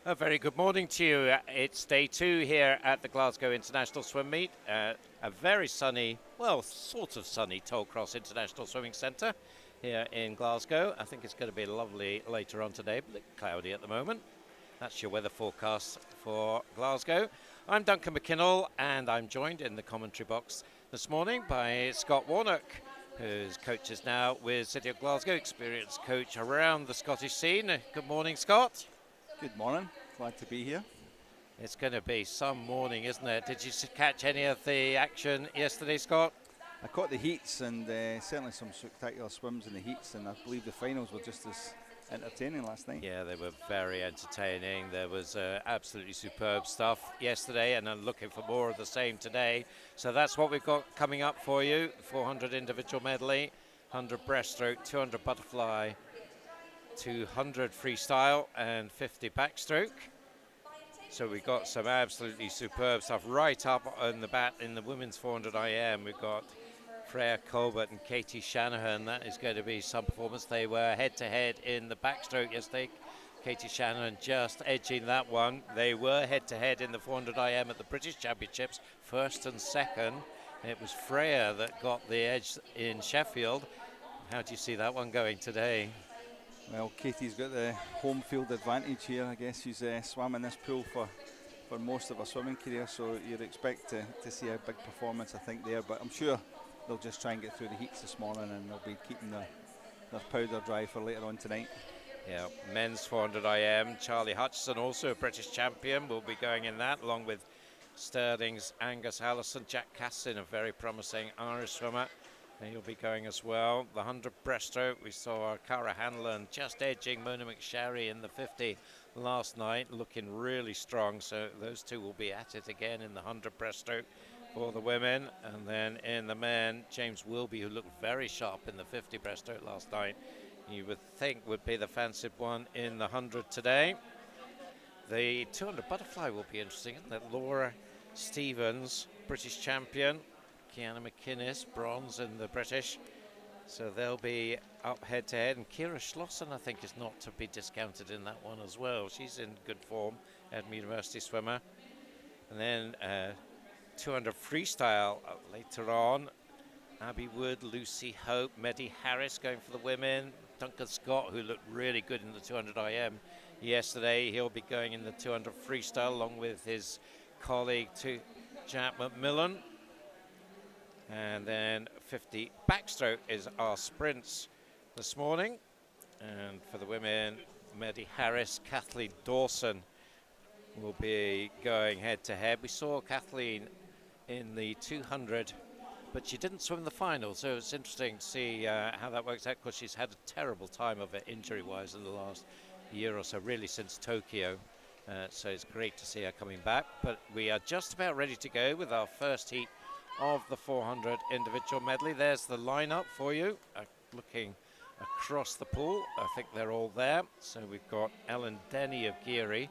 A very good morning to you. It's day 2 here at the Glasgow International Swim Meet. A very sunny, well, sort of sunny Tollcross International Swimming Centre here in Glasgow. I think it's going to be lovely later on today, but cloudy at the moment. That's your weather forecast for Glasgow. I'm Duncan McKinnell, and I'm joined in the commentary box this morning by Scott Warnock, whose coach is now with City of Glasgow, experienced coach around the Scottish scene. Good morning, Scott. Good morning, glad to be here. It's going to be some morning, isn't it? Did you catch any of the action yesterday, Scott? I caught the heats and certainly some spectacular swims in the heats, and I believe the finals were just as entertaining last night. Yeah, they were very entertaining. There was absolutely superb stuff yesterday, and I'm looking for more of the same today. So that's what we've got coming up for you. 400 individual medley, 100 breaststroke, 200 butterfly, 200 freestyle and 50 backstroke. So we've got some absolutely superb stuff right up on the bat in the women's 400 IM. We've got Freya Colbert and Katie Shanahan. That is going to be some performance. They were head-to-head in the backstroke yesterday. Katie Shanahan just edging that one. They were head-to-head in the 400 IM at the British Championships, first and second. It was Freya that got the edge in Sheffield. How do you see that one going today? Well, Katie's got the home field advantage here. I guess she's swam in this pool for most of her swimming career, so you'd expect to see a big performance, I think, there. But I'm sure they'll just try and get through the heats this morning, and they'll be keeping their powder dry for later on tonight. Yeah, men's 400 IM, Charlie Hutchison, also a British champion, will be going in that, along with Stirling's Angus Allison. Jack Cassin, a very promising Irish swimmer, and he'll be going as well. The 100 breaststroke, we saw Cara Hanlon just edging Mona McSherry in the 50 last night, looking really strong. So those two will be at it again in the 100 breaststroke for the women. And then in the men, James Wilby, who looked very sharp in the 50 breaststroke last night, you would think would be the fancied one in the 100 today. The 200 butterfly will be interesting, isn't it? Laura Stevens, British champion. Kiana McInnes, bronze in the British. So they'll be up head-to-head. And Kira Schlossen, I think, is not to be discounted in that one as well. She's in good form, Edinburgh University swimmer. And then 200 freestyle later on. Abby Wood, Lucy Hope, Meddy Harris going for the women. Duncan Scott, who looked really good in the 200 IM yesterday. He'll be going in the 200 freestyle along with his colleague, Jack McMillan. And then 50 backstroke is our sprints this morning. And for the women, Meddy Harris, Kathleen Dawson will be going head-to-head. We saw Kathleen in the 200, but she didn't swim the final, so it's interesting to see how that works out, because she's had a terrible time of it injury-wise in the last year or so, really since Tokyo. So it's great to see her coming back. But we are just about ready to go with our first heat of the 400 individual medley. There's the lineup for you, looking across the pool. I think they're all there. So we've got Ellen Denny of Geary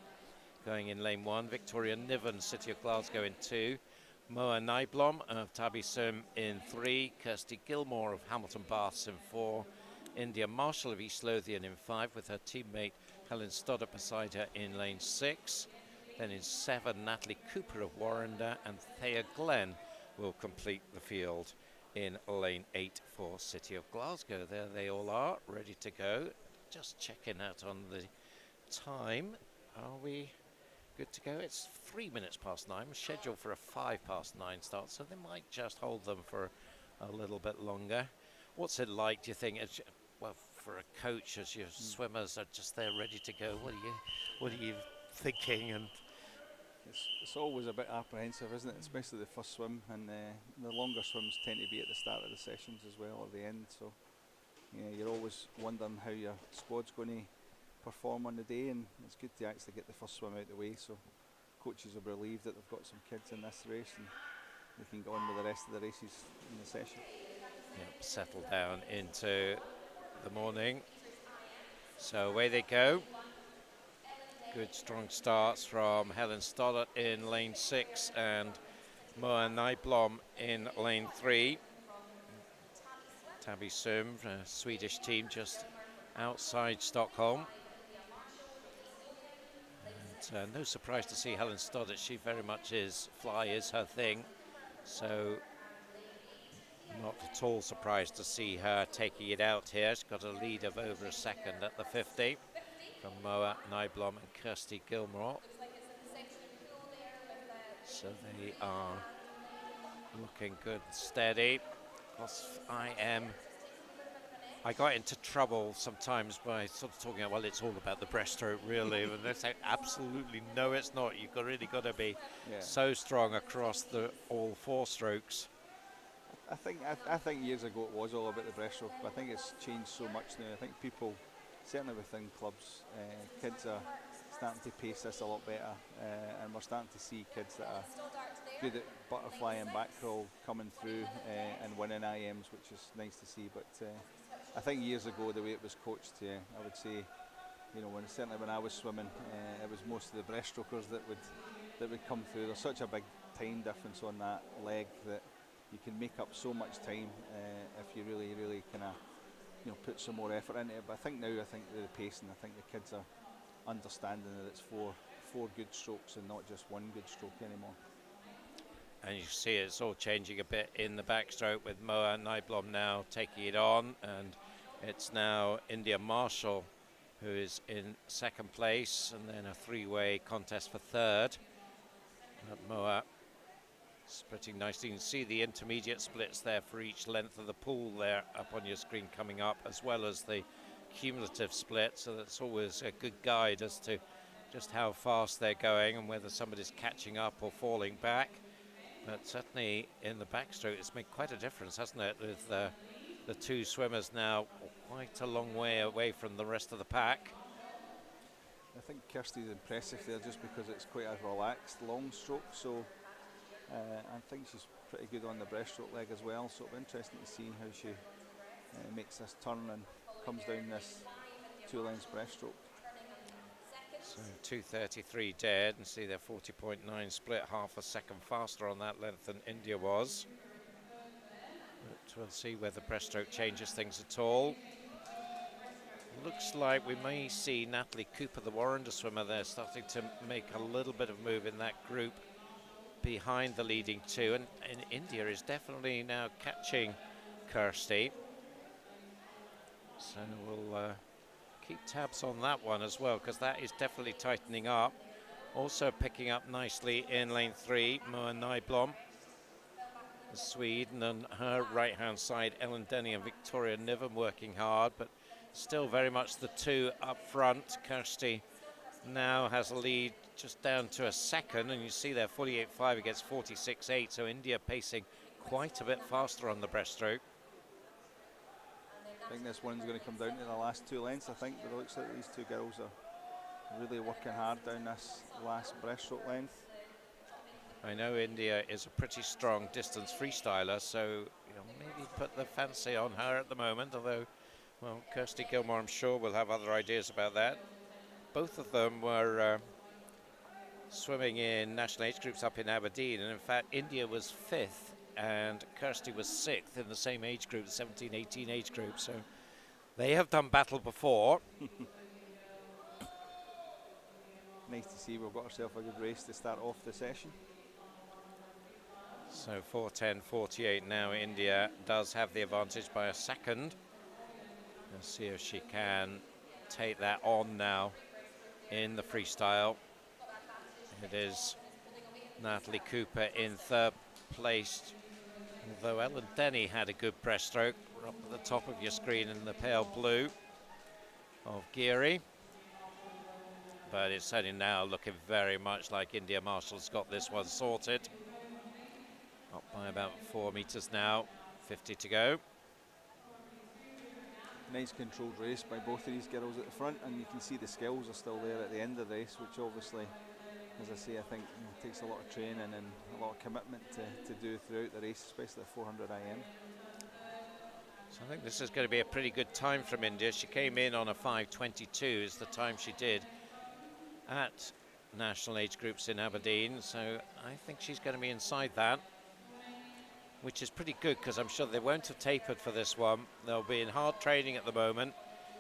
going in lane 1, Victoria Niven, City of Glasgow in 2, Moa Nyblom of Tabi-Sum in 3, Kirsty Gilmore of Hamilton Baths in 4, India Marshall of East Lothian in 5, with her teammate Helen Stoddart beside her in lane 6. Then in 7, Natalie Cooper of Warrender, and Thea Glenn will complete the field in lane 8 for City of Glasgow. There they all are, ready to go. Just checking out on the time. Are we good to go? It's 3 minutes past 9, scheduled for a 9:05 start, so they might just hold them for a little bit longer. What's it like, do you think, well, for a coach, as your swimmers are just there ready to go? What are you thinking? And It's always a bit apprehensive, isn't it? Especially the first swim, and the longer swims tend to be at the start of the sessions as well, at the end. So yeah, you're always wondering how your squad's going to perform on the day, and it's good to actually get the first swim out of the way. So coaches are relieved that they've got some kids in this race, and they can go on with the rest of the races in the session. Yep, settle down into the morning. So away they go. Good strong starts from Helen Stoddart in lane 6 and Moa Nyblom in lane 3. Tabi-Sum, a Swedish team just outside Stockholm. no surprise to see Helen Stoddart. She very much is, fly is her thing. So not at all surprised to see her taking it out here. She's got a lead of over a second at the 50 from Moa Nyblom and Kirsty Gilmore. So they are looking good and steady. Of course, I got into trouble sometimes by sort of talking about, well, it's all about the breaststroke, really. And they say, absolutely no, it's not. You've really got to be so strong across all 4 strokes. I think years ago it was all about the breaststroke, but I think it's changed so much now. I think people, certainly within clubs, kids are starting to pace this a lot better, and we're starting to see kids that are good at butterfly and back crawl coming through and winning IMs, which is nice to see. But I think years ago the way it was coached, I would say, you know, certainly when I was swimming, it was most of the breaststrokers that would come through. There's such a big time difference on that leg that you can make up so much time if you really kind of, you know, put some more effort into it. But I think the pacing, I think the kids are understanding that it's four good strokes and not just one good stroke anymore. And you see it's all changing a bit in the backstroke with Moa Nyblom now taking it on, and it's now India Marshall who is in second place, and then a 3-way contest for third. Moa splitting nicely. You can see the intermediate splits there for each length of the pool there up on your screen coming up, as well as the cumulative split, so that's always a good guide as to just how fast they're going and whether somebody's catching up or falling back. But certainly in the backstroke it's made quite a difference, hasn't it, with the 2 swimmers now quite a long way away from the rest of the pack. I think Kirsty's impressive there just because it's quite a relaxed long stroke, so I think she's pretty good on the breaststroke leg as well, so it'll be interesting to see how she makes this turn and comes down this 2 lengths breaststroke. So 2:33 dead, and see their 40.9 split, half a second faster on that length than India was. But we'll see whether breaststroke changes things at all. Looks like we may see Natalie Cooper, the Warrender swimmer there, starting to make a little bit of move in that group behind the leading 2, and India is definitely now catching Kirsty. So we'll keep tabs on that one as well, because that is definitely tightening up. Also picking up nicely in lane 3, Moa Nyblom, the Swede, and on her right-hand side, Ellen Denny and Victoria Niven working hard, but still very much the 2 up front. Kirsty now has a lead just down to a second, and you see there 48.5 against 46.8, so India pacing quite a bit faster on the breaststroke. I think this one's going to come down to the last 2 lengths, I think, but it looks like these 2 girls are really working hard down this last breaststroke length. I know India is a pretty strong distance freestyler, so you know, maybe put the fancy on her at the moment, although, well, Kirsty Gilmore, I'm sure, will have other ideas about that. Both of them were swimming in national age groups up in Aberdeen, and in fact India was 5th and Kirsty was 6th in the same age group, the 17-18 age group, so they have done battle before. Nice to see we've got ourselves a good race to start off the session. So 4:10.48 now. India does have the advantage by a second. Let's see if she can take that on now in the freestyle. It is Natalie Cooper in 3rd place, although Ellen Denny had a good breaststroke up at the top of your screen in the pale blue of Geary. But it's certainly now looking very much like India Marshall's got this one sorted. Up by about 4 meters now, 50 to go. Nice controlled race by both of these girls at the front, and you can see the skills are still there at the end of the race, which obviously, as I say, I think takes a lot of training and a lot of commitment to do throughout the race, especially at 400 IM. So I think this is going to be a pretty good time from India. She came in on a 5:22 is the time she did at national age groups in Aberdeen, so I think she's going to be inside that, which is pretty good because I'm sure they won't have tapered for this one. They'll be in hard training at the moment,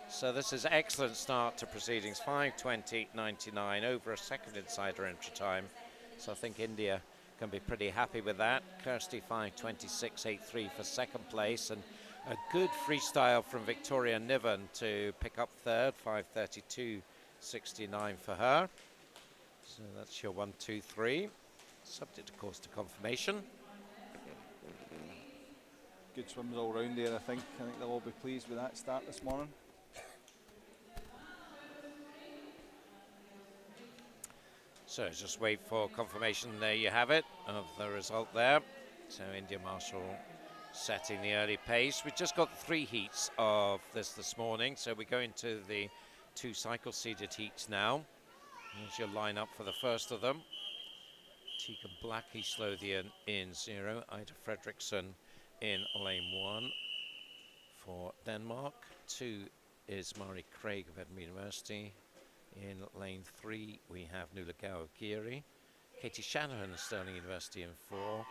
So this is excellent start to proceedings, 5:20.99 over a second insider entry time. So I think India can be pretty happy with that. Kirsty 5:26.83 for second place, and a good freestyle from Victoria Niven to pick up third, 5:32.69 for her. So that's your 1, 2, 3. Subject, of course, to confirmation. Good swims all round there, I think. I think they'll all be pleased with that start this morning. So just wait for confirmation. There you have it, of the result there. So India Marshall setting the early pace. We've just got 3 heats of this morning, so we go into the 2 cycle seeded heats now. Here's your lineup for the first of them. Tegan Black, East Lothian in 0. Ida Fredriksson in lane 1 for Denmark. 2 is Mari Craig of Edinburgh University. In lane 3 we have Nuala Gow of Geary. Katie Shanahan of Stirling University in 4.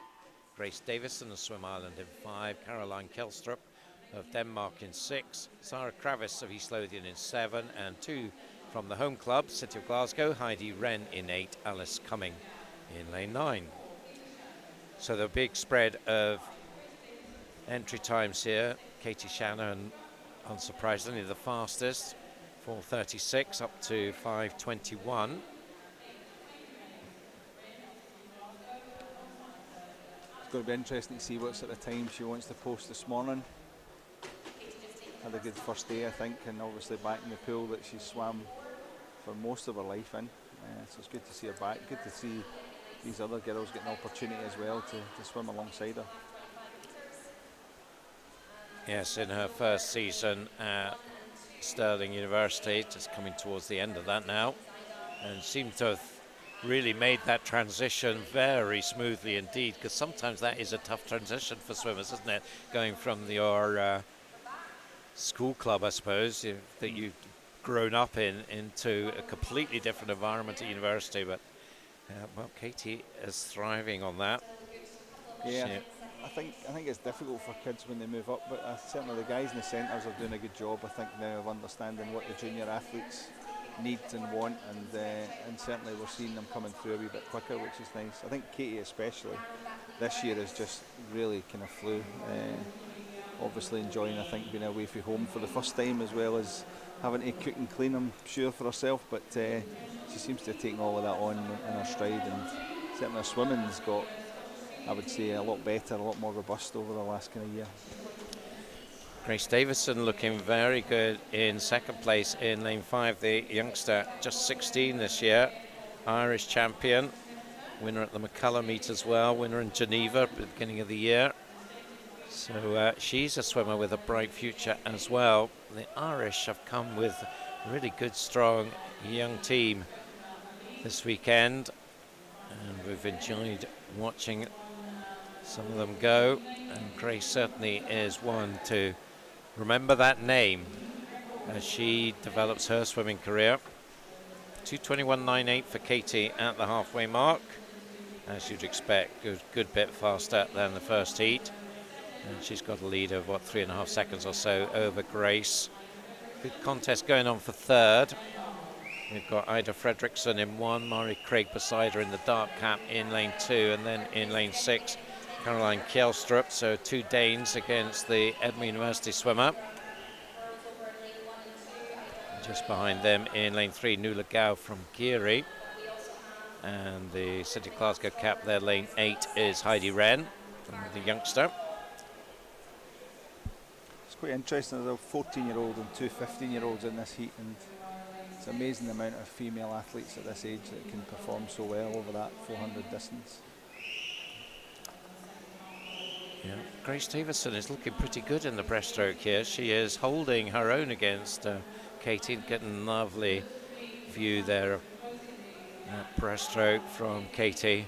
Grace Davison of Swim Ireland in 5. Caroline Kelstrup of Denmark in 6. Sarah Kravis of East Lothian in 7. And 2 from the home club, City of Glasgow, Heidi Wren in 8. Alice Cumming in lane 9. So the big spread of entry times here. Katie Shanahan, unsurprisingly, the fastest, 4:36 up to 5:21. It's going to be interesting to see what sort of time she wants to post this morning. Had a good first day, I think, and obviously back in the pool that she swam for most of her life in. So it's good to see her back. Good to see these other girls getting an opportunity as well to swim alongside her. Yes, in her first season at Stirling University, just coming towards the end of that now, and seems to have really made that transition very smoothly indeed, because sometimes that is a tough transition for swimmers, isn't it? Going from your school club, I suppose, that you've grown up in, into a completely different environment at university. But well, Katie is thriving on that. Yeah, I think it's difficult for kids when they move up, but certainly the guys in the centres are doing a good job, I think, now of understanding what the junior athletes need and want, and certainly we're seeing them coming through a wee bit quicker, which is nice. I think Katie especially this year has just really kind of flew. Obviously enjoying, I think, being away from home for the first time, as well as having to cook and clean, I'm sure, for herself, but she seems to have taken all of that on in her stride, and certainly her swimming's got, I would say, a lot better, a lot more robust over the last kind of year. Grace Davison looking very good in second place in lane 5, the youngster, just 16 this year, Irish champion, winner at the McCullough meet as well, winner in Geneva at the beginning of the year. So she's a swimmer with a bright future as well. The Irish have come with a really good, strong young team this weekend, and we've enjoyed watching some of them go, and Grace certainly is one to remember that name as she develops her swimming career. 2:21.98 for Katie at the halfway mark, as you'd expect, good bit faster than the first heat. And she's got a lead of, 3.5 seconds or so over Grace. Good contest going on for third. We've got Ida Fredriksson in 1, Mari Craig beside her in the dark cap in lane 2, and then in lane 6, Caroline Kjellstrup. So 2 Danes against the Edinburgh University swimmer. Just behind them in lane 3, Nuala Gow from Geary. And the City of Glasgow cap there, lane 8, is Heidi Wren, the youngster. It's quite interesting. There's a 14-year-old and 2 15-year-olds in this heat, and it's amazing the amount of female athletes at this age that can perform so well over that 400 distance. Yeah, Grace Davison is looking pretty good in the breaststroke here. She is holding her own against Katie, getting a lovely view there of that breaststroke from Katie.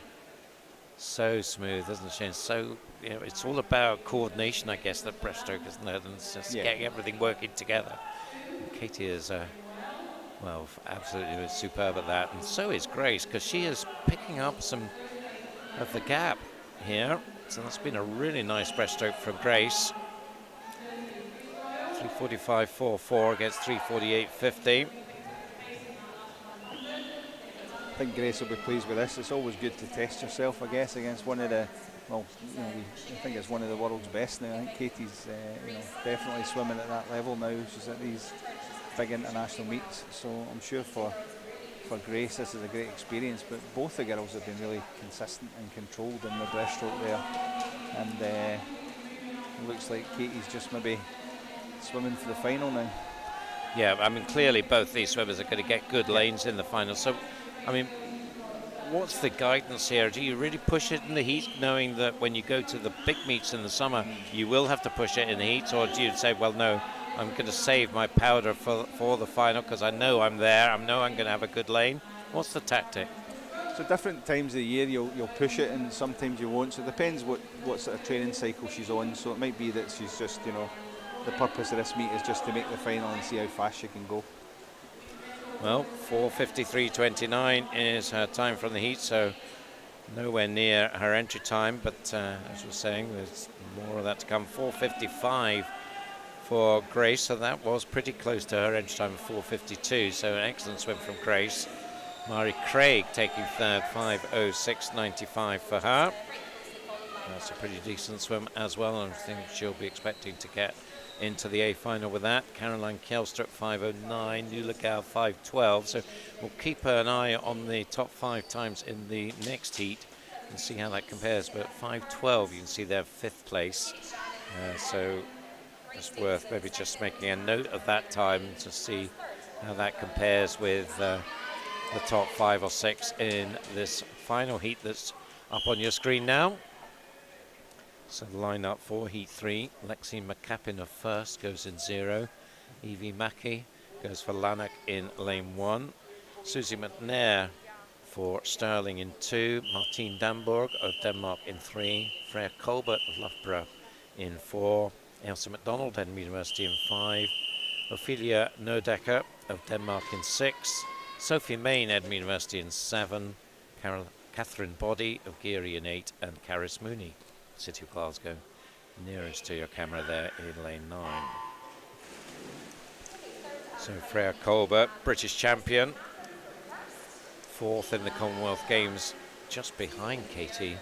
So smooth, isn't she? And so, it's all about coordination, I guess, that breaststroke, isn't it? And it's just getting everything working together. And Katie is, well, absolutely superb at that. And so is Grace, because she is picking up some of the gap here. So that's been a really nice breaststroke from Grace. 3:45.44 against 3:48.50. I think Grace will be pleased with this. It's always good to test yourself, I guess, against one of the, well, I think it's one of the world's best now. I think Katie's, definitely swimming at that level now. She's at these big international meets, so I'm sure for Grace this is a great experience. But both the girls have been really consistent and controlled in the breaststroke there, and it looks like Katie's just maybe swimming for the final now. Yeah, I mean, clearly both these swimmers are going to get good lanes in the final. So, I mean, what's the guidance here? Do you really push it in the heat, knowing that when you go to the big meets in the summer, you will have to push it in the heat? Or do you say, well, no, I'm going to save my powder for the final because I know I'm there, I know I'm going to have a good lane? What's the tactic? So different times of the year you'll push it, and sometimes you won't. So it depends what sort of training cycle she's on. So it might be that she's just, the purpose of this meet is just to make the final and see how fast she can go. Well, 4:53.29 is her time from the heat, so nowhere near her entry time, but as we're saying, there's more of that to come. 4:55 for Grace, so that was pretty close to her entry time of 4:52, so an excellent swim from Grace. Mari Craig taking third, 5:06.95 for her. That's a pretty decent swim as well, and I think she'll be expecting to get into the A final with that. Caroline Kjellstrup 5:09, Nuala Gal 5:12. So we'll keep an eye on the top 5 times in the next heat and see how that compares. But 5:12, you can see they're 5th place. So it's worth maybe just making a note of that time to see how that compares with the top 5 or 6 in this final heat that's up on your screen now. So the lineup for Heat 3, Lexi McCappin of first, goes in 0. Evie Mackey goes for Lanark in lane 1. Susie McNair for Stirling in 2. Martine Damborg of Denmark in 3. Freya Colbert of Loughborough in 4. Elsa McDonald, Edinburgh University in 5. Ophelia Nodecker of Denmark in 6. Sophie Main, Edinburgh University in 7. Catherine Boddy of Geary in 8. And Caris Mooney, City of Glasgow, nearest to your camera there in lane 9. So Freya Colbert, British champion, 4th in the Commonwealth Games, just behind Katie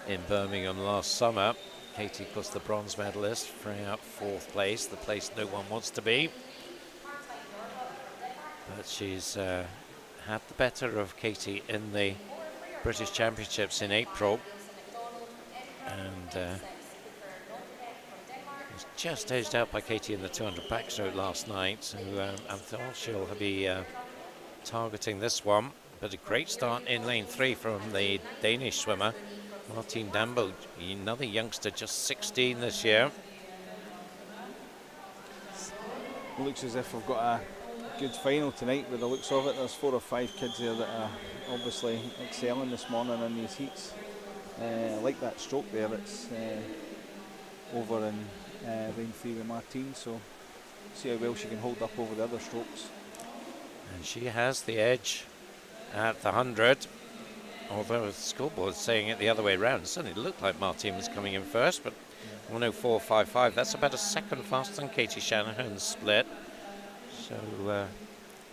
in Birmingham last summer. Katie, of course, the bronze medalist. Freya 4th place, the place no one wants to be. But she's had the better of Katie in the British Championships in April. And was just edged out by Katie in the 200 backstroke last night, so I thought she'll be targeting this one. But a great start in lane 3 from the Danish swimmer, Martine Damborg, another youngster, just 16 this year. It looks as if we've got a good final tonight with the looks of it. There's 4 or 5 kids there that are obviously excelling this morning in these heats. I like that stroke there that's over in lane 3 with Martine, so see how well she can hold up over the other strokes. And she has the edge at the 100, although the scoreboard's saying it the other way around. It certainly looked like Martine was coming in first, but 1:04.55, that's about a second faster than Katie Shanahan's split. So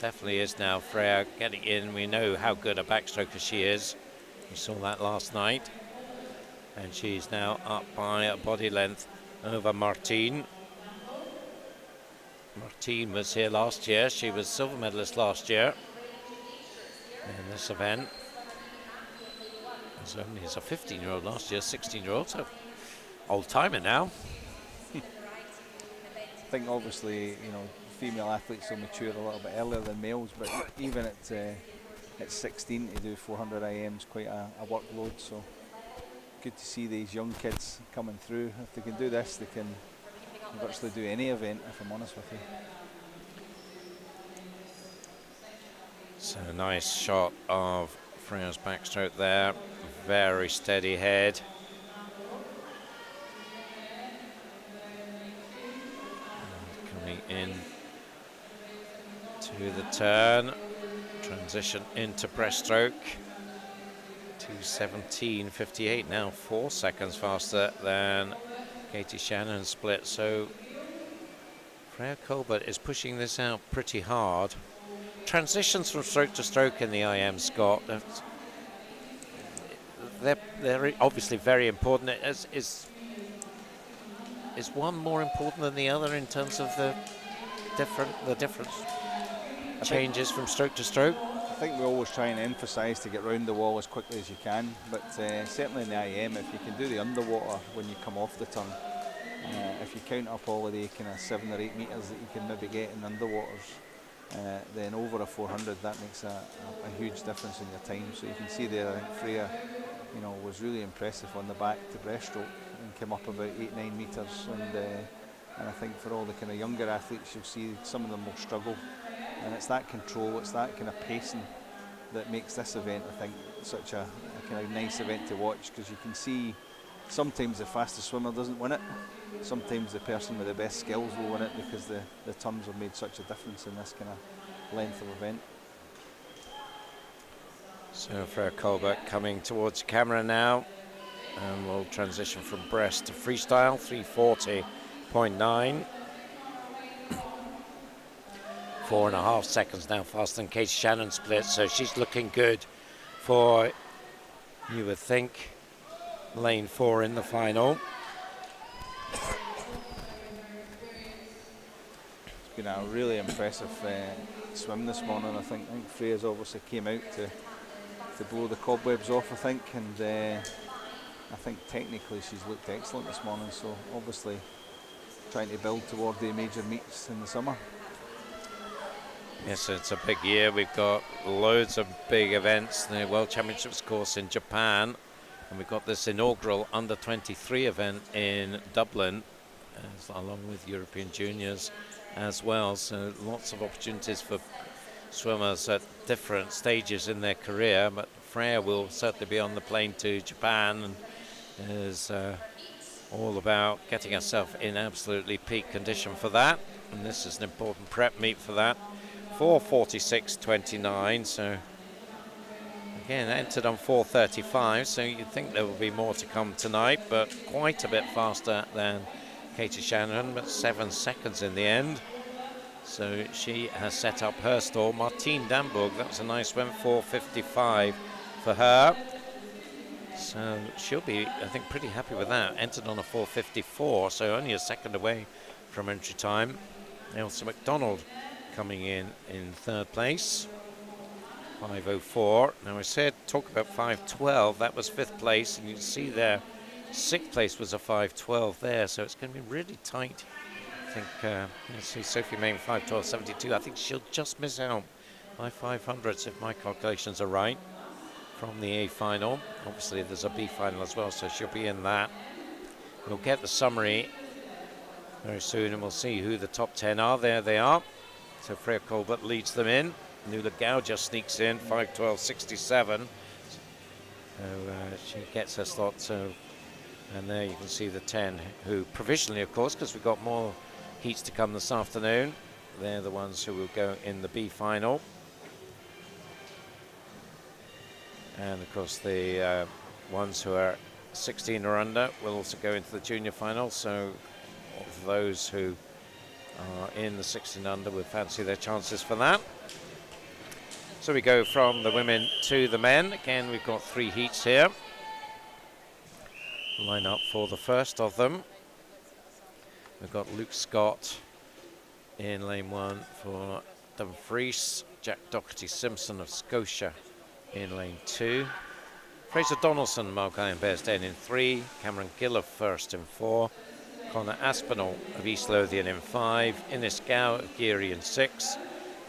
definitely is now Freya getting in. We know how good a backstroker she is. We saw that last night. And she's now up by a body length over Martine. Martine was here last year. She was silver medalist last year in this event. As only as a 15-year-old last year, 16-year-old, so old timer now. I think obviously, female athletes will mature a little bit earlier than males, but even at 16 to do 400 IM is quite a workload, so good to see these young kids coming through. If they can do this, they can virtually do any event, if I'm honest with you. So a nice shot of Freya's backstroke there. Very steady head. And coming in to the turn. Transition into breaststroke. 2:17.58 now, 4 seconds faster than Katie Shanahan split. So Freya Colbert is pushing this out pretty hard. Transitions from stroke to stroke in the IM, Scott, they're obviously very important. Is one more important than the other in terms of the different changes from stroke to stroke? I think we always try and emphasise to get round the wall as quickly as you can, but certainly in the IM, if you can do the underwater when you come off the turn, if you count up all of the kind of 7 or 8 metres that you can maybe get in underwaters, then over a 400 that makes a huge difference in your time. So you can see there, I think Freya, was really impressive on the back to breaststroke and came up about 8-9 metres, and I think for all the kind of younger athletes, you'll see some of them will struggle, and it's that control, it's that kind of pacing that makes this event, I think, such a kind of nice event to watch, because you can see sometimes the fastest swimmer doesn't win it, sometimes the person with the best skills will win it, because the turns have made such a difference in this kind of length of event. So Freya Colbert coming towards the camera now, and we'll transition from breast to freestyle, 3:40.9. 4.5 seconds now faster than Katie Shannon split, so she's looking good for, you would think, lane 4 in the final. It's been a really impressive swim this morning. I think Freya's obviously came out to blow the cobwebs off, I think, and I think technically she's looked excellent this morning, so obviously trying to build toward the major meets in the summer. Yes, it's a big year. We've got loads of big events. The World Championships course in Japan, and we've got this inaugural under-23 event in Dublin, along with European Juniors as well. So lots of opportunities for swimmers at different stages in their career, but Freya will certainly be on the plane to Japan and is all about getting herself in absolutely peak condition for that, and this is an important prep meet for that. 4:46.29, so again entered on 4:35, so you'd think there will be more to come tonight, but quite a bit faster than Katie Shannon, but 7 seconds in the end. So she has set up her stall. Martine Damburg, that was a nice swim, 4:55 for her. So she'll be, I think, pretty happy with that. Entered on a 4:54, so only a second away from entry time. Elsa McDonald coming in third place, 5:04. Now I said talk about 5:12, that was 5th place, and you can see there 6th place was a 5:12 there, so it's going to be really tight. I think you see Sophie Main 5:12.72. I think she'll just miss out by 500s if my calculations are right from the A final. Obviously there's a B final as well, so she'll be in that. We'll get the summary very soon and we'll see who the top 10 are. There they are. So Freya Colbert leads them in. Nuala Gauger sneaks in, 5:12.67. So she gets her slot. So, and there you can see the 10 who provisionally, of course, because we've got more heats to come this afternoon. They're the ones who will go in the B final. And of course the ones who are 16 or under will also go into the junior final. So of those who are in the 16 under would fancy their chances for that. So we go from the women to the men. Again, we've got 3 heats here. Line up for the first of them. We've got Luke Scott in lane 1 for Dumfries, Jack Doherty-Simpson of Scotia in lane 2. Fraser Donaldson, Mulcahy and Bearsden in 3. Cameron Gill of First in 4. Connor Aspinall of East Lothian in 5. Innes Gow of Geary in 6.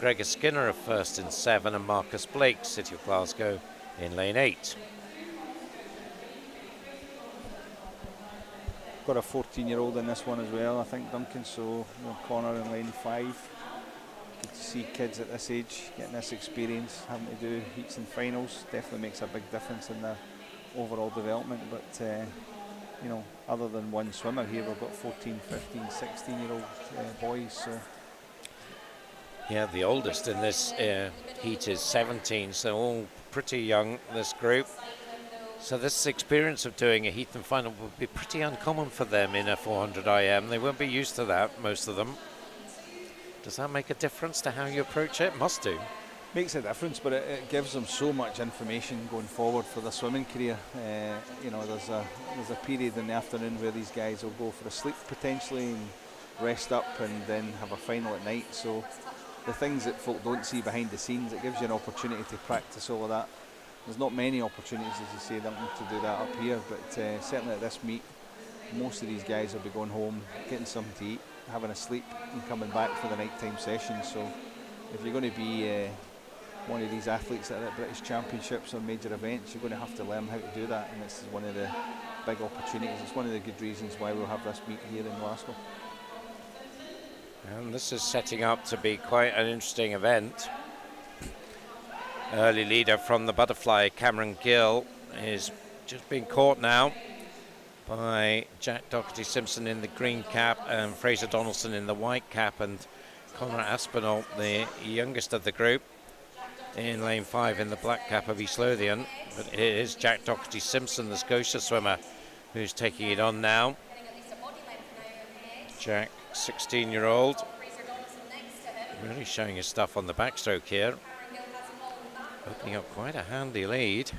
Gregor Skinner of First in 7. And Marcus Blake, City of Glasgow, in lane 8. Got a 14-year-old in this one as well, I think, Duncan, so Connor in lane 5. Good to see kids at this age getting this experience, having to do heats and finals. Definitely makes a big difference in their overall development, but other than one swimmer here, we've got 14, 15, 16-year-old boys. So. Yeah, the oldest in this heat is 17, so all pretty young, this group. So this experience of doing a heat and final would be pretty uncommon for them in a 400 IM. They won't be used to that, most of them. Does that make a difference to how you approach it? Must do. Makes a difference, but it gives them so much information going forward for their swimming career. You know, there's a period in the afternoon where these guys will go for a sleep potentially and rest up and then have a final at night. So the things that folk don't see behind the scenes, it gives you an opportunity to practice all of that. There's not many opportunities, as you say, to do that up here, but certainly at this meet, most of these guys will be going home, getting something to eat, having a sleep and coming back for the nighttime session. So if you're going to be one of these athletes that are at British Championships or major events, you're going to have to learn how to do that, and this is one of the big opportunities. It's one of the good reasons why we'll have this meet here in Glasgow. And this is setting up to be quite an interesting event. Early leader from the butterfly, Cameron Gill, is just being caught now by Jack Doherty-Simpson in the green cap and Fraser Donaldson in the white cap, and Conor Aspinall, the youngest of the group, in lane 5 in the black cap of East Lothian. But it is Jack Doherty-Simpson, the Scotia swimmer, who's taking it on now. Jack, 16-year-old, really showing his stuff on the backstroke here, opening up quite a handy lead.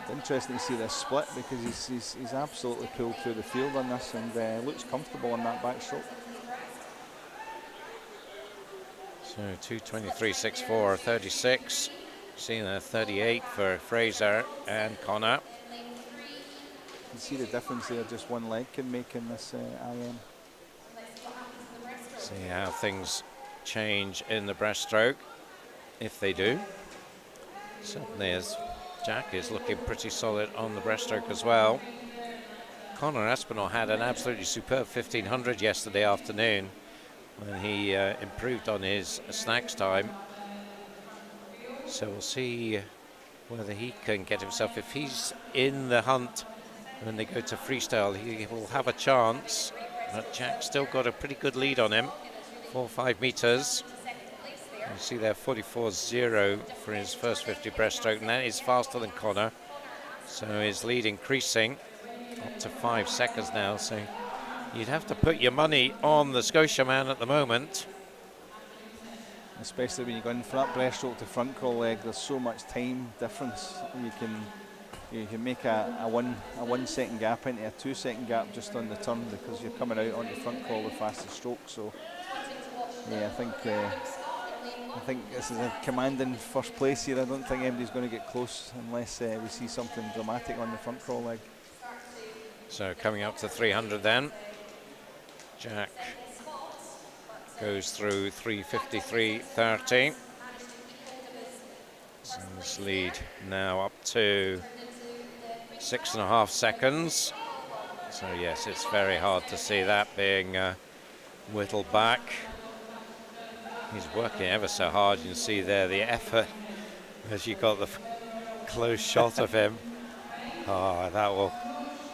It's interesting to see this split because he's absolutely pulled through the field on this and looks comfortable on that backstroke. So 2:23.64, 36. Seeing a 38 for Fraser and Conor. You can see the difference there just one leg can make in this IM. See how things change in the breaststroke, if they do. Certainly as Jack is looking pretty solid on the breaststroke as well. Conor Aspinall had an absolutely superb 1500 yesterday afternoon when he improved on his snacks time. So we'll see whether he can get himself, if he's in the hunt when they go to freestyle, he will have a chance. But Jack's still got a pretty good lead on him, 4 or 5 meters. You see there 44.0 for his first 50 breaststroke, and that is faster than Conor. So his lead increasing up to 5 seconds now. So you'd have to put your money on the Scotia man at the moment. Especially when you go in for that breaststroke to front crawl leg, there's so much time difference. You can make a 1 second gap into a 2 second gap just on the turn because you're coming out onto front crawl with fastest stroke. So yeah, I think this is a commanding first place here. I don't think anybody's going to get close unless we see something dramatic on the front crawl leg. So coming up to 300 then. Jack goes through 3:53.30. So his lead now up to 6.5 seconds. So yes, it's very hard to see that being whittled back. He's working ever so hard. You can see there the effort as you got the close shot of him. Oh, that will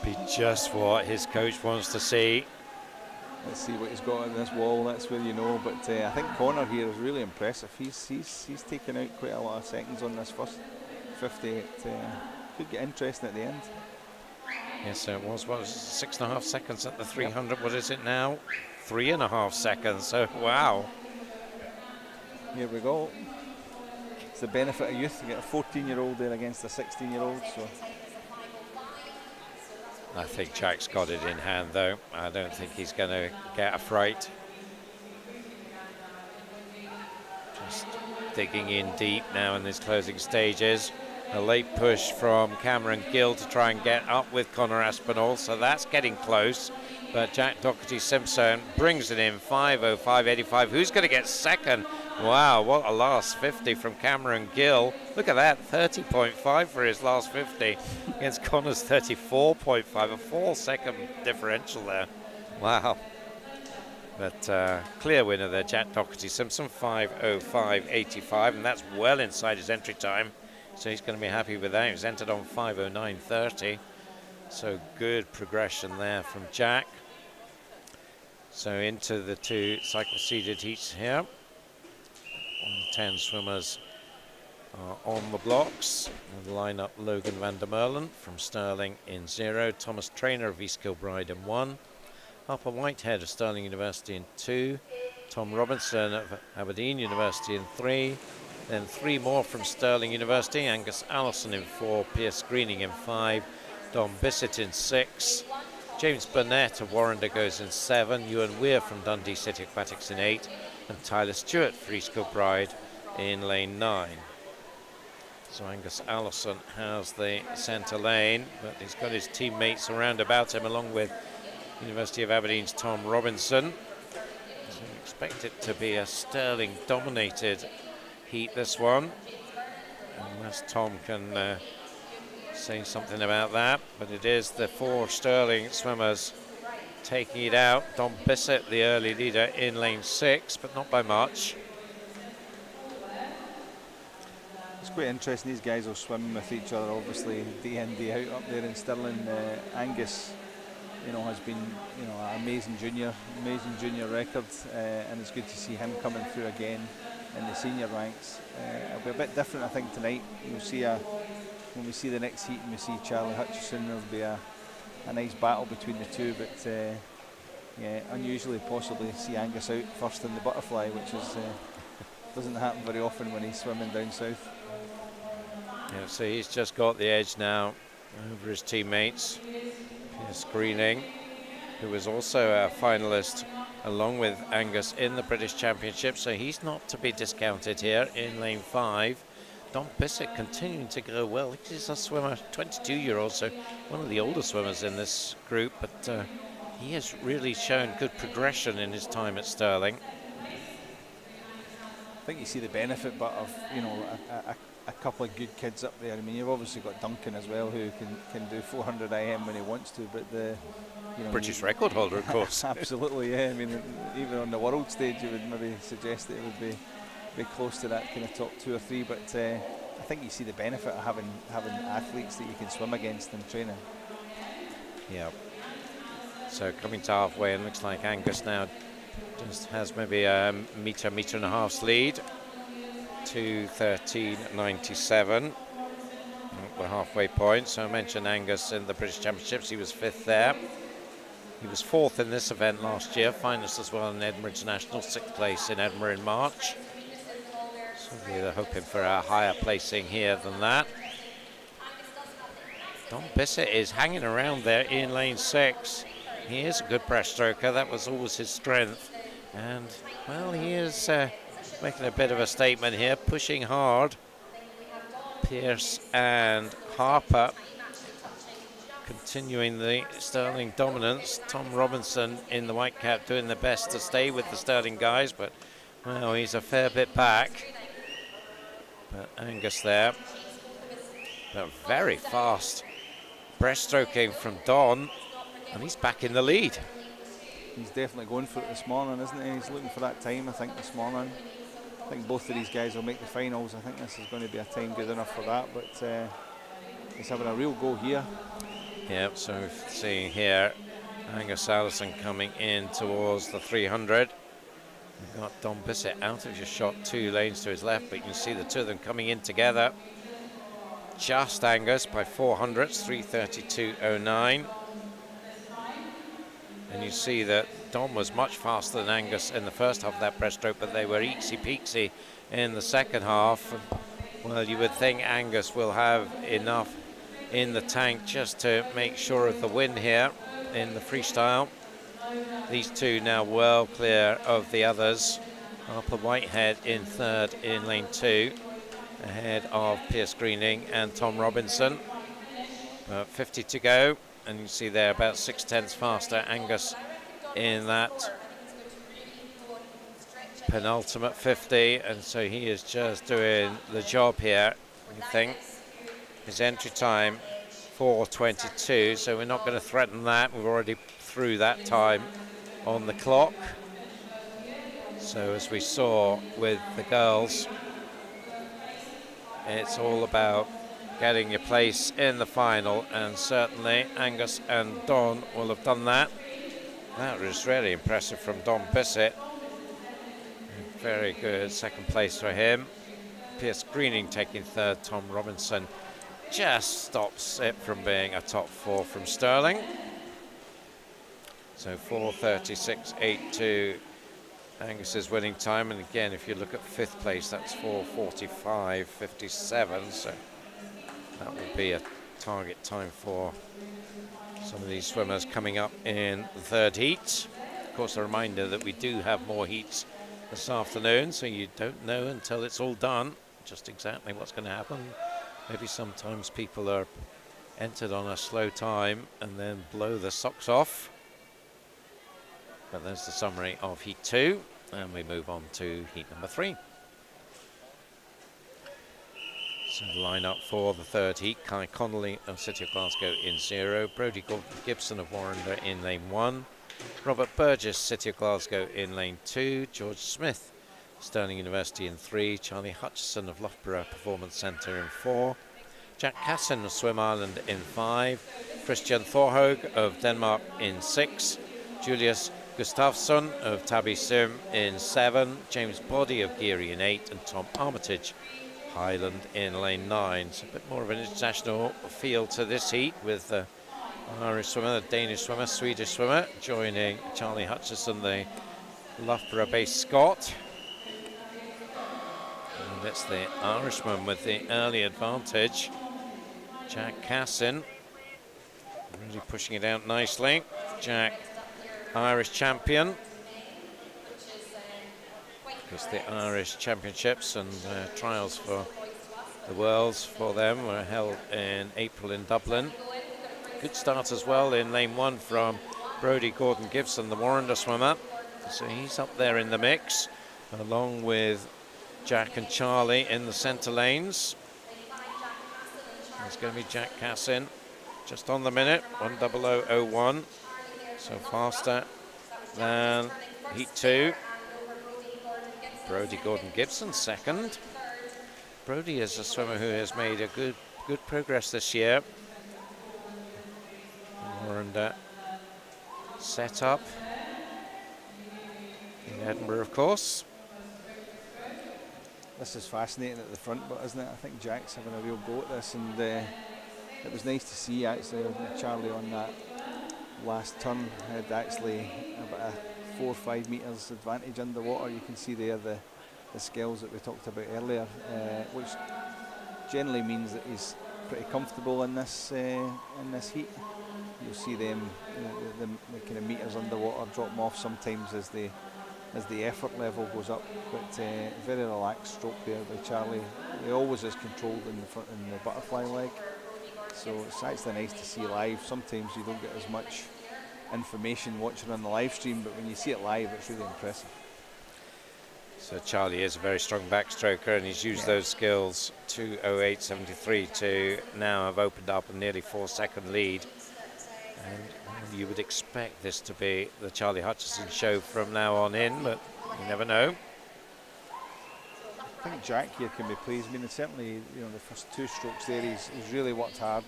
be just what his coach wants to see. Let's see what he's got on this wall. That's where you know. But I think Conor here is really impressive. He's taken out quite a lot of seconds on this first 50. It could get interesting at the end. Yes, so it was 6.5 seconds at the 300. Yep. What is it now? 3.5 seconds. So wow. Here we go. It's the benefit of youth to get a 14-year-old there against a 16-year-old. So I think Jack's got it in hand, though. I don't think he's going to get a fright. Just digging in deep now in these closing stages. A late push from Cameron Gill to try and get up with Conor Aspinall, so that's getting close. But Jack Doherty-Simpson brings it in, 5:05.85. Who's going to get second? Wow, what a last 50 from Cameron Gill. Look at that, 30.5 for his last 50 against Conor's 34.5, a 4-second differential there. Wow. But clear winner there, Jack Doherty-Simpson, 5:05.85, and that's well inside his entry time. So he's going to be happy with that. He was entered on 5:09.30. So good progression there from Jack. So into the 2 cycle seeded heats here. 10 swimmers are on the blocks. And line up Logan van der Merlen from Stirling in 0. Thomas Traynor of East Kilbride in 1. Harper Whitehead of Stirling University in 2. Tom Robinson of Aberdeen University in 3. Then 3 more from Stirling University. Angus Allison in 4. Pierce Greening in 5. Dom Bissett in 6. James Burnett of Warrender goes in 7. Ewan Weir from Dundee City Aquatics in 8. And Tyler Stewart for East Kilbride in lane 9. So Angus Allison has the centre lane, but he's got his teammates around about him, along with University of Aberdeen's Tom Robinson. So you expect it to be a Stirling-dominated heat, this one, unless Tom can say something about that. But it is the 4 Stirling swimmers taking it out. Dom Bissett, the early leader, in lane 6, but not by much. It's quite interesting. These guys will swim with each other, obviously, day in, day out up there in Stirling. Angus, has been, an amazing junior record, and it's good to see him coming through again in the senior ranks. It'll be a bit different, I think, tonight. You'll see when we see the next heat and we see Charlie Hutchison, there'll be a nice battle between the two, but unusually possibly see Angus out first in the butterfly, which is doesn't happen very often when he's swimming down south. Yeah, so he's just got the edge now over his teammates. Pierce Greening, who was also a finalist along with Angus in the British Championship, so he's not to be discounted here in lane 5. Dom Bissett continuing to go well. He's a swimmer, 22-year-old, so one of the older swimmers in this group, but he has really shown good progression in his time at Stirling. I think you see the benefit, but of a couple of good kids up there. I mean, you've obviously got Duncan as well, who can do 400 IM when he wants to, but the British record holder, of course. Absolutely, yeah. I mean, even on the world stage, you would maybe suggest that it would be close to that kind of top 2 or 3. But I think you see the benefit of having athletes that you can swim against in training. Yeah. So coming to halfway, and looks like Angus now just has maybe a metre and a half's lead. 2:13.97. The halfway point. So I mentioned Angus in the British Championships. He was 5th there. He was 4th in this event last year, finalist as well in Edinburgh International, 6th place in Edinburgh in March. So they're hoping for a higher placing here than that. Dom Bissett is hanging around there in lane 6. He is a good breaststroker. That was always his strength. And, well, he is making a bit of a statement here, pushing hard. Pierce and Harper continuing the Stirling dominance. Tom Robinson in the white cap doing the best to stay with the Stirling guys, but, well, he's a fair bit back. But Angus there. But very fast breaststroking from Don, and he's back in the lead. He's definitely going for it this morning, isn't he? He's looking for that time, I think, this morning. I think both of these guys will make the finals. I think this is going to be a time good enough for that, but he's having a real go here. Yep, so we're seeing here Angus Allison coming in towards the 300. We've got Dom Bissett out of just shot 2 lanes to his left, but you can see the two of them coming in together. Just Angus by 400ths, 3:32.09. And you see that Dom was much faster than Angus in the first half of that breaststroke, but they were eatsy-peatsy in the second half. And, well, you would think Angus will have enough in the tank just to make sure of the win here in the freestyle. These two now well clear of the others. Harper Whitehead in 3rd in lane 2, ahead of Pierce Greening and Tom Robinson. 50 to go, and you see there about 6/10 faster Angus in that penultimate 50, and so he is just doing the job here. You think his entry time 4:22, so we're not going to threaten that. We're already through that time on the clock. So as we saw with the girls, it's all about getting your place in the final, and certainly Angus and Don will have done that. That was really impressive from Dom Bissett. Very good second place for him. Pierce Greening taking 3rd. Tom Robinson just stops it from being a top 4 from Stirling. So 4:36.82 Angus's winning time, and again, if you look at 5th place, that's 4:45.57, so that will be a target time for some of these swimmers coming up in the 3rd heat. Of course, a reminder that we do have more heats this afternoon, so you don't know until it's all done just exactly what's going to happen. Maybe sometimes people are entered on a slow time and then blow the socks off. But there's the summary of Heat 2, and we move on to Heat number 3. So the lineup for the 3rd heat: Kai Connolly of City of Glasgow in 0, Brodie Gibson of Warrender in lane 1, Robert Burgess, City of Glasgow in lane 2, George Smith, Stirling University in 3, Charlie Hutchison of Loughborough Performance Centre in 4, Jack Cassin of Swim Island in 5, Christian Thorhaug of Denmark in 6, Julius Gustafsson of Tabi Sim in 7, James Boddy of Geary in 8, and Tom Armitage, Highland in lane 9. So a bit more of an international feel to this heat, with the Irish swimmer, the Danish swimmer, Swedish swimmer joining Charlie Hutchison, the Loughborough-based Scot. And it's the Irishman with the early advantage, Jack Cassin, really pushing it out nicely. Jack, Irish champion, because the Irish Championships and trials for the Worlds for them were held in April in Dublin. Good start as well in lane 1 from Brodie Gordon Gibson, the Warrender swimmer. So he's up there in the mix, along with Jack and Charlie in the centre lanes. It's going to be Jack Cassin just on the minute, 1:00:01. So faster than Heat 2. Brodie Gordon Gibson second. Brodie is a swimmer who has made a good progress this year. Warrender set up in Edinburgh, of course. This is fascinating at the front, but isn't it? I think Jack's having a real go at this, and it was nice to see actually Charlie on that last turn had actually about a 4 or 5 metres advantage underwater. You can see there the skills that we talked about earlier, which generally means that he's pretty comfortable in this heat. You'll see them, the kind of metres underwater drop off sometimes as the effort level goes up, but very relaxed stroke there by Charlie. He always is controlled in the butterfly leg, so it's actually nice to see live. Sometimes you don't get as much information watching on the live stream, but when you see it live, it's really impressive. So Charlie is a very strong backstroker, and he's used those skills, 2:08.73, to now have opened up a nearly 4-second lead. And you would expect this to be the Charlie Hutchison show from now on in, but you never know. I think Jack here can be pleased. I mean, certainly, the first 2 strokes there, he's really worked hard.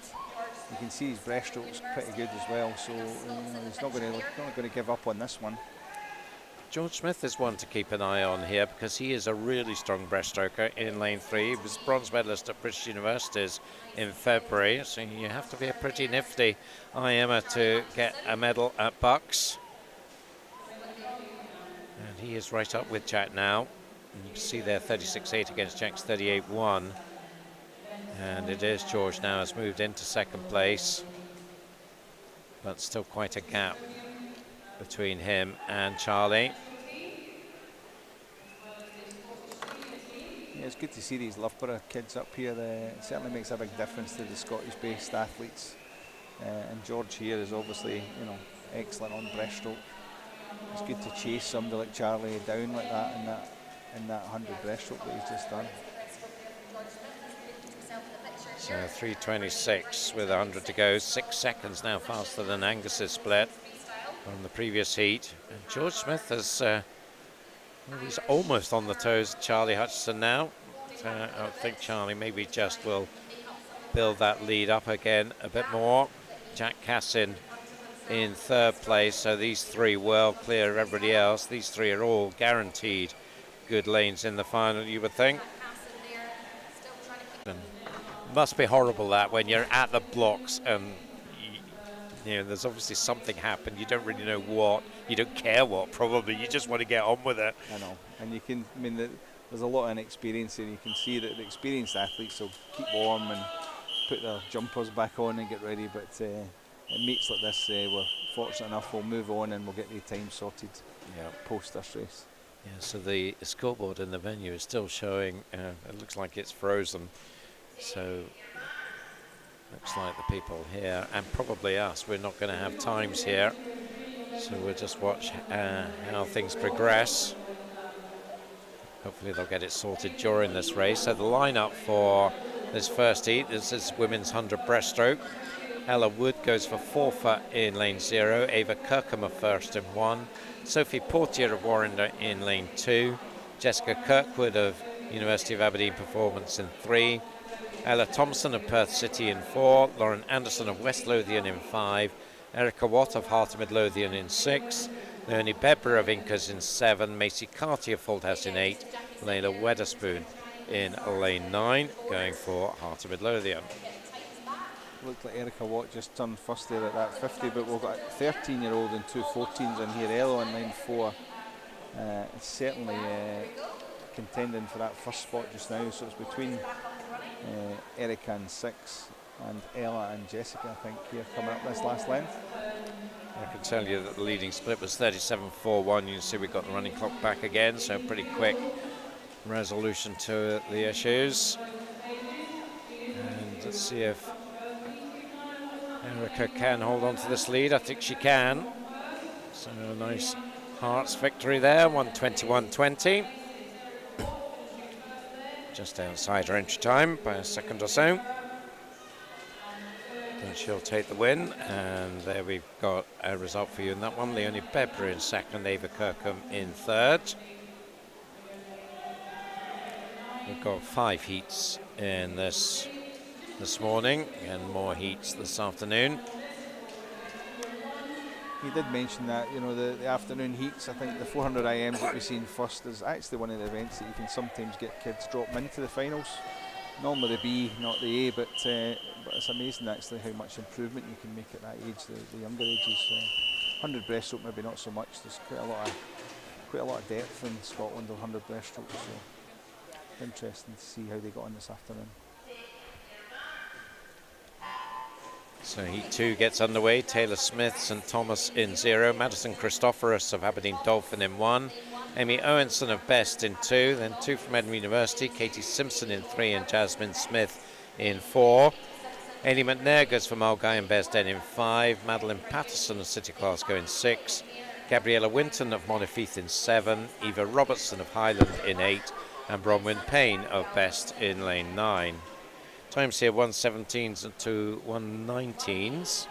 You can see his breaststroke's pretty good as well, so he's not going to give up on this one. George Smith is one to keep an eye on here, because he is a really strong breaststroker in lane 3. He was bronze medalist at British Universities in February, so you have to be a pretty nifty IMer to get a medal at Bucks. And he is right up with Jack now. And you can see there 36.8 against Jack's 38.1. And it is George now has moved into 2nd place, but still quite a gap between him and Charlie. Yeah, it's good to see these Loughborough kids up here. It certainly makes a big difference to the Scottish-based athletes. And George here is obviously, excellent on breaststroke. It's good to chase somebody like Charlie down like that in that 100 breaststroke that he's just done. So 3:26 with 100 to go, 6 seconds now faster than Angus's split on the previous heat. And George Smith has, he's almost on the toes of Charlie Hutchison now. So I think Charlie maybe just will build that lead up again a bit more. Jack Cassin in 3rd place, so these 3 well clear of everybody else. These 3 are all guaranteed good lanes in the final, you would think. And must be horrible that when you're at the blocks and You know, there's obviously something happened. You don't really know what. You don't care what, probably. You just want to get on with it. I know. And you can, I mean, there's a lot of inexperience, and you can see that the experienced athletes will keep warm and put their jumpers back on and get ready. But at meets like this, we're fortunate enough we'll move on and we'll get the time sorted post this race. Yeah, so the scoreboard in the venue is still showing, it looks like it's frozen. So looks like the people here, and probably us, we're not going to have times here. So we'll just watch how things progress. Hopefully they'll get it sorted during this race. So the lineup for this first heat, this is women's 100 breaststroke. Ella Wood goes for Forfar in lane 0. Ava Kirkham of first in 1. Sophie Portier of Warrender in lane 2. Jessica Kirkwood of University of Aberdeen Performance in 3. Ella Thompson of Perth City in 4. Lauren Anderson of West Lothian in 5. Erica Watt of Heart of Midlothian in 6. Leonie Bebber of Incas in 7. Macy Carty of Fauldhouse in 8. Layla Weatherspoon in lane 9, going for Heart of Midlothian. Looked like Erica Watt just turned first there at that 50, but we've got a 13-year-old and 2 14s in here. Ella in line 4 is certainly contending for that first spot just now, so it's between Erica in 6 and Ella and Jessica, I think, here coming up this last length. I can tell you that the leading split was 37.41. You can see we've got the running clock back again, so pretty quick resolution to the issues. And let's see if Erica can hold on to this lead. I think she can. So a nice Hearts victory there, 1:21.20. Just outside her entry time by a second or so. And she'll take the win, and there we've got a result for you in that one. Leonie Bebber in second, Ava Kirkham in third. We've got 5 heats in this morning and more heats this afternoon. You did mention that, you know, the afternoon heats, I think the 400 IMs that we've seen first is actually one of the events that you can sometimes get kids dropping into the finals. Normally the B, not the A, but it's amazing actually how much improvement you can make at that age, the younger ages. 100 breaststroke maybe not so much. There's quite a lot of depth in Scotland of 100 breaststroke, so interesting to see how they got on this afternoon. So heat 2 gets underway. Taylor Smith, St Thomas in 0. Madison Christophorus of Aberdeen Dolphin in 1. Amy Owenson of Best in 2. Then 2 from Edinburgh University. Katie Simpson in 3 and Jasmine Smith in 4. Ailey McNair goes for Mulgai and Best End in 5. Madeline Patterson of City Glasgow in 6. Gabriella Winton of Montefieth in 7. Eva Robertson of Highland in 8. And Bronwyn Payne of Best in lane 9. Times here 1:17s and 1:19s.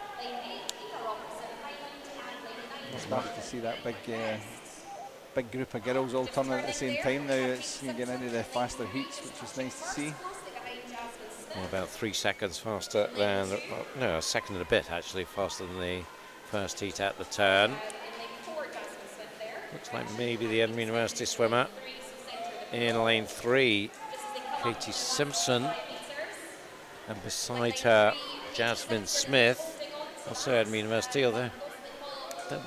Starting to see that big group of girls all turning at the same time now. It's getting into the faster heats, which is nice to see. Well, about 3 seconds faster than, well, no, a second and a bit actually faster than the first heat at the turn. Looks like maybe the Edinburgh University swimmer in lane 3, Katie Simpson. And beside her, Jasmine Smith, also Edinburgh University, although I don't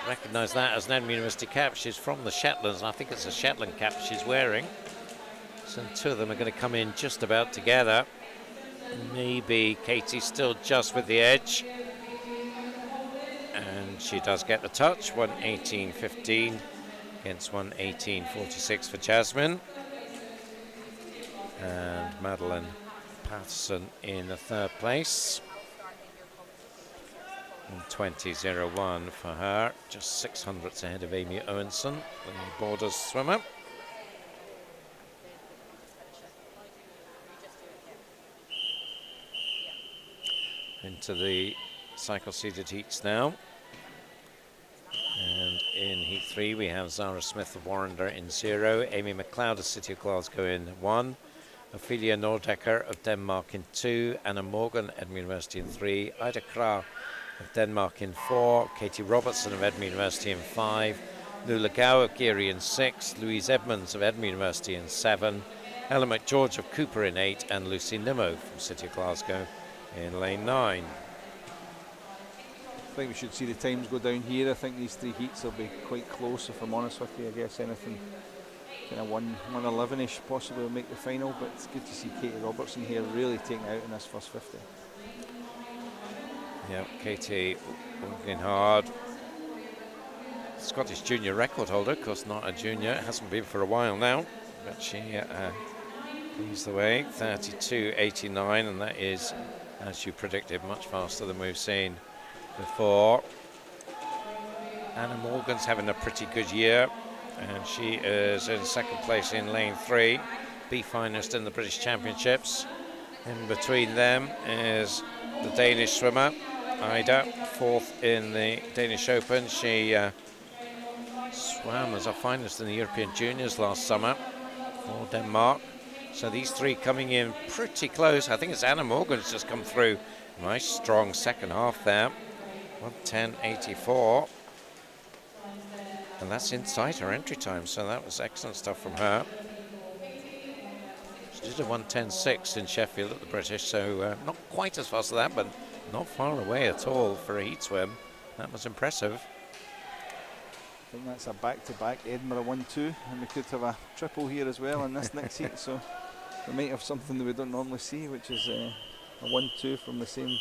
recognise that as an Edinburgh University cap. She's from the Shetlands, and I think it's a Shetland cap she's wearing. So the 2 of them are going to come in just about together. Maybe Katie still just with the edge. And she does get the touch, 1:18.15 against 1:18.46 for Jasmine. And Madeline Patterson in the 3rd place. And 20.01 for her, just 600ths ahead of Amy Owenson, the Borders swimmer. Into the cycle-seated heats now. And in heat 3 we have Zara Smith of Warrender in 0, Amy McLeod of City of Glasgow in 1, Ophelia Nordecker of Denmark in 2, Anna Morgan, Edinburgh University in 3, Ida Kra of Denmark in 4, Katie Robertson of Edinburgh University in 5, Lula Gow of Geary in 6, Louise Edmonds of Edinburgh University in 7, Ellen McGeorge of Cooper in 8, and Lucy Nimmo from City of Glasgow in lane 9. think we should see the times go down here. I think these 3 heats will be quite close, if I'm honest with you. I guess anything kind of 1:11ish possibly will make the final, but it's good to see Katie Robertson here really taking out in this first 50. Yeah, Katie working hard. Scottish junior record holder, of course not a junior, hasn't been for a while now, but she leads the way, 32.89, and that is, as you predicted, much faster than we've seen before. Anna Morgan's having a pretty good year, and she is in second place in lane 3, B finalist in the British Championships. In between them is the Danish swimmer, Ida, 4th in the Danish Open. She swam as a finalist in the European Juniors last summer for Denmark. So these 3 coming in pretty close. I think it's Anna Morgan's just come through. Nice strong second half there. 1:10.84. And that's inside her entry time, so that was excellent stuff from her. She did a 1:10.6 in Sheffield at the British, so not quite as fast as that, but not far away at all for a heat swim. That was impressive. I think that's a back-to-back Edinburgh 1-2, and we could have a triple here as well in this next heat, so we might have something that we don't normally see, which is a 1-2 from the same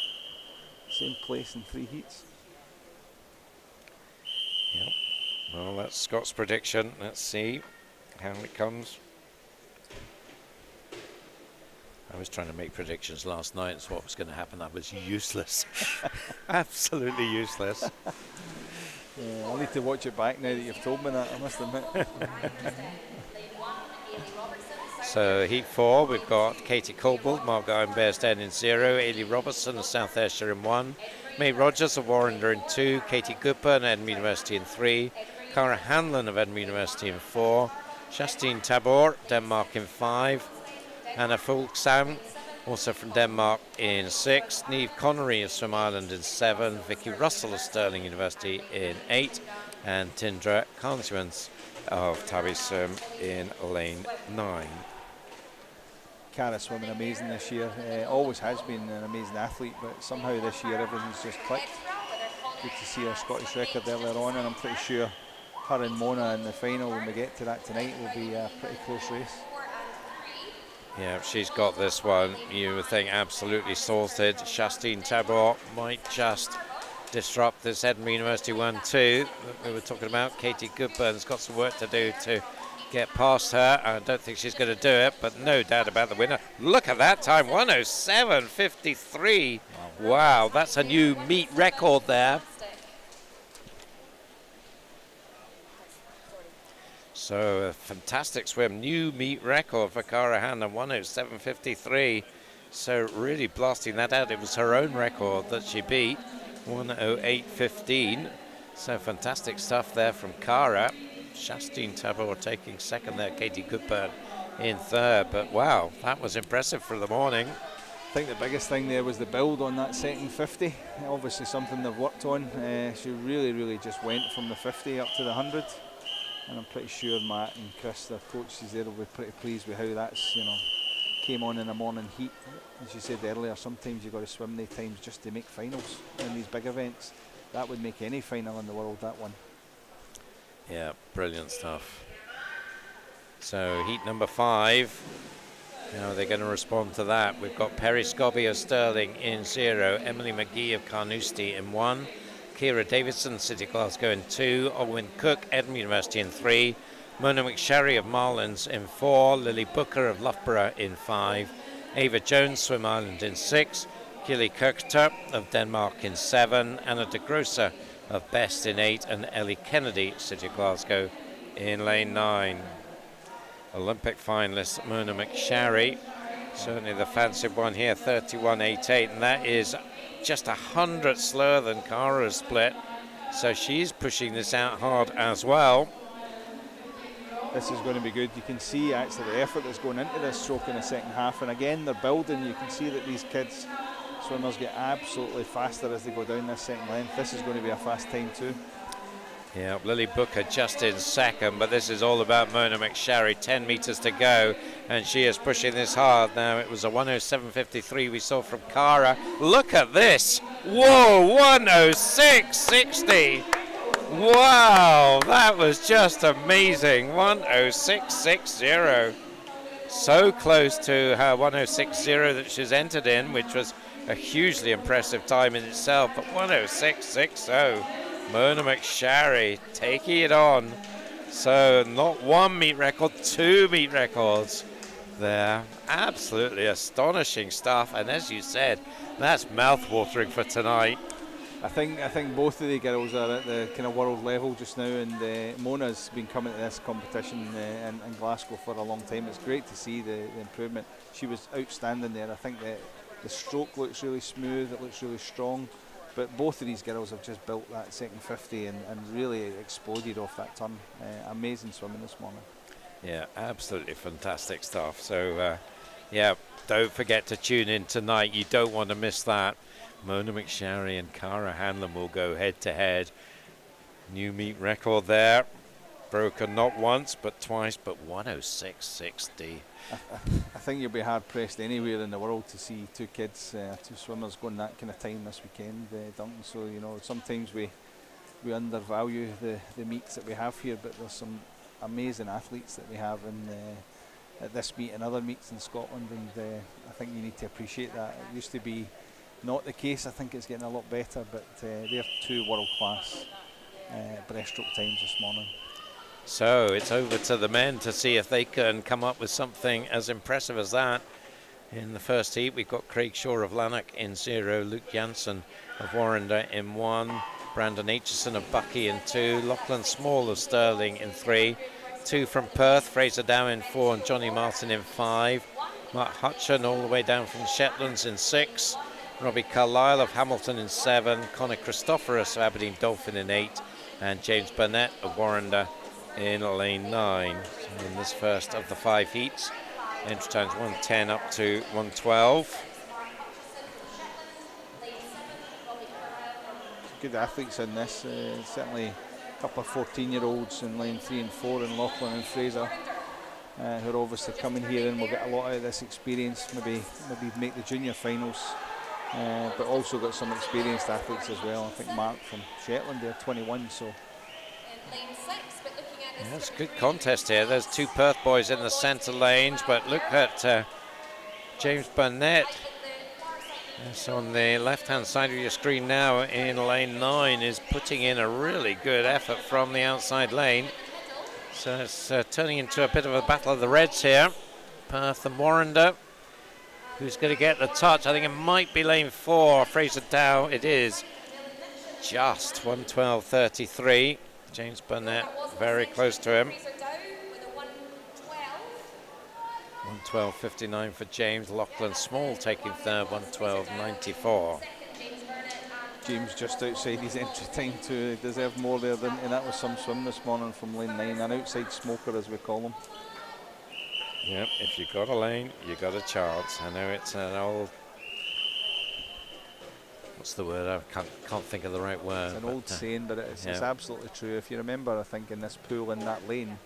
place in 3 heats. Yep. Well, that's Scott's prediction. Let's see how it comes. I was trying to make predictions last night as what was going to happen. That was useless. Absolutely useless. Yeah, I'll need to watch it back now that you've told me that, I must admit. So heat 4, we've got Katie Colbold, Margot in Bearsden in 0, Ailey Robertson of South Ayrshire in 1, May Rogers of Warrender in 2, Katie Cooper of Edinburgh University in 3, Cara Hanlon of Edinburgh University in 4, Justine Tabor, Denmark in 5, Anna Fuglsang, also from Denmark in 6, Niamh Connery of Swim Ireland in 7, Vicky Russell of Stirling University in 8, and Tindra Consuance of Tabby Swim in lane 9. Cara swimming amazing this year, always has been an amazing athlete, but somehow this year everything's just clicked. Good to see her Scottish record earlier on, and I'm pretty sure her and Mona in the final, when we get to that tonight, will be a pretty close race. Yeah, she's got this one, you would think, absolutely sorted. Justine Tabor might just disrupt this Edinburgh University 1-2 that we were talking about. Katie Goodburn's got some work to do to get past her. I don't think she's going to do it, but no doubt about the winner. Look at that time, 1:07.53. Wow, that's a new meet record there. So a fantastic swim, new meet record for Cara Hanlon, 1:07.53. So really blasting that out. It was her own record that she beat, 1:08.15. So fantastic stuff there from Cara. Justine Tabor taking second there, Katie Goodburn in third. But wow, that was impressive for the morning. I think the biggest thing there was the build on that second 50. Obviously something they've worked on. She really just went from the 50 up to the 100. And I'm pretty sure Matt and Chris, their coaches there, will be pretty pleased with how that's, came on in a morning heat. As you said earlier, sometimes you've got to swim the times just to make finals in these big events. That would make any final in the world, that one. Yeah, brilliant stuff. So heat number 5. How are they going to respond to that? We've got Perry Scobby of Stirling in 0, Emily McGee of Carnoustie in 1, Ciara Davidson, City Glasgow in 2, Owen Cook, Edinburgh University in 3, Mona McSherry of Marlins in 4, Lily Booker of Loughborough in 5, Ava Jones, Swim Ireland in 6, Gilly Kirkter of Denmark in 7, Anna de Grosser of Best in 8, and Ellie Kennedy, City Glasgow in lane 9. Olympic finalist Mona McSherry, certainly the fancied one here, 31.88, and that is just 100 slower than Cara's split, so she's pushing this out hard as well. This is going to be good. You can see actually the effort that's going into this stroke in the second half, and again they're building. You can see that these kids swimmers get absolutely faster as they go down this second length. This is going to be a fast time too. Yeah, Lily Booker just in second, but this is all about Mona McSherry. 10 metres to go, and she is pushing this hard now. It was a 1:07.53 we saw from Cara. Look at this, Whoa, 106.60. Wow, that was just amazing. 106.60. So close to her 106.0 that she's entered in, which was a hugely impressive time in itself. But 106.60. Mona McSharry taking it on. So not one meet record, two meet records there. Absolutely astonishing stuff. And as you said, that's mouth-watering for tonight. I think both of the girls are at the kind of world level just now, and Mona's been coming to this competition in Glasgow for a long time. It's great to see the improvement. She was outstanding there. I think that the stroke looks really smooth, it looks really strong, but both of these girls have just built that second 50 and really exploded off that turn. Amazing swimming this morning. Yeah, absolutely fantastic stuff. So, yeah, don't forget to tune in tonight. You don't want to miss that. Mona McSharry and Cara Hanlon will go head-to-head. New meet record there. Broken not once, but twice, but 106.60. I think you'll be hard-pressed anywhere in the world to see two kids, two swimmers going that kind of time this weekend, Duncan. So, you know, sometimes we undervalue the meets that we have here, but there's some amazing athletes that we have at this meet and other meets in Scotland, and I think you need to appreciate that. It used to be not the case. I think it's getting a lot better, but they're two world-class breaststroke times this morning. So it's over to the men to see if they can come up with something as impressive as that. In the first heat, we've got Craig Shaw of Lanark in 0, Luke Janssen of Warrender in 1, Brandon Aitchison of Bucky in 2, Lachlan Small of Stirling in 3, 2 from Perth, Fraser Dow in 4 and Johnny Martin in 5, Mark Hutchin all the way down from the Shetlands in 6, Robbie Carlisle of Hamilton in 7, Connor Christophorus of Aberdeen Dolphin in 8, and James Burnett of Warrender in lane 9. So in this first of the 5 heats, entry times 1:10 up to 1:12. Good athletes in this, certainly a couple of 14-year-olds in lane 3 and 4 in Lachlan and Fraser, who are obviously coming here and will get a lot out of this experience, maybe make the junior finals, but also got some experienced athletes as well. I think Mark from Shetland, they're 21, so. Yeah, it's a good contest here. There's 2 Perth boys in the centre lanes, but look at James Burnett. Yes, on the left-hand side of your screen now in lane 9 is putting in a really good effort from the outside lane. So it's turning into a bit of a battle of the Reds here. Perth and Warrender. Who's going to get the touch? I think it might be lane 4, Fraser Dow. It is just 1:12.33. James Burnett very close to him. 1:12.59 for James. Lachlan Small taking third, 1:12.94. James just outside his entry time to deserve more there, didn't he? And that was some swim this morning from lane 9, an outside smoker as we call him. Yep, if you've got a lane, you've got a chance. I know it's an old... What's the word? I can't think of the right word. It's an old saying, but it's absolutely true. If you remember, I think in this pool in that lane,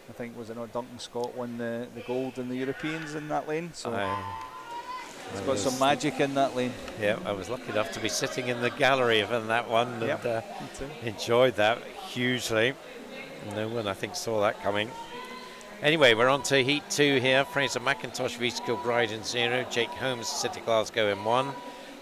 I think, was it not Duncan Scott won the gold in the Europeans in that lane? So it's got some magic in that lane. Yeah, I was lucky enough to be sitting in the gallery in that one and enjoyed that hugely. No one, I think, saw that coming. Anyway, we're on to Heat 2 here. Fraser McIntosh of East Kilbride in 0, Jake Holmes, City Glasgow in 1,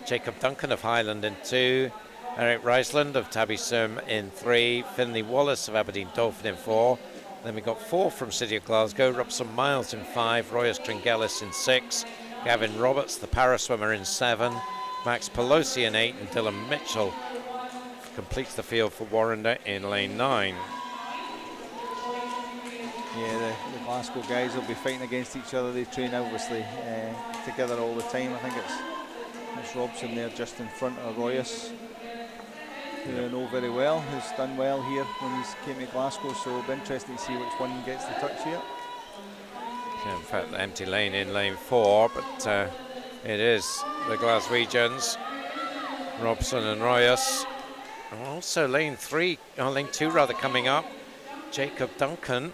Jacob Duncan of Highland in 2, Eric Riesland of Tabby Sim in 3, Finlay Wallace of Aberdeen Dolphin in 4. Then we got 4 from City of Glasgow, Robson Miles in 5, Royas Tringelis in 6, Gavin Roberts, the paraswimmer, in 7, Max Pelosi in 8, and Dylan Mitchell completes the field for Warrender in lane 9. Yeah, the Glasgow guys will be fighting against each other. They train obviously together all the time. I think it's Robson there just in front of Royas, who I know very well, who's done well here when he's came to Glasgow, so it'll be interesting to see which one gets the touch here. Yeah, in fact, the empty lane in lane 4, but it is the Glaswegians, Robson and Royas. And also lane 2 rather, coming up, Jacob Duncan.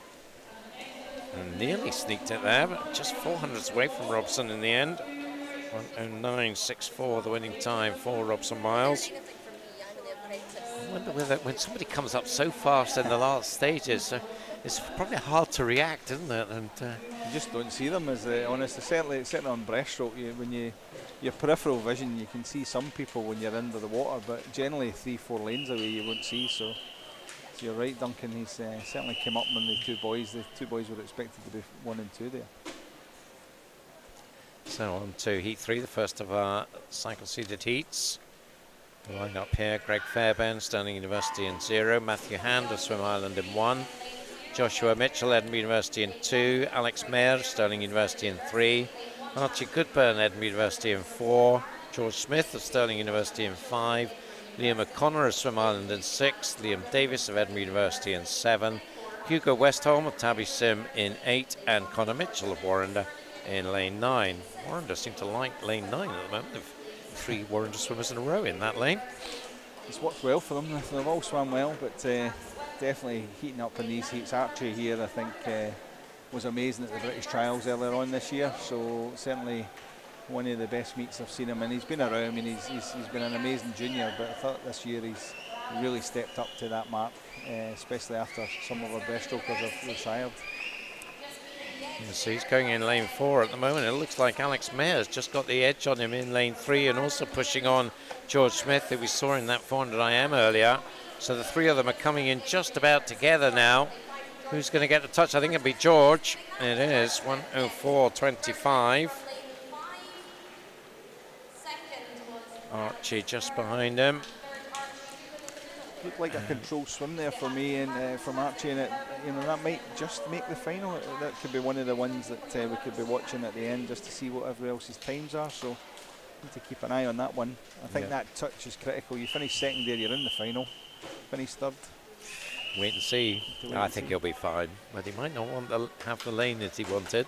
And nearly sneaked it there, but just 400s away from Robson in the end. 1:09.64 the winning time for Robson Miles. I wonder whether when somebody comes up so fast in the last stages, it's probably hard to react, isn't it? And you just don't see them as honest. Certainly on breaststroke, your peripheral vision, you can see some people when you're under the water, but generally 3-4 lanes away you won't see. So you're right, Duncan. He's certainly came up on the two boys. The two boys were expected to be 1 and 2 there. So on to Heat 3, the first of our cycle-seeded heats. The line up here: Greg Fairbairn, Stirling University in 0. Matthew Hand of Swim Ireland in 1. Joshua Mitchell, Edinburgh University in 2. Alex Mayer, Stirling University in 3. Archie Goodburn, Edinburgh University in 4. George Smith of Stirling University in 5. Liam O'Connor of Swim Ireland in 6. Liam Davis of Edinburgh University in 7. Hugo Westholm of Tabby Sim in 8. And Connor Mitchell of Warrender in lane 9. Warrender seem to like lane 9 at the moment. They've 3 Warrender swimmers in a row in that lane. It's worked well for them. They've all swam well, but definitely heating up in these heats. Archie here, I think, was amazing at the British Trials earlier on this year. So certainly one of the best meets I've seen him in. He's been around. I mean, he's been an amazing junior, but I thought this year he's really stepped up to that mark, especially after some of our breaststrokers have retired. So he's going in lane 4 at the moment. It looks like Alex Mayer's just got the edge on him in lane 3, and also pushing on George Smith, who we saw in that 400 IM earlier. So the 3 of them are coming in just about together now. Who's going to get the touch? I think it'll be George. It is 1:04.25. Archie just behind him. Looked like a controlled swim there for me and from Archie, and that might just make the final. That could be one of the ones that we could be watching at the end just to see what everybody else's times are. So need to keep an eye on that one. I think that touch is critical. You finish second there, you're in the final. Finish third. Wait and see. I think he'll be fine, but he might not want to have the lane that he wanted.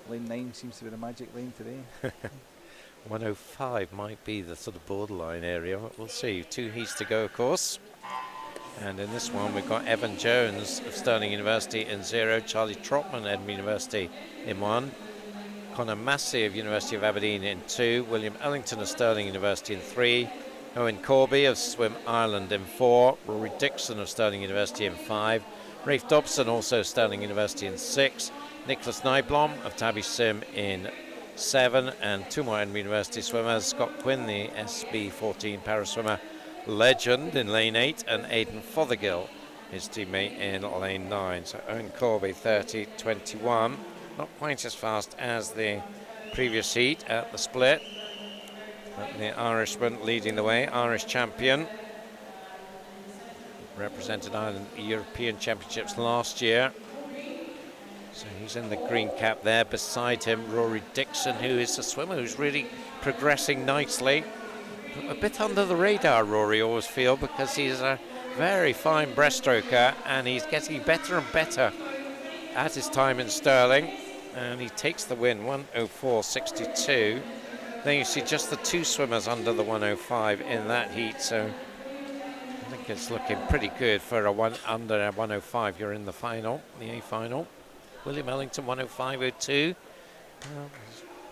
Lane 9 seems to be the magic lane today. 1:05 might be the sort of borderline area. We'll see. 2 heats to go, of course. And in this one, we've got Evan Jones of Stirling University in 0. Charlie Trotman, Edinburgh University in 1. Conor Massey of University of Aberdeen in 2. William Ellington of Stirling University in 3. Owen Corby of Swim Ireland in 4. Rory Dixon of Stirling University in 5. Rafe Dobson, also Stirling University in 6. Nicholas Nyblom of Tabby Sim in 7, and 2 more Edinburgh University swimmers: Scott Quinn, the SB14 paraswimmer legend, in lane 8, and Aidan Fothergill, his teammate, in lane 9. So Owen Corby 30.21, not quite as fast as the previous heat at the split, but the Irishman leading the way, Irish champion, represented Ireland at the European Championships last year. So he's in the green cap there. Beside him, Rory Dixon, who is a swimmer who's really progressing nicely. A bit under the radar, Rory, always feel, because he's a very fine breaststroker, and he's getting better and better at his time in Stirling. And he takes the win, 1:04.62. Then you see just the 2 swimmers under the 1:05 in that heat. So I think it's looking pretty good for a under 1:05. You're in the final, the A final. William Ellington 1:05.02.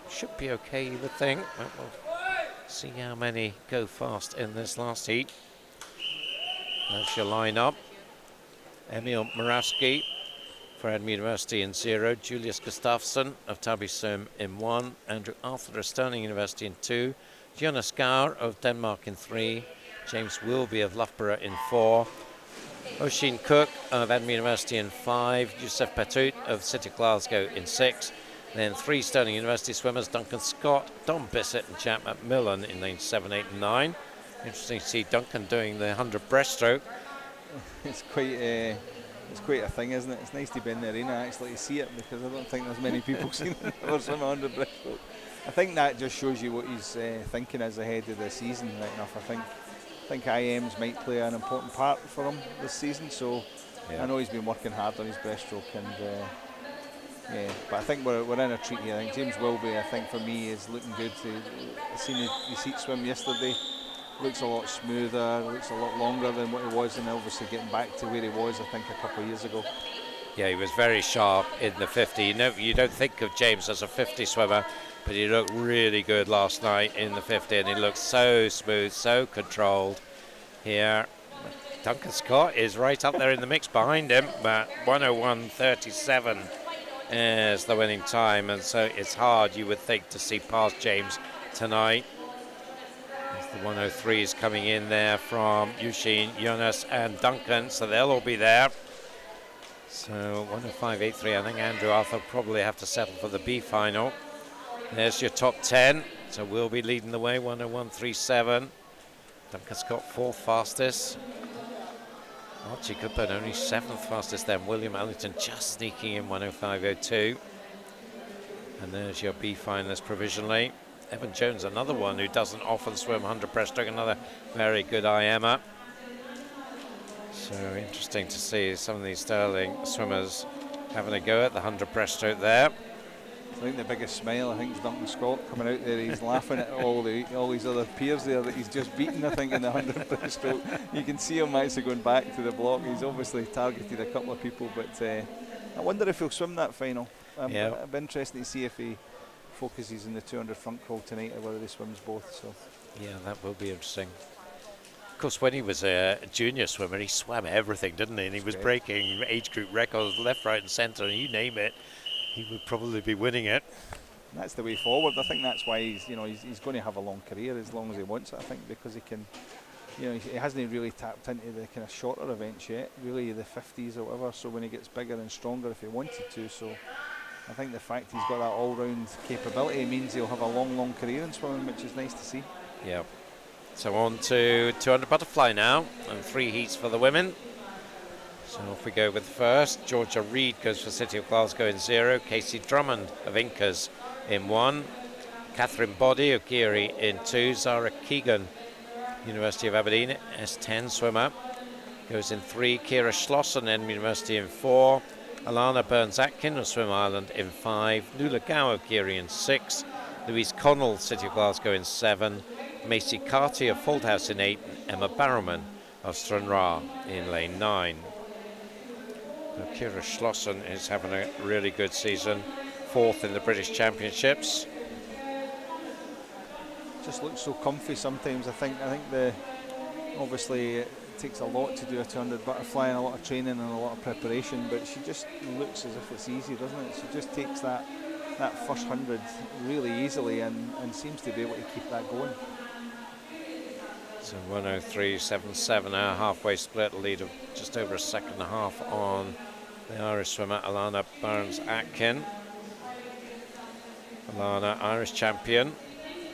Should be okay, you would think, but we'll see how many go fast in this last heat. That's your lineup. Emil Morawski for Edinburgh University in 0. Julius Gustafsson of Tabby Sim in 1. Andrew Arthur of Stirling University in 2. Jonas Gaur of Denmark in 3. James Wilby of Loughborough in 4. Oisin Cook of Edinburgh University in 5. Youssef Petout of City of Glasgow in 6. Then 3 Stirling University swimmers: Duncan Scott, Don Bissett and Jack McMillan in lanes 7, 8 and 9. Interesting to see Duncan doing the 100 breaststroke. It's quite a thing, isn't it? It's nice to be in the arena actually to see it, because I don't think there's many people seen it or swim 100 breaststroke. I think that just shows you what he's thinking as ahead of the season, right enough. I think IMs might play an important part for him this season, so I know he's been working hard on his breaststroke, and but I think we're in a treat here. I think James Wilby, I think for me, is looking good. I seen his heat swim yesterday. Looks a lot smoother, looks a lot longer than what he was, and obviously getting back to where he was, I think, a couple of years ago. Yeah, he was very sharp in the 50. You don't think of James as a 50 swimmer, but he looked really good last night in the 50, and he looked so smooth, so controlled here. Duncan Scott is right up there in the mix behind him, but 101.37 is the winning time, and so it's hard, you would think, to see past James tonight. As the 103 is coming in there from Eugene, Jonas, and Duncan, so they'll all be there. So 105.83, I think Andrew Arthur probably have to settle for the B final. There's your top 10, so we'll be leading the way, 101.37. Duncan Scott, 4th fastest. Archie Cooper only 7th fastest then. William Ellington just sneaking in 105.02. And there's your B finalist provisionally. Evan Jones, another one who doesn't often swim 100 breaststroke, another very good IMer. So interesting to see some of these Sterling swimmers having a go at the 100 breaststroke there. I think the biggest smile, I think, is Duncan Scott coming out there. He's laughing at all his other peers there that he's just beaten, I think, in the 100 breaststroke. You can see him actually going back to the block. He's obviously targeted a couple of people, but I wonder if he'll swim that final. It'd be interesting to see if he focuses in the 200 front crawl tonight or whether he swims both. So yeah, that will be interesting. Of course, when he was a junior swimmer, he swam everything, didn't he? And he was breaking age group records left, right, and centre, and you name it, he would probably be winning it. And that's the way forward. I think that's why he's going to have a long career as long as he wants it. I think because he can, he hasn't really tapped into the kind of shorter events yet, really the 50s or whatever. So when he gets bigger and stronger, if he wanted to, so I think the fact he's got that all-round capability means he'll have a long career in swimming, which is nice to see. Yeah. So on to 200 butterfly now, and 3 heats for the women. So off we go with the first. Georgia Reed goes for City of Glasgow in 0. Casey Drummond of Incas in 1. Catherine Boddy of Geary in 2. Zara Keegan, University of Aberdeen, S10 swimmer, goes in 3. Kira Schlossen, Edinburgh University in 4. Alana Burns-Atkin of Swim Ireland in 5. Nuala Gow of Geary in 6. Louise Connell, City of Glasgow in 7. Macy Carty of Fauldhouse in 8. Emma Barrowman of Stranraer in lane 9. Kira Schlossen is having a really good season, 4th in the British Championships. Just looks so comfy sometimes. I think obviously it takes a lot to do a 200 butterfly and a lot of training and a lot of preparation, but she just looks as if it's easy, doesn't it? She just takes that first 100 really easily and seems to be able to keep that going. So 103.77, our halfway split, lead of just over a second and a half on the Irish swimmer Alana Burns-Atkin. Alana, Irish champion,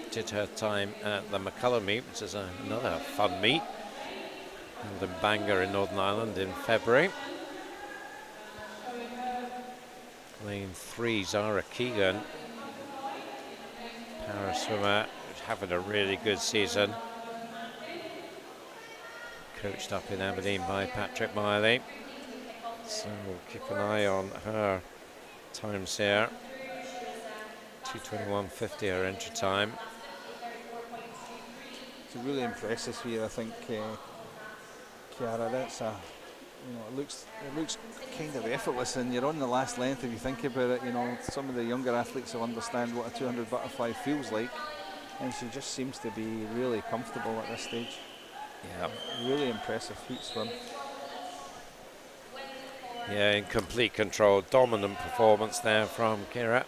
did her time at the McCullough meet, which is another fun meet, held in Bangor in Northern Ireland in February. Lane 3, Zara Keegan, para swimmer, having a really good season. Coached up in Aberdeen by Patrick Miley. So we'll keep an eye on her times here. 2:21.50 her entry time. It's really impressive here, I think, Chiara. That's it looks kind of effortless, and you're on the last length if you think about it. Some of the younger athletes will understand what a 200 butterfly feels like, and she just seems to be really comfortable at this stage. Yeah, really impressive heat swim. Yeah, in complete control, dominant performance there from Kira.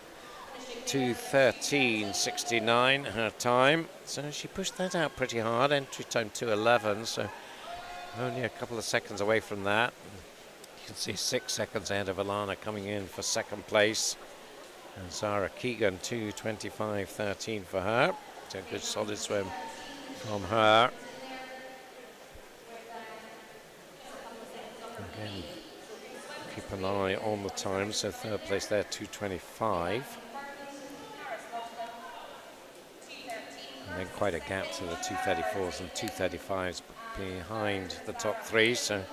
2:13.69 her time, so she pushed that out pretty hard. Entry time 2:11, so only a couple of seconds away from that. You can see 6 seconds ahead of Alana coming in for second place, and Zara Keegan 2:25.13 for her. So a good solid swim from her. Again, keep an eye on the time, so third place there, 2:25. And then quite a gap to the 2:34s and 2:35s behind the top 3, so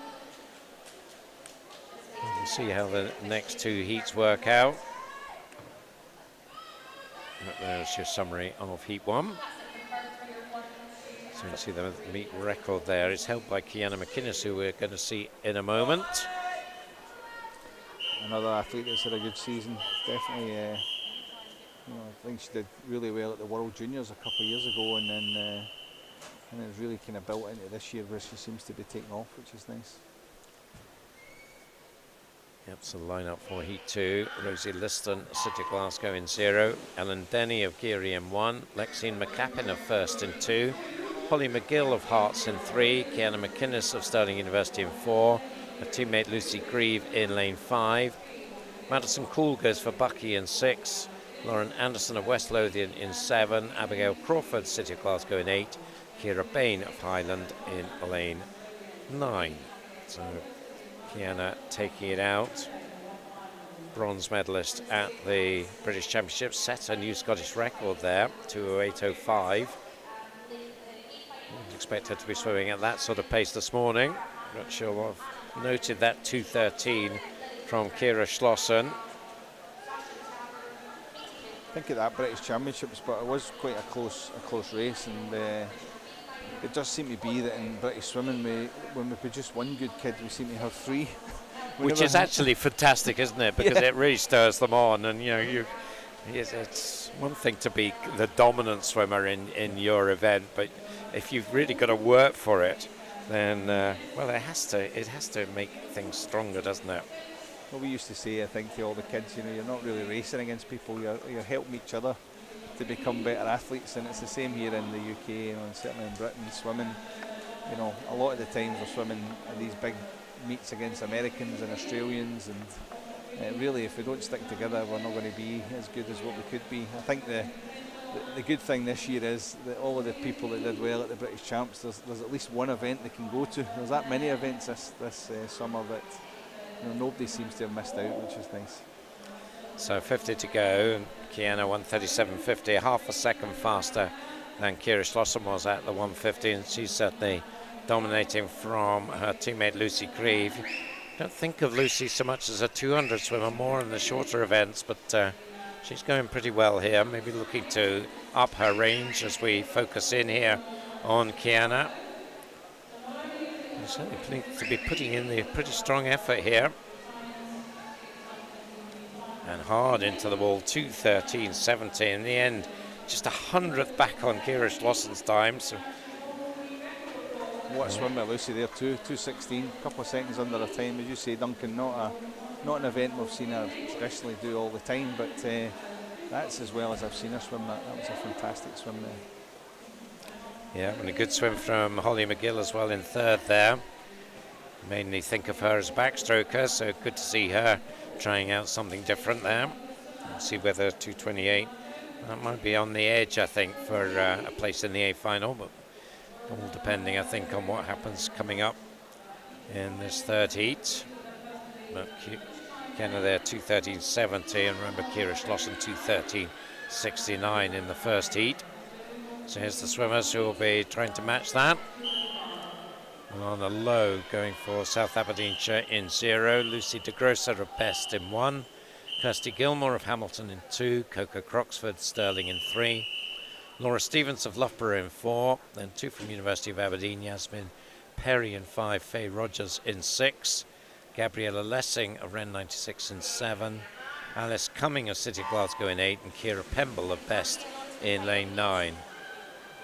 we'll see how the next 2 heats work out. There's your summary of Heat 1. So you can see the meet record there is held by Kiana McInnes, who we're going to see in a moment. Another athlete that's had a good season. Definitely I think she did really well at the World Juniors a couple of years ago, and it's really kind of built into this year where she seems to be taking off, which is nice. Yep, so the lineup for Heat 2, Rosie Liston, City Glasgow in 0, Ellen Denny of Geary in 1, Lexine McCappin of First in 2, Holly McGill of Hearts in 3, Kiana McInnes of Stirling University in 4, her teammate Lucy Grieve in lane 5, Madison Coolgers for Bucky in 6, Lauren Anderson of West Lothian in 7, Abigail Crawford, City of Glasgow in 8, Ciara Bain of Highland in lane 9. So Kiana taking it out. Bronze medalist at the British Championships, set a new Scottish record there, 2:08.05. Wouldn't expect her to be swimming at that sort of pace this morning. Not sure I've noted that 2:13 from Ciara Schlossen. I think at that British Championships, but it was quite a close race, and it does seem to be that in British swimming, when we produce one good kid, we seem to have 3. Which is actually fantastic, isn't it? Because it really stirs them on, and it's one thing to be the dominant swimmer in your event, but if you've really got to work for it, then well, it has to make things stronger, doesn't it? Well, we used to say, I think, to all the kids, you're not really racing against people, you're helping each other to become better athletes, and it's the same here in the UK, and certainly in Britain. Swimming, a lot of the times we're swimming these big meets against Americans and Australians, and really, if we don't stick together, we're not going to be as good as what we could be. I think the good thing this year is that all of the people that did well at the British Champs, there's at least one event they can go to. There's that many events this summer that nobody seems to have missed out, which is nice. So 50 to go, and Kiana 1:37.50, half a second faster than Ciara Schlossen was at the 1:50, and she's certainly dominating from her teammate Lucy Grieve. Don't think of Lucy so much as a 200 swimmer, more in the shorter events, but she's going pretty well here, maybe looking to up her range as we focus in here on Kiana. Certainly to be putting in the pretty strong effort here. And hard into the wall, 2:13.70 in the end, just 100th back on Ciara Schlossen's time. So what a swim by Lucy there, 2:16, a couple of seconds under her time. As you say, Duncan, not an event we've seen her traditionally do all the time, but that's as well as I've seen her swim. That was a fantastic swim there. Yeah, and a good swim from Holly McGill as well in 3rd there. Mainly think of her as a backstroker, so good to see her trying out something different there. We'll see whether 2:28, that might be on the edge, I think, for a place in the A final, but all depending, I think, on what happens coming up in this 3rd heat. But Kiana there, 2:13.70, and remember Ciara Schlossen 2:13.69 in the 1st heat. So here's the swimmers who will be trying to match that. And on a low, going for South Aberdeenshire in 0, Lucy de Grosser of Best in 1, Kirsty Gilmore of Hamilton in 2, Coco Croxford, Stirling in 3, Laura Stevens of Loughborough in 4, then 2 from University of Aberdeen, Yasmin Perry in 5, Faye Rogers in 6, Gabriella Lessing of Ren 96 in 7, Alice Cumming of City Glasgow in 8, and Ciara Pemble of Best in lane 9.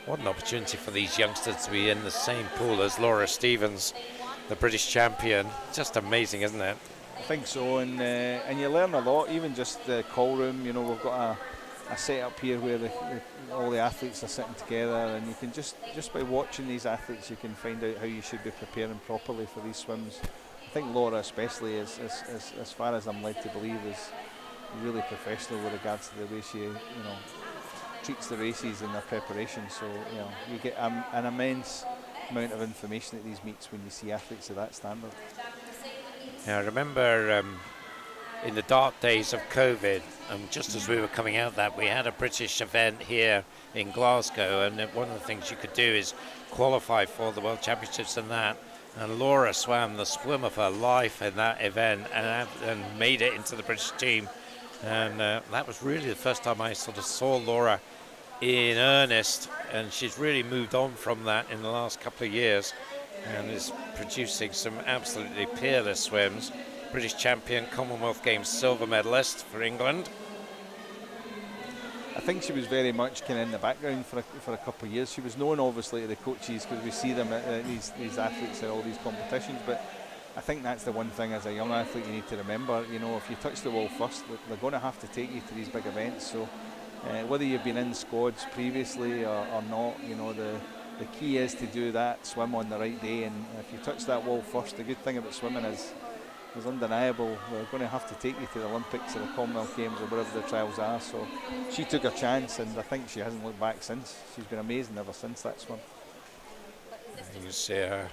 What an opportunity for these youngsters to be in the same pool as Laura Stevens, the British champion. Just amazing, isn't it? I think so, and you learn a lot, even just the call room. We've got a setup here where all the athletes are sitting together, and you can just by watching these athletes, you can find out how you should be preparing properly for these swims. I think Laura especially, as far as I'm led to believe, is really professional with regards to the way she treats the races and their preparation. So you get an immense amount of information at these meets when you see athletes of that standard. Yeah, I remember in the dark days of COVID, just as we were coming out that, we had a British event here in Glasgow, and one of the things you could do is qualify for the World Championships and that. And Laura swam the swim of her life in that event and made it into the British team. And that was really the first time I sort of saw Laura in earnest, and she's really moved on from that in the last couple of years and is producing some absolutely peerless swims. British champion, Commonwealth Games silver medalist for England. I think she was very much kind of in the background for a couple of years. She was known obviously to the coaches because we see them at these athletes at all these competitions, but I think that's the one thing as a young athlete you need to remember. You know, if you touch the wall first, they're going to have to take you to these big events. So whether you've been in squads previously or not, you know, the key is to do that swim on the right day. And if you touch that wall first, the good thing about swimming is undeniable. They're going to have to take you to the Olympics or the Commonwealth Games or whatever the trials are. So she took her chance, and I think she hasn't looked back since. She's been amazing ever since that swim. You see her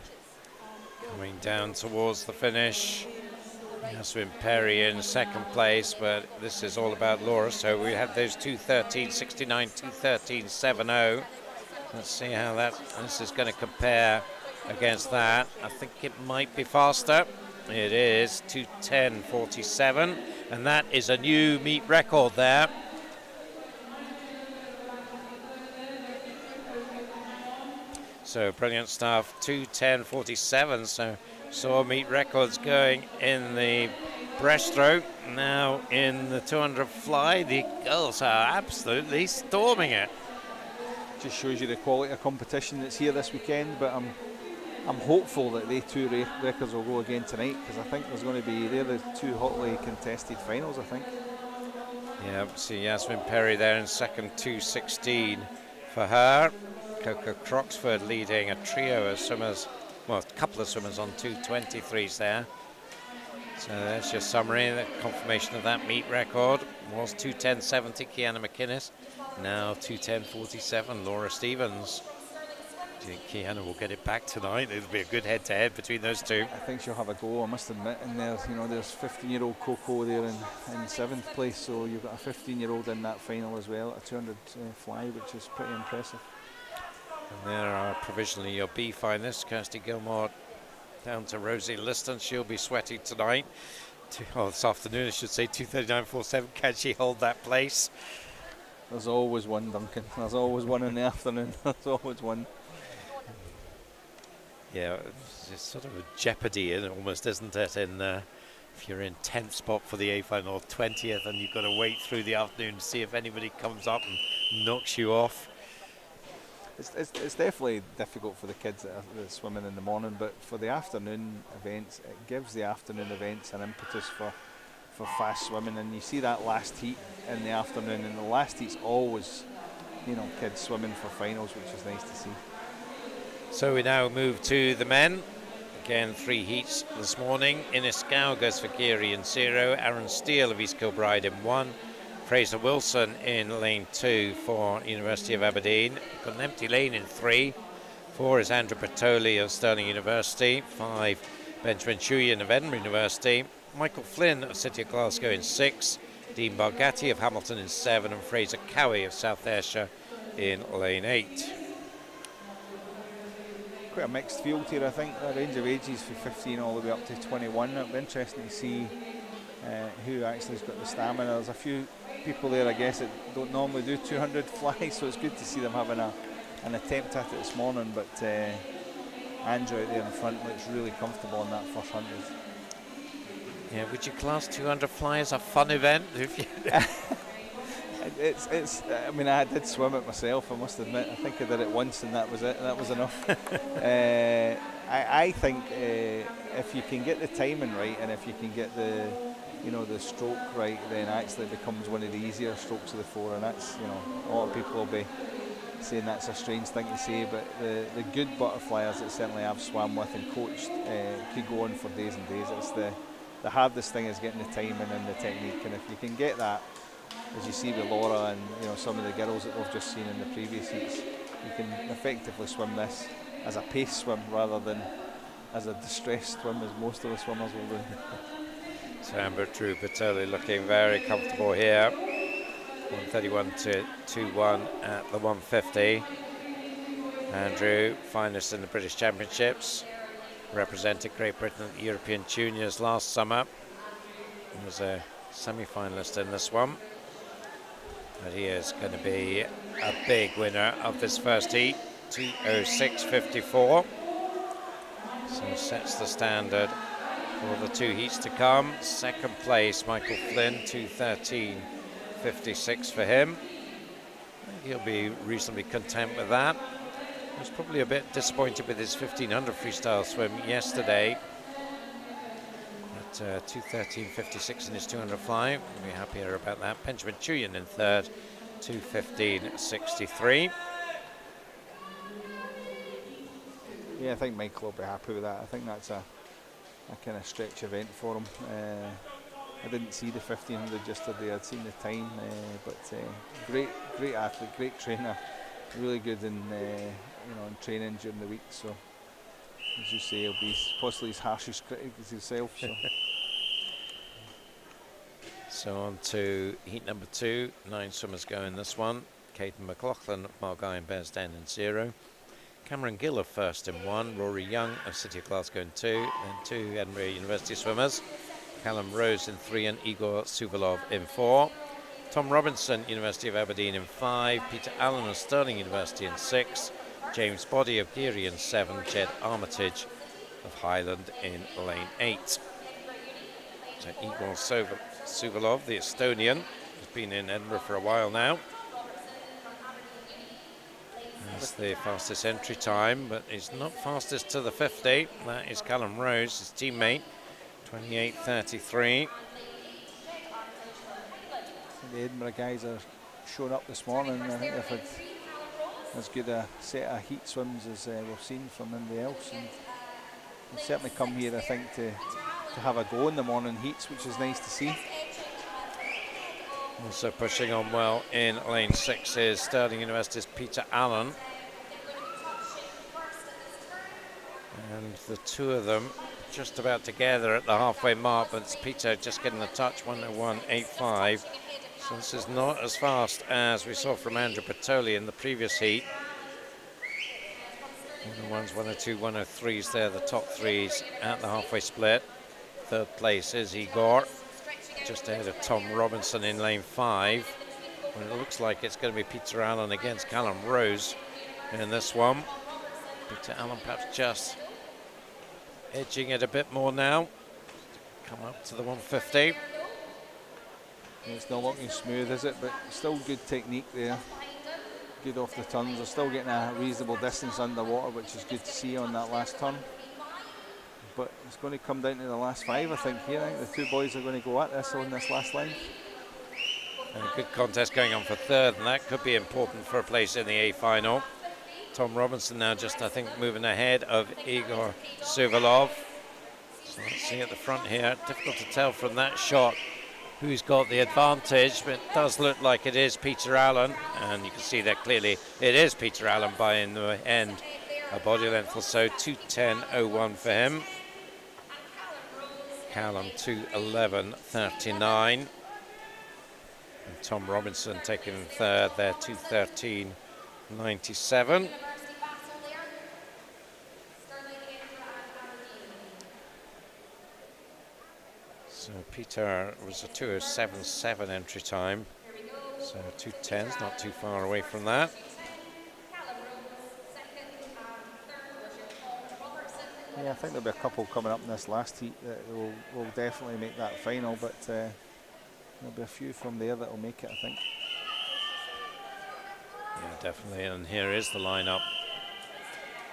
coming down towards the finish. Yasmin Perry in second place, but this is all about Laura. So we have those 2:13.69, 2:13.70. Let's see how this is going to compare against that. I think it might be faster. It is 2:10.47, and that is a new meet record there. So brilliant stuff, 2:10.47. So saw meet records going in the breaststroke. Now in the 200 fly, the girls are absolutely storming it. Just shows you the quality of competition that's here this weekend, but I'm hopeful that they two records will go again tonight, because I think there's going to be, they're the two hotly contested finals, I think. Yeah, see Yasmin Perry there in second, 2:16 for her. Coco Croxford leading a trio of swimmers, well, a couple of swimmers on 2:23s there. So there's your summary. The confirmation of that meet record was 2:10.70, Kiana McInnes. Now 2:10.47, Laura Stevens. Do you think Kiana will get it back tonight? It'll be a good head-to-head between those two. I think she'll have a go, I must admit. And there's 15-year-old Coco there in 7th place, so you've got a 15-year-old in that final as well, a 200 fly, which is pretty impressive. And there are provisionally your B finalists, Kirsty Gilmore down to Rosie Liston. She'll be sweating tonight. This afternoon, I should say, 2:39.47. Can she hold that place? There's always one, Duncan. There's always one in the afternoon. There's always one. Yeah, it's sort of a jeopardy in it almost, isn't it? If you're in 10th spot for the A final or 20th, and you've got to wait through the afternoon to see if anybody comes up and knocks you off. It's definitely difficult for the kids that are swimming in the morning, but for the afternoon events, it gives the afternoon events an impetus for fast swimming. And you see that last heat in the afternoon, and the last heat's always, kids swimming for finals, which is nice to see. So we now move to the men. Again, 3 heats this morning. Innes Gow goes for Geary in 0. Aaron Steele of East Kilbride in 1. Fraser Wilson in lane 2 for University of Aberdeen. Got an empty lane in 3. 4 is Andrew Bertoli of Stirling University. 5, Benjamin Chuyen of Edinburgh University. Michael Flynn of City of Glasgow in 6. Dean Bargatti of Hamilton in 7. And Fraser Cowie of South Ayrshire in lane 8. Quite a mixed field here, I think. A range of ages from 15 all the way up to 21. It'll be interesting to see who actually has got the stamina. There's a few people there, I guess, that don't normally do 200 flies, so it's good to see them having an attempt at it this morning. But Andrew out there in front looks really comfortable in that first 100. Yeah, would you class 200 fly as a fun event? I mean, I did swim it myself, I must admit. I think I did it once and that was it, that was enough. I think if you can get the timing right, and if you can get the stroke right, then actually it becomes one of the easier strokes of the 4, and that's, a lot of people will be saying that's a strange thing to say, but the good butterflyers that certainly I've swam with and coached could go on for days and days. It's the hardest thing is getting the timing and the technique, and if you can get that, as you see with Laura and some of the girls that we've just seen in the previous heats, you can effectively swim this as a pace swim rather than as a distressed swim, as most of the swimmers will do. So Amber True Bertoli looking very comfortable here. 131 to 2-1 at the 150. Andrew, finalist in the British Championships, represented Great Britain at the European Juniors last summer. He was a semi-finalist in this one. But he is going to be a big winner of this first heat, 2:06.54. So sets the standard for the 2 heats to come. Second place, Michael Flynn, 2:13.56 for him. he'll be reasonably content with that. He was probably a bit disappointed with his 1500 freestyle swim yesterday at 2:13.56 in his 200 fly. We'll be happier about that. Benjamin Chuyan in third, 2:15.63. Yeah, I think Michael will be happy with that. I think that's a kind of stretch event for him. I didn't see the 1500 yesterday. I'd seen the time, but great athlete, great trainer, really good in in training during the week. So as you say, he'll be possibly his harshest critic as himself. So on to heat number 2. 9 swimmers go in this one. Caden McLaughlin, Margai and Bearsden in 0. Cameron Gill of first in 1. Rory Young of City of Glasgow in 2. Then 2 Edinburgh University swimmers. Callum Rose in 3 and Igor Suvalov in 4. Tom Robinson, University of Aberdeen in 5. Peter Allen of Stirling University in 6. James Boddy of Geary in 7. Jed Armitage of Highland in lane 8. So Igor Suvalov, the Estonian, has been in Edinburgh for a while now. That's the fastest entry time, but he's not fastest to the 50. That is Callum Rose, his teammate, 28.33. The Edinburgh guys are showing up this morning. I think they've had as good a set of heat swims as we've seen from anybody else, and they certainly come here, I think, to have a go in the morning heats, which is nice to see. Also pushing on well in lane 6 is Stirling University's Peter Allen. And the two of them just about together at the halfway mark, but it's Peter just getting the touch, 101.85. So this is not as fast as we saw from Andrew Bertoli in the previous heat. 101s, 102, 103s there, the top threes at the halfway split. Third place is Igor, just ahead of Tom Robinson in lane 5. And it looks like it's going to be Peter Allen against Callum Rose in this one. Peter Allen perhaps just edging it a bit more now. Come up to the 150. It's not looking smooth, is it? But still good technique there. Good off the turns. They're still getting a reasonable distance underwater, which is good to see on that last turn. But it's going to come down to the last 5, I think, here. I think the two boys are going to go at this on this last line. And a good contest going on for third, and that could be important for a place in the A final. Tom Robinson now just, I think, moving ahead of Igor Suvalov. So let's see at the front here. Difficult to tell from that shot who's got the advantage, but it does look like it is Peter Allen, and you can see that clearly it is Peter Allen by in the end, a body length or so. 2:10.01 for him. Callum 2:11.39. And Tom Robinson taking third there, 2:13.97. So Peter was a 2:07.7 entry time. So 2:10's not too far away from that. Yeah, I think there'll be a couple coming up in this last heat that will definitely make that final, but there'll be a few from there that will make it, I think. Yeah, definitely. And here is the lineup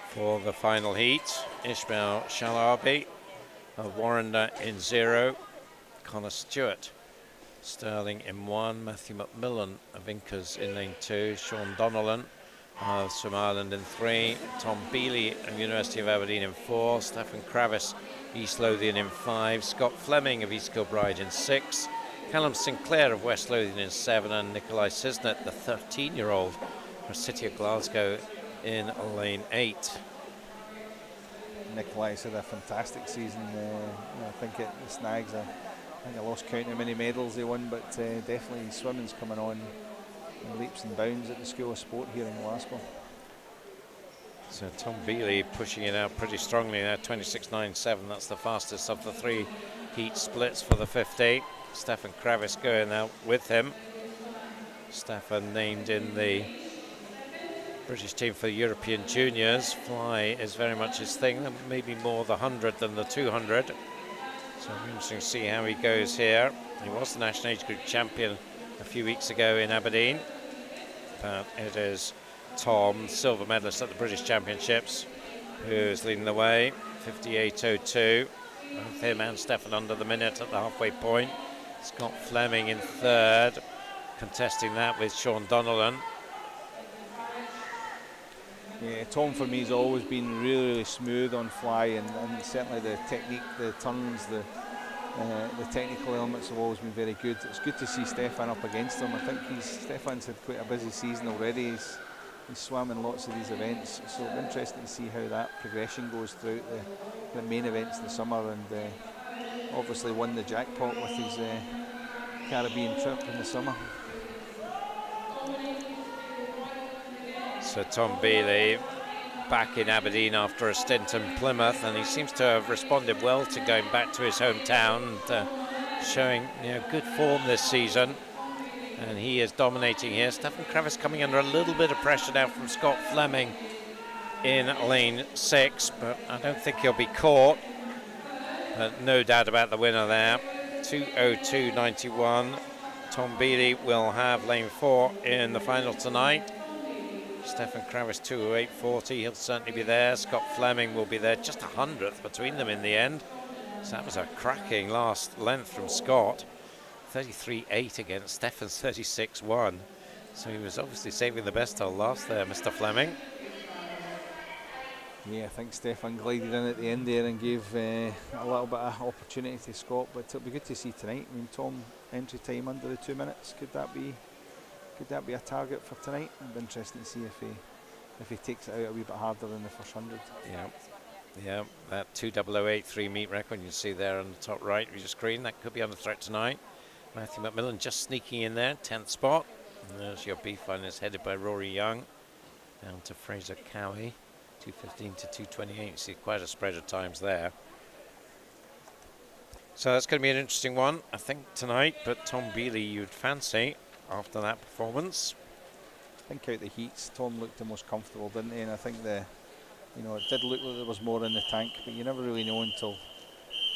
for the final heat. Ishmael Shalabi of Warrender in 0. Connor Stewart, Stirling in 1. Matthew McMillan of Incas in lane 2. Sean Donnellan of Swim Ireland in 3. Tom Bealey of University of Aberdeen in 4. Stephen Kravis, East Lothian in 5. Scott Fleming of East Kilbride in 6. Callum Sinclair of West Lothian in 7. And Nikolai Sisnet, the 13-year-old for City of Glasgow, in lane 8. Nikolai's had a fantastic season. I think the snags are, I think I lost count how many medals they won, but definitely swimming's coming on in leaps and bounds at the School of Sport here in Glasgow. So Tom Bealey pushing it out pretty strongly now, 26.97. That's the fastest of the 3 heat splits for the 50. Stefan Kravis going out with him. Stefan named in the British team for the European Juniors. Fly is very much his thing, maybe more the 100 than the 200. So it'll be interesting to see how he goes here. He was the national age group champion a few weeks ago in Aberdeen. But it is Tom, silver medalist at the British Championships, who's leading the way. 58.02. Both him and Stefan under the minute at the halfway point. Scott Fleming in third, contesting that with Sean Donnellan. Yeah, Tom for me has always been really smooth on fly, and certainly the technique, the turns, the technical elements have always been very good. It's good to see Stefan up against him. I think Stefan's had quite a busy season already. He's swam in lots of these events, so it'll be interesting to see how that progression goes throughout the main events in the summer, and obviously won the jackpot with his Caribbean trip in the summer. So Tom Bealey back in Aberdeen after a stint in Plymouth, and he seems to have responded well to going back to his hometown and showing good form this season. And he is dominating here. Stefan Kravis coming under a little bit of pressure now from Scott Fleming in lane 6, but I don't think he'll be caught. But no doubt about the winner there. 2:02.91. Tom Bealey will have lane 4 in the final tonight. Stefan Kravis 2:08.40. He'll certainly be there. Scott Fleming will be there, just 100th between them in the end. So that was a cracking last length from Scott. 33.8 against Stefan's 36.1. So he was obviously saving the best till last there, Mr. Fleming. Yeah, I think Stefan glided in at the end there and gave a little bit of opportunity to Scott, but it'll be good to see tonight. I mean, Tom, entry time under the 2 minutes, could that be a target for tonight? It'd be interesting to see if he takes it out a wee bit harder than the first 100. Yeah, that 2:00.83 meet record you can see there on the top right of your screen, that could be under threat tonight. Matthew McMillan just sneaking in there, 10th spot. And there's your B finalist headed by Rory Young, down to Fraser Cowie, 2:15 to 2:28. You see quite a spread of times there. So that's going to be an interesting one, I think, tonight. But Tom Bealey, you'd fancy after that performance. I think out the heats, Tom looked the most comfortable, didn't he? And I think it did look like there was more in the tank, but you never really know until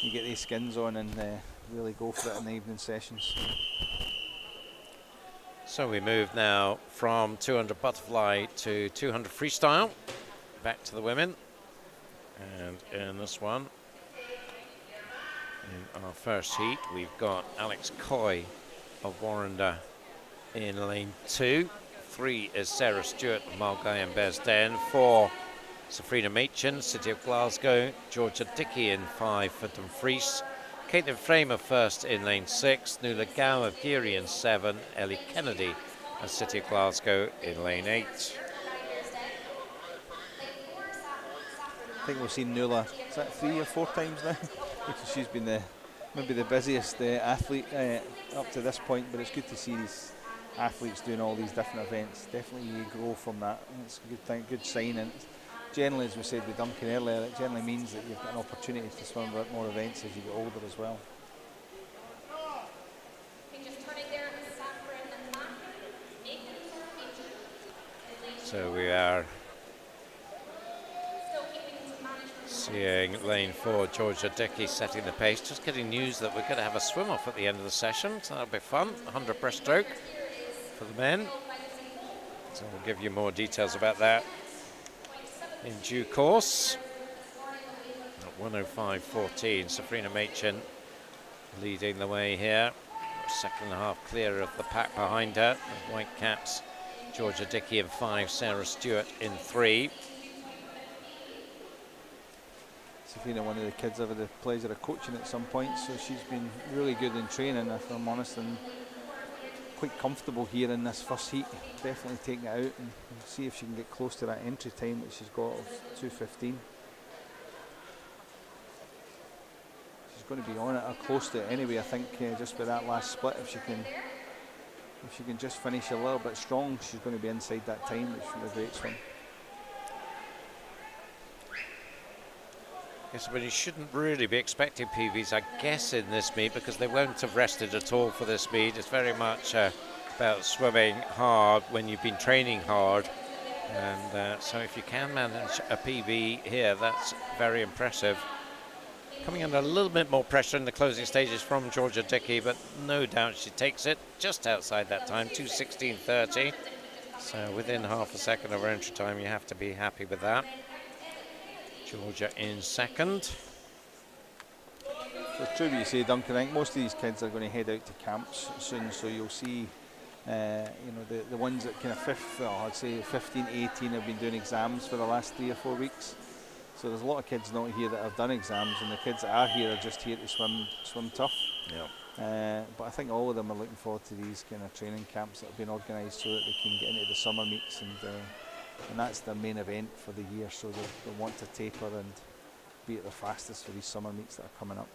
you get these skins on and really go for it in the evening sessions. So we move now from 200 butterfly to 200 freestyle. Back to the women. And in this one, in our first heat, we've got Alex Coy of Warrender in lane 2. 3 is Sarah Stewart of Mulgai and Bearsden. 4, Safrina Machin, City of Glasgow. Georgia Dickey in 5 for Dumfries. Caitlin Framer first in lane 6. Nuala Gow of Geary in 7. Ellie Kennedy of City of Glasgow in lane 8. I think we've seen Nuala, is that 3 or 4 times now? Because she's been maybe the busiest athlete up to this point, but it's good to see these athletes doing all these different events. Definitely you grow from that, and it's a good thing, good sign. And generally, as we said with Duncan earlier, it generally means that you've got an opportunity to swim a bit more events as you get older as well. So we are seeing lane 4, Georgia Dickey setting the pace. Just getting news that we're going to have a swim off at the end of the session, so that'll be fun. 100 breaststroke for the men. So we'll give you more details about that in due course. At 1:05.14, Safrina Machin leading the way here. Second and a half clear of the pack behind her. The white caps, Georgia Dickey in 5, Sarah Stewart in 3. Safrina, one of the kids I've had the pleasure of coaching at some point, so she's been really good in training, if I'm honest, and quite comfortable here in this first heat. Definitely taking it out and see if she can get close to that entry time that she's got of 2:15. She's going to be on it or close to it anyway, I think, just with that last split. If she can just finish a little bit strong, she's going to be inside that time, which will be a great swim. Yes, but you shouldn't really be expecting PBs, I guess, in this meet, because they won't have rested at all for this meet. It's very much about swimming hard when you've been training hard. And so if you can manage a PB here, that's very impressive. Coming under a little bit more pressure in the closing stages from Georgia Dickey, but no doubt she takes it just outside that time, 2:16.30. So within half a second of entry time, you have to be happy with that. Georgia in second. So it's true what you say, Duncan. I think most of these kids are going to head out to camps soon, so you'll see, the ones that kind of I'd say 15, 18 have been doing exams for the last 3 or 4 weeks. So there's a lot of kids not here that have done exams, and the kids that are here are just here to swim tough. But I think all of them are looking forward to these kind of training camps that have been organised so that they can get into the summer meets, and that's their main event for the year. So they want to taper and be at their fastest for these summer meets that are coming up.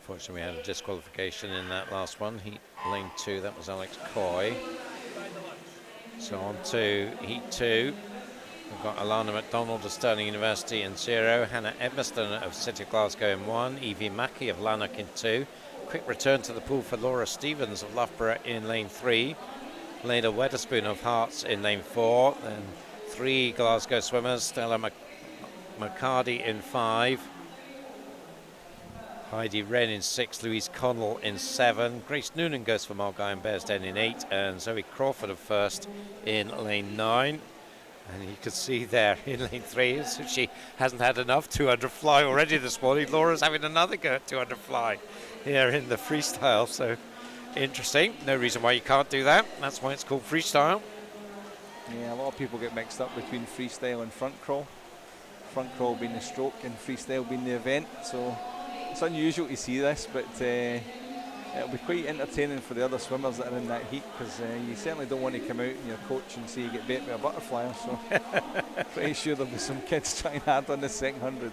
Fortunately, we had a disqualification in that last one. Heat lane 2, that was Alex Coy. So on to heat 2. We've got Alana McDonald of Stirling University in 0, Hannah Edmiston of City of Glasgow in 1, Evie Mackey of Lanark in 2. Quick return to the pool for Laura Stevens of Loughborough in lane 3. Leda Weatherspoon of Hearts in lane 4. Then 3 Glasgow swimmers, Stella McCarty in 5. Heidi Wren in 6, Louise Connell in 7. Grace Noonan goes for Mulgai and Bearsden in 8. And Zoe Crawford of First in lane 9. And you can see there in lane 3, so she hasn't had enough 200 fly already this morning. Laura's having another go at 200 fly here in the freestyle. So interesting. No reason why you can't do that. That's why it's called freestyle. Yeah, a lot of people get mixed up between freestyle and front crawl. Front crawl being the stroke and freestyle being the event. So it's unusual to see this, but it'll be quite entertaining for the other swimmers that are in that heat, because you certainly don't want to come out and your coach and see you get bit by a butterfly. So pretty sure there'll be some kids trying hard on the second 100.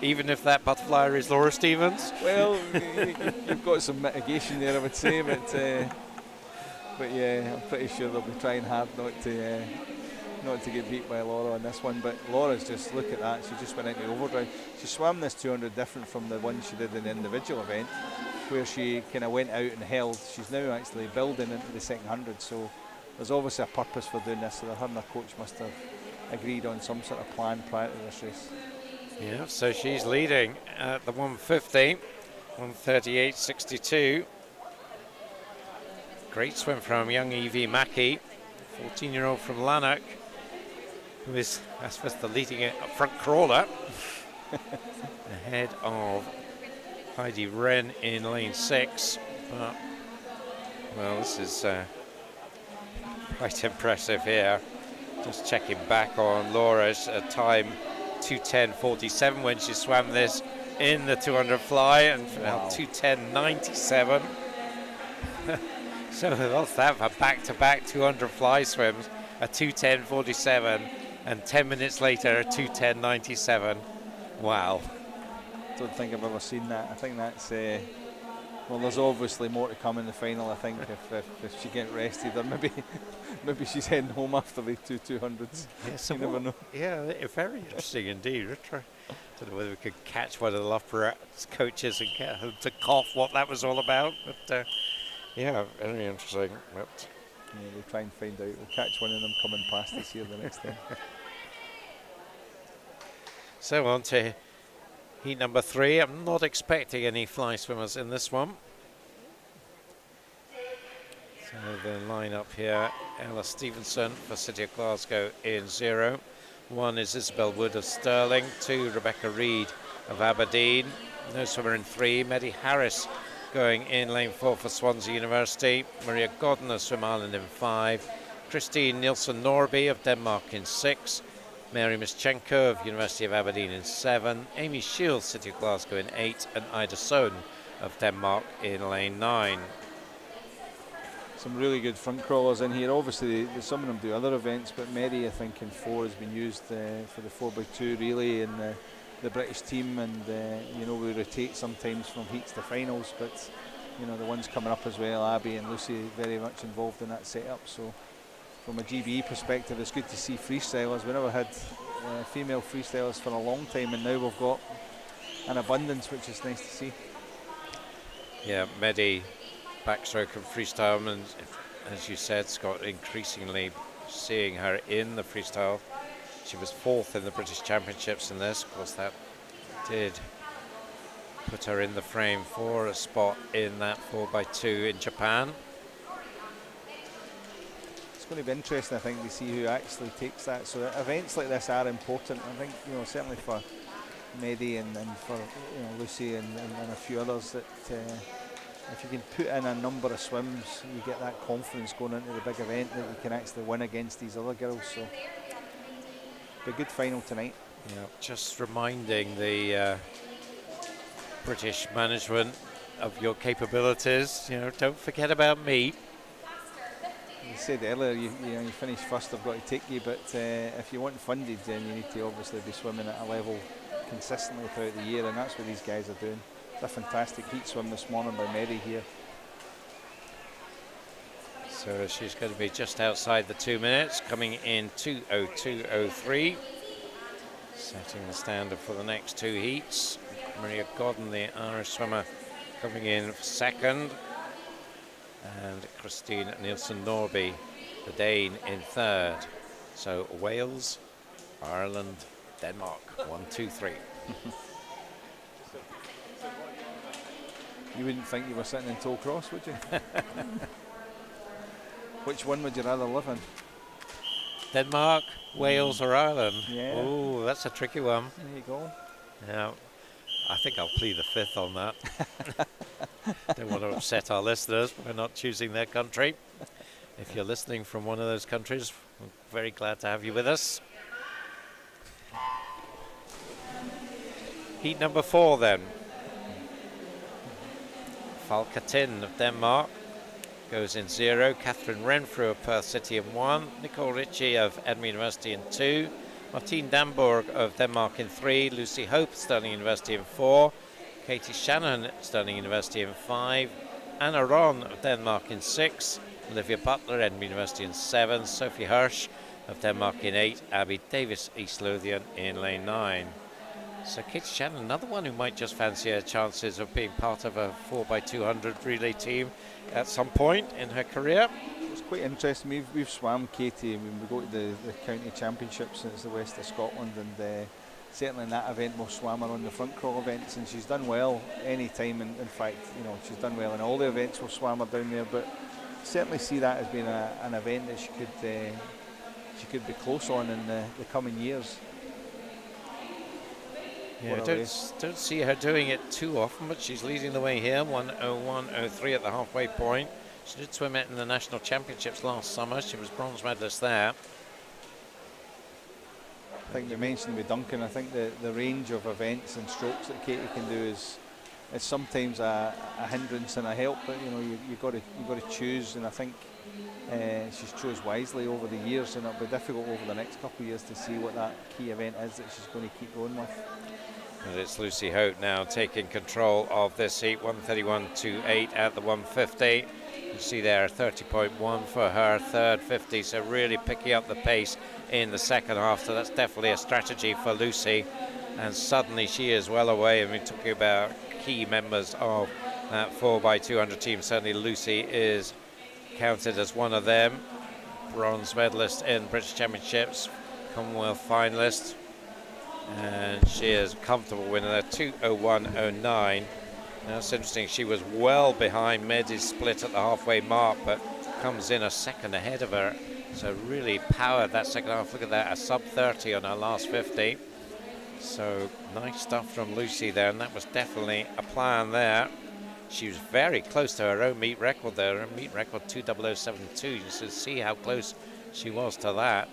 Even if that butterfly is Laura Stevens? Well, you've got some mitigation there, I would say, but yeah, I'm pretty sure they'll be trying hard not to get beat by Laura on this one. But Laura's just, look at that, she just went into overdrive. She swam this 200 different from the one she did in the individual event, where she kind of went out and held. She's now actually building into the second 100, so there's obviously a purpose for doing this. So her and her coach must have agreed on some sort of plan prior to this race. Yeah, so she's leading at the 150, 138.62. Great swim from young Evie Mackey, 14-year-old from Lanark, who is, I suppose, the leading front crawler, ahead of Heidi Wren in lane 6. But, well, this is quite impressive here. Just checking back on Laura's time, 2:10.47 when she swam this in the 200 fly, and wow. 2:10.97. So what's that for back-to-back 200 fly swims? A 2:10.47, and 10 minutes later a 2:10.97. Wow. Don't think I've ever seen that. I think that's well, there's obviously more to come in the final. I think if she gets rested, or maybe she's heading home after the 200s. Yeah, so you never know. Yeah, very interesting indeed. I don't know whether we could catch one of the Loughborough coaches and get him to cough what that was all about, but yeah, very interesting. But yeah, we'll try and find out. We'll catch one of them coming past us here the next time. So on to heat number 3. I'm not expecting any fly swimmers in this one. So the line up here, Ella Stevenson for City of Glasgow in 0. 1 is Isabel Wood of Stirling. 2, Rebecca Reid of Aberdeen. No swimmer in 3. Maddie Harris going in lane 4 for Swansea University. Maria Godden of Swim Ireland in 5. Christine Nielsen Norby of Denmark in 6. Mary Mischenko of University of Aberdeen in 7. Amy Shields, City of Glasgow in 8. And Ida Sohn of Denmark in lane 9. Some really good front crawlers in here. Obviously, some of them do other events, but Mary, I think, in 4 has been used for the 4x2 relay in the British team, and we rotate sometimes from heats to finals, but the ones coming up as well, Abby and Lucy, very much involved in that setup. So from a GBE perspective, it's good to see freestylers. We never had female freestylers for a long time, and now we've got an abundance, which is nice to see. Yeah, Medi, backstroke and freestyle, and as you said, Scott, increasingly seeing her in the freestyle. She was 4th in the British Championships in this. Of course, that did put her in the frame for a spot in that 4x2 in Japan. going to be interesting, I think, to see who actually takes that. So events like this are important. I think, you know, certainly for Medi and for, you know, Lucy and a few others, that if you can put in a number of swims, you get that confidence going into the big event that you can actually win against these other girls. So be a good final tonight. Yeah, just reminding the British management of your capabilities. You know, don't forget about me. You said earlier, you finish first, I've got to take you, but if you want funded, then you need to obviously be swimming at a level consistently throughout the year, and that's what these guys are doing. It's a fantastic heat swim this morning by Mary here. So she's going to be just outside the 2 minutes, coming in 2:02.03, setting the standard for the next two heats. Maria Godden, the Irish swimmer, coming in second, and Christine Nielsen-Norby, the Dane, in third. So Wales, Ireland, Denmark, 1, 2, 3. You wouldn't think you were sitting in Tollcross, would you? Which one would you rather live in? Denmark, Wales or Ireland? Yeah. Oh, that's a tricky one. There you go. Yeah, I think I'll plead the fifth on that. Don't want to upset our listeners. We're not choosing their country. If you're listening from one of those countries, we're very glad to have you with us. Heat number 4 then. Falkatin of Denmark goes in 0. Catherine Renfrew of Perth City in 1. Nicole Ritchie of Edinburgh University in 2. Martine Damborg of Denmark in 3. Lucy Hope, Stirling University in 4. Katie Shannon, Stirling University in 5. Anna Ron of Denmark in 6. Olivia Butler, Edinburgh University in 7. Sophie Hirsch of Denmark in 8. Abby Davis, East Lothian in lane 9. So Katie Shannon, another one who might just fancy her chances of being part of a 4x200 relay team at some point in her career. It's quite interesting. We've swam Katie when we go to the county championships, and it's the west of Scotland, and certainly in that event we've swam her on the front crawl events, and she's done well any time. In fact, you know, she's done well in all the events we've swam her down there. But certainly see that as being an event that she could be close on in the coming years. Yeah, don't see her doing it too often, but she's leading the way here, 1:01.03 at the halfway point. She did swim it in the national championships last summer. She was bronze medalist there. I think you mentioned with Duncan, I think the range of events and strokes that Katie can do is sometimes a hindrance and a help, but you know, you've got to choose, and I think she's chose wisely over the years, and it'll be difficult over the next couple of years to see what that key event is that she's going to keep going with. And it's Lucy Hote now taking control of this heat, 1:31.28 at the 150. You see there 30.1 for her third 50, so really picking up the pace in the second half. So that's definitely a strategy for Lucy, and suddenly she is well away. And we're talking about key members of that 4x200 team. Certainly Lucy is counted as one of them. Bronze medalist in British Championships, Commonwealth finalist, and she is a comfortable winner there, 2:01.09. Now it's interesting, she was well behind Medi's split at the halfway mark, but comes in a second ahead of her, so really powered that second half. Look at that, a sub 30 on her last 50. So nice stuff from Lucy there, and that was definitely a plan there. She was very close to her own meet record there, her meet record 2:00.72. You can see how close she was to that.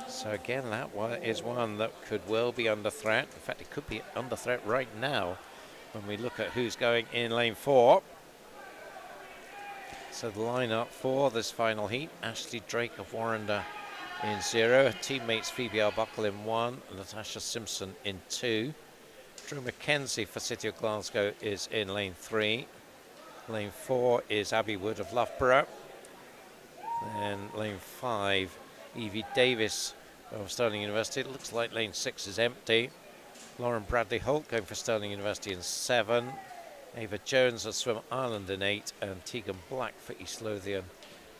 So again, that one is one that could well be under threat. In fact, it could be under threat right now when we look at who's going in lane 4. So the lineup for this final heat: Ashley Drake of Warrender in 0, her teammates Phoebe Arbuckle in 1, Natasha Simpson in 2. Drew McKenzie for City of Glasgow is in lane 3. Lane 4 is Abby Wood of Loughborough. Then lane 5, Evie Davis of Stirling University. It looks like lane 6 is empty. Lauren Bradley Holt going for Stirling University in 7. Ava Jones of Swim Ireland in 8. And Tegan Black for East Lothian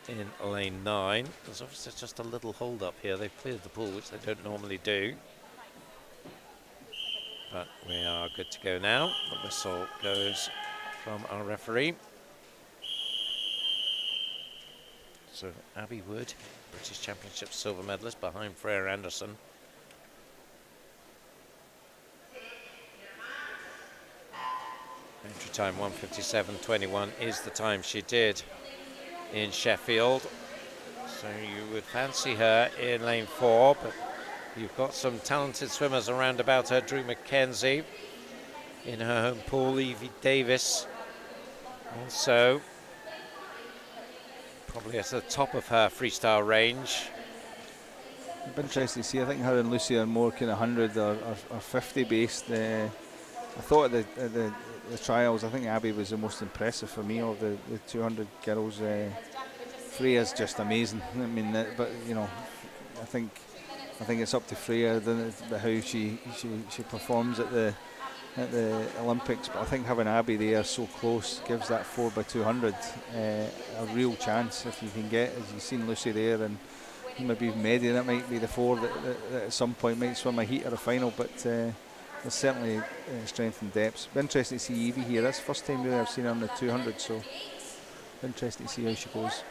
in lane 9. There's obviously just a little hold up here. They've cleared the pool, which they don't normally do. But we are good to go now. The whistle goes from our referee. So Abby Wood, British Championship silver medalist behind Freya Anderson. Entry time 1:57.21 is the time she did in Sheffield. So you would fancy her in lane 4, but you've got some talented swimmers around about her. Drew McKenzie in her home pool, Evie Davis also probably at the top of her freestyle range. It'd be interesting to see. I think her and Lucy are more kind of 100 or 50 based. I thought at the trials, I think Abby was the most impressive for me of the 200 girls. Freya's just amazing. I mean, but you know, I think it's up to Freya how she performs at the Olympics. But I think having Abby there so close gives that 4x200 a real chance if you can get, as you've seen Lucy there, and maybe even Maddie. That might be the 4 that at some point might swim a heat or a final. But there's certainly strength and depth. Be interesting to see Evie here. That's the first time really I've seen her on the 200. So interesting to see how she goes.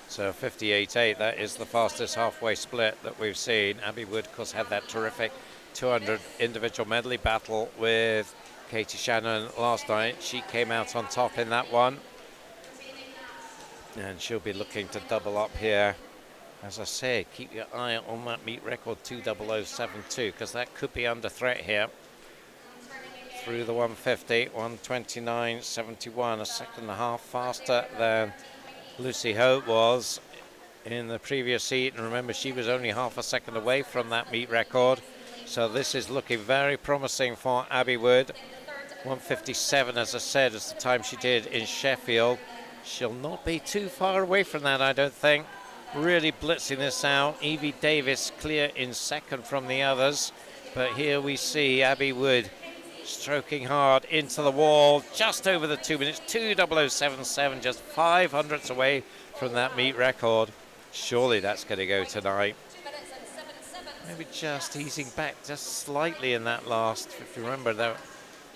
So 58.8, that is the fastest halfway split that we've seen. Abby Wood, of course, had that terrific 200 individual medley battle with Katie Shannon last night. She came out on top in that one. And she'll be looking to double up here. As I say, keep your eye on that meet record 2:00.72, because that could be under threat here. Through the 150, 1:29.71, a second and a half faster than Lucy Hope was in the previous heat, and remember she was only half a second away from that meet record. So this is looking very promising for Abby Wood. 1:57, as I said, is the time she did in Sheffield. She'll not be too far away from that, I don't think. Really blitzing this out. Evie Davis clear in second from the others, but here we see Abby Wood stroking hard into the wall, just over the 2 minutes, 2:00.77, just 500ths away from that meet record. Surely that's going to go tonight. Maybe just easing back just slightly in that last. If you remember that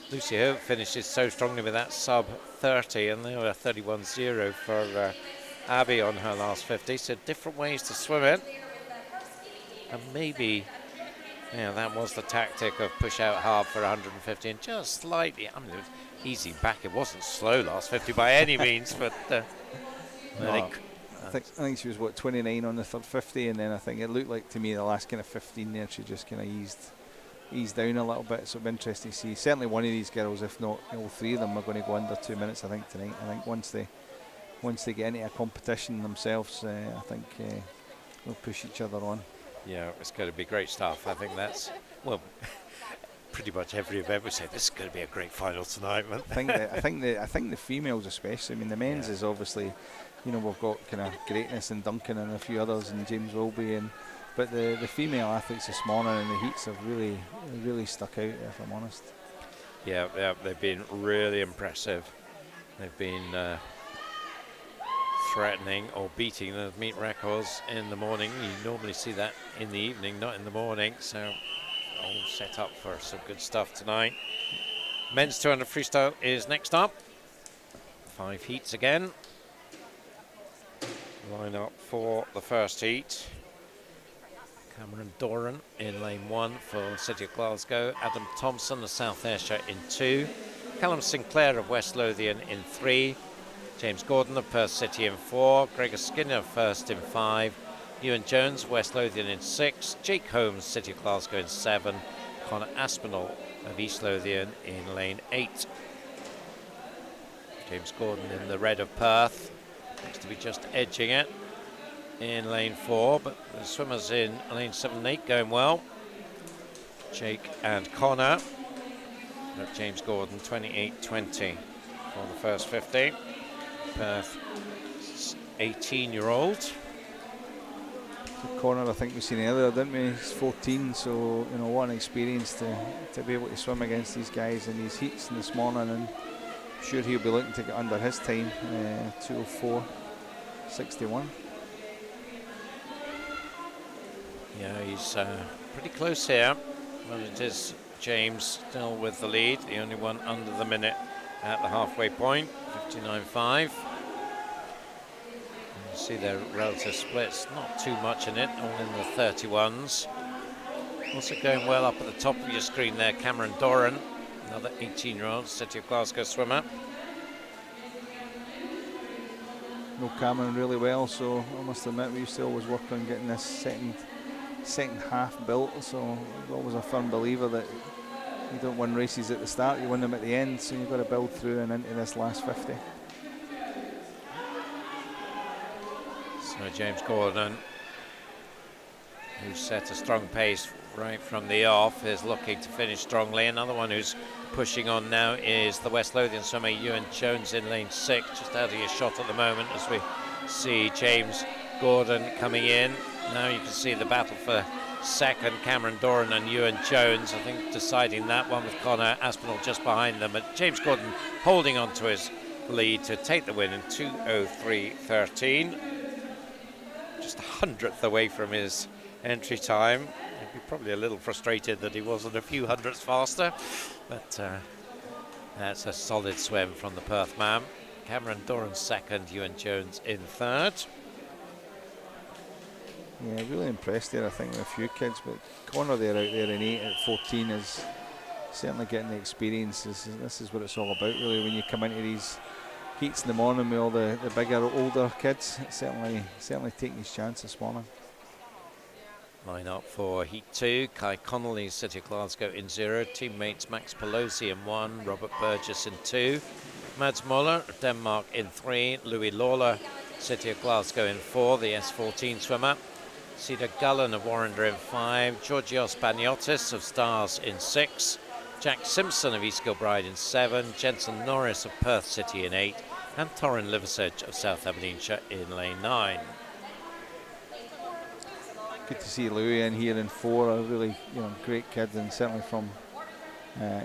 Lucy Hope finishes so strongly with that sub 30, and they were 31.0 for Abby on her last 50. So different ways to swim it, and maybe. Yeah, that was the tactic of push out hard for 150 and just slightly. I mean, it was easy back. It wasn't slow last 50 by any means, but I think she was 29 on the third 50, and then I think it looked like to me the last kind of 15 there she just kind of eased down a little bit. So it'll be interesting to see. Certainly one of these girls, if not all 3 of them, are going to go under 2 minutes. I think tonight. I think once they get into a competition themselves, I think they'll push each other on. Yeah, it's going to be great stuff. I think that's, well, pretty much every event we say this is going to be a great final tonight. I think the females especially. I mean, the men's is obviously, you know, we've got kind of greatness in Duncan and a few others, and James Wilby, but the female athletes this morning in the heats have really stuck out, if I'm honest. Yeah, they've been really impressive. They've been threatening or beating the meet records in the morning. You normally see that in the evening, not in the morning, so all set up for some good stuff tonight. Men's 200 freestyle is next up. 5 heats again. Line up for the first heat. Cameron Doran in lane 1 for City of Glasgow. Adam Thompson of South Ayrshire in 2. Callum Sinclair of West Lothian in 3. James Gordon of Perth City in 4, Gregor Skinner first in 5, Ewan Jones, West Lothian in 6, Jake Holmes, City of Glasgow in 7, Connor Aspinall of East Lothian in lane 8. James Gordon in the red of Perth, looks to be just edging it in lane 4, but the swimmers in lane 7 and 8 going well. Jake and Connor. James Gordon 28.20 for the first 50. Perth 18-year-old. Connor, I think we've seen earlier, didn't we? He's 14, so you know what an experience to be able to swim against these guys in these heats this morning, and I'm sure he'll be looking to get under his time, 2:04.61. Yeah, he's pretty close here, but it is James still with the lead, the only one under the minute at the halfway point, 59.5. See their relative splits, not too much in it, all in the 31s. Also going well up at the top of your screen there, Cameron Doran, another 18-year-old City of Glasgow swimmer. Know Cameron really well, so I must admit we used to always work on getting this second half built, so I'm always a firm believer that you don't win races at the start, you win them at the end, so you've got to build through and into this last 50. So James Gordon, who set a strong pace right from the off, is looking to finish strongly. Another one who's pushing on now is the West Lothian swimmer Ewan Jones in lane 6, just out of your shot at the moment as we see James Gordon coming in. Now you can see the battle for second, Cameron Doran and Ewan Jones, I think deciding that one with Connor Aspinall just behind them, but James Gordon holding on to his lead to take the win in 2:03.13, just a hundredth away from his entry time. He'd be probably a little frustrated that he wasn't a few hundredths faster, but that's a solid swim from the Perth man. Cameron Doran second, Ewan Jones in third. Yeah, really impressed there, I think, with a few kids, but Connor there out there in 8 at 14 is certainly getting the experience. This is what it's all about, really, when you come into these heats in the morning with all the bigger, older kids. Certainly taking his chance this morning. Line up for Heat 2, Kai Connolly, City of Glasgow in 0, teammates Max Pelosi in 1, Robert Burgess in 2, Mads Muller, Denmark in 3, Louis Lawler, City of Glasgow in 4, the S14 swimmer, Cedar Gullen of Warrender in 5, Georgios Baniotis of Stars in 6, Jack Simpson of East Kilbride in 7, Jensen Norris of Perth City in 8, and Torrin Liversedge of South Aberdeenshire in lane 9. Good to see Louis in here in 4, a really great kid, and certainly from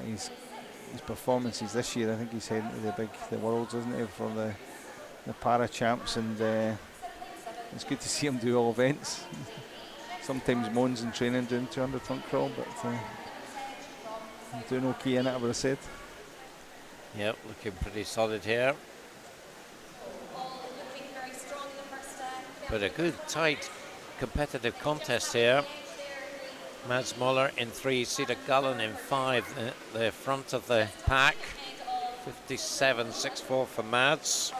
his performances this year, I think he's heading to the Worlds, isn't he, for the para champs, and it's good to see him do all events. Sometimes moans in training doing 200 front crawl, but doing okay in it, I would have said. Yep, looking pretty solid here. But a good, tight, competitive contest here. Mads Muller in 3, Cedar Gullen in 5, the front of the pack. 57.64 for Mads.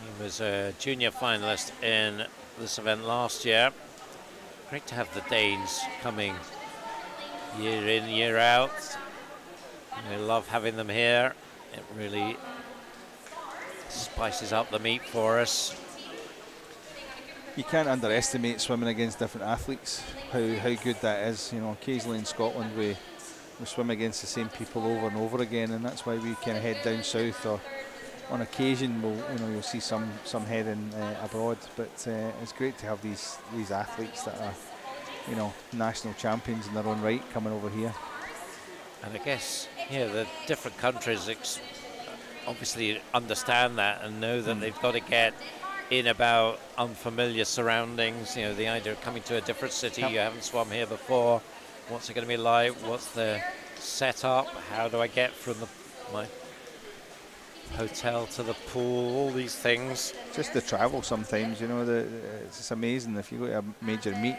He was a junior finalist in this event last year. Great to have the Danes coming year in, year out. We love having them here. It really spices up the meet for us. You can't underestimate swimming against different athletes, how good that is. Occasionally in Scotland we swim against the same people over and over again, and that's why we kind of head down south, or on occasion you'll see some heading abroad. But it's great to have these athletes that are national champions in their own right coming over here. And I guess the different countries obviously understand that and know that they've got to get in about unfamiliar surroundings. The idea of coming to a different city, you haven't swum here before. What's it going to be like? What's the setup? How do I get from my hotel to the pool? All these things. Just the travel sometimes, it's amazing. If you go to a major meet,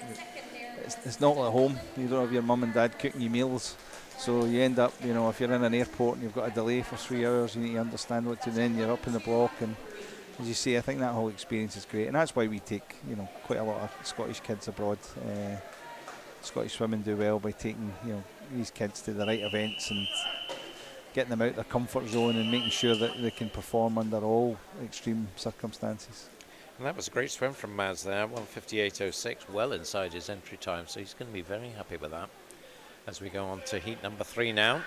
it's not like home. You don't have your mum and dad cooking you meals. So you end up, if you're in an airport and you've got a delay for 3 hours, you need to understand what to do. Then you're up in the block, and as you say, I think that whole experience is great, and that's why we take quite a lot of Scottish kids abroad. Scottish swimming do well by taking these kids to the right events and getting them out their comfort zone and making sure that they can perform under all extreme circumstances. And that was a great swim from Mads there, 1:58.06, well inside his entry time, so he's going to be very happy with that. As we go on to heat number 3 now.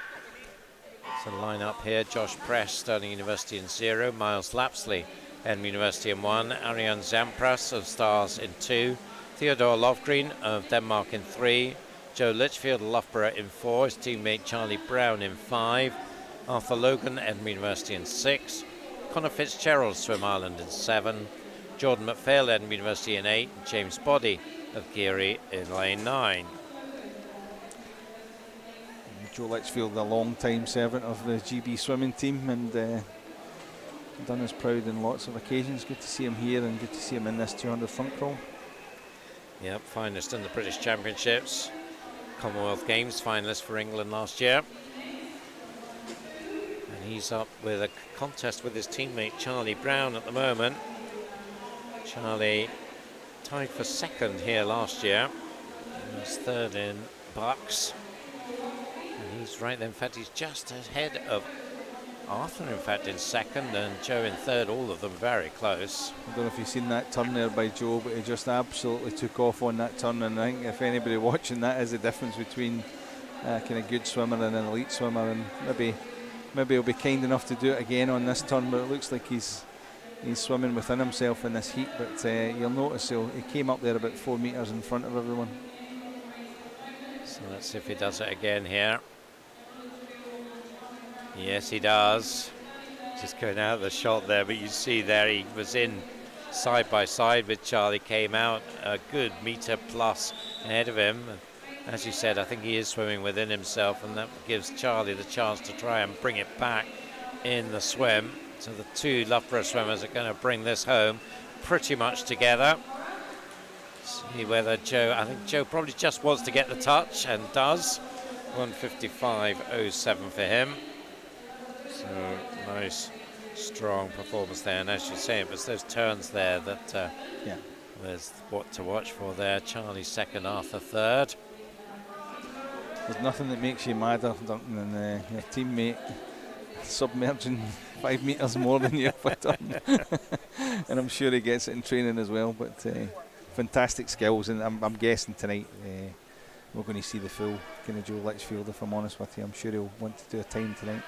So line up here, Josh Press, Stirling University in 0, Miles Lapsley, Edinburgh University in 1, Ariane Zampras of Stars in 2, Theodore Lofgren of Denmark in 3, Joe Litchfield of Loughborough in 4, his teammate Charlie Brown in 5, Arthur Logan, Edinburgh University in 6, Connor Fitzgerald, Swim Ireland in 7, Jordan McPhail, Edinburgh University in 8, and James Boddy of Geary in lane 9. Joe Litchfield, a long-time servant of the GB swimming team, and done us proud on lots of occasions. Good to see him here and good to see him in this 200 front crawl. Yep, finalist in the British Championships, Commonwealth Games finalist for England last year. And he's up with a contest with his teammate Charlie Brown at the moment. Charlie tied for second here last year. He was third in bucks. And he's right there. In fact, he's just ahead of Arthur, in fact, in second, and Joe in third. All of them very close. I don't know if you've seen that turn there by Joe, but he just absolutely took off on that turn. And I think if anybody watching, that is the difference between a kind of good swimmer and an elite swimmer. And maybe he'll be kind enough to do it again on this turn, but it looks like he's swimming within himself in this heat. But you'll notice he came up there about 4 meters in front of everyone. So let's see if he does it again here. Yes, he does. Just going out of the shot there, but you see there he was in side by side with Charlie, came out a good meter plus ahead of him. As you said, I think he is swimming within himself, and that gives Charlie the chance to try and bring it back in the swim. So the two Loughborough swimmers are going to bring this home pretty much together. See whether Joe, I think Joe probably just wants to get the touch and does. 1:55.07 for him. So nice, strong performance there. And as you say, it was those turns there that there's what to watch for there. Charlie second, Arthur third. There's nothing that makes you madder, Duncan, than your teammate submerging 5 meters more than you have done. And I'm sure he gets it in training as well. But fantastic skills, and I'm guessing tonight we're going to see the full kind of Joe Litchfield, if I'm honest with you. I'm sure he'll want to do a time tonight.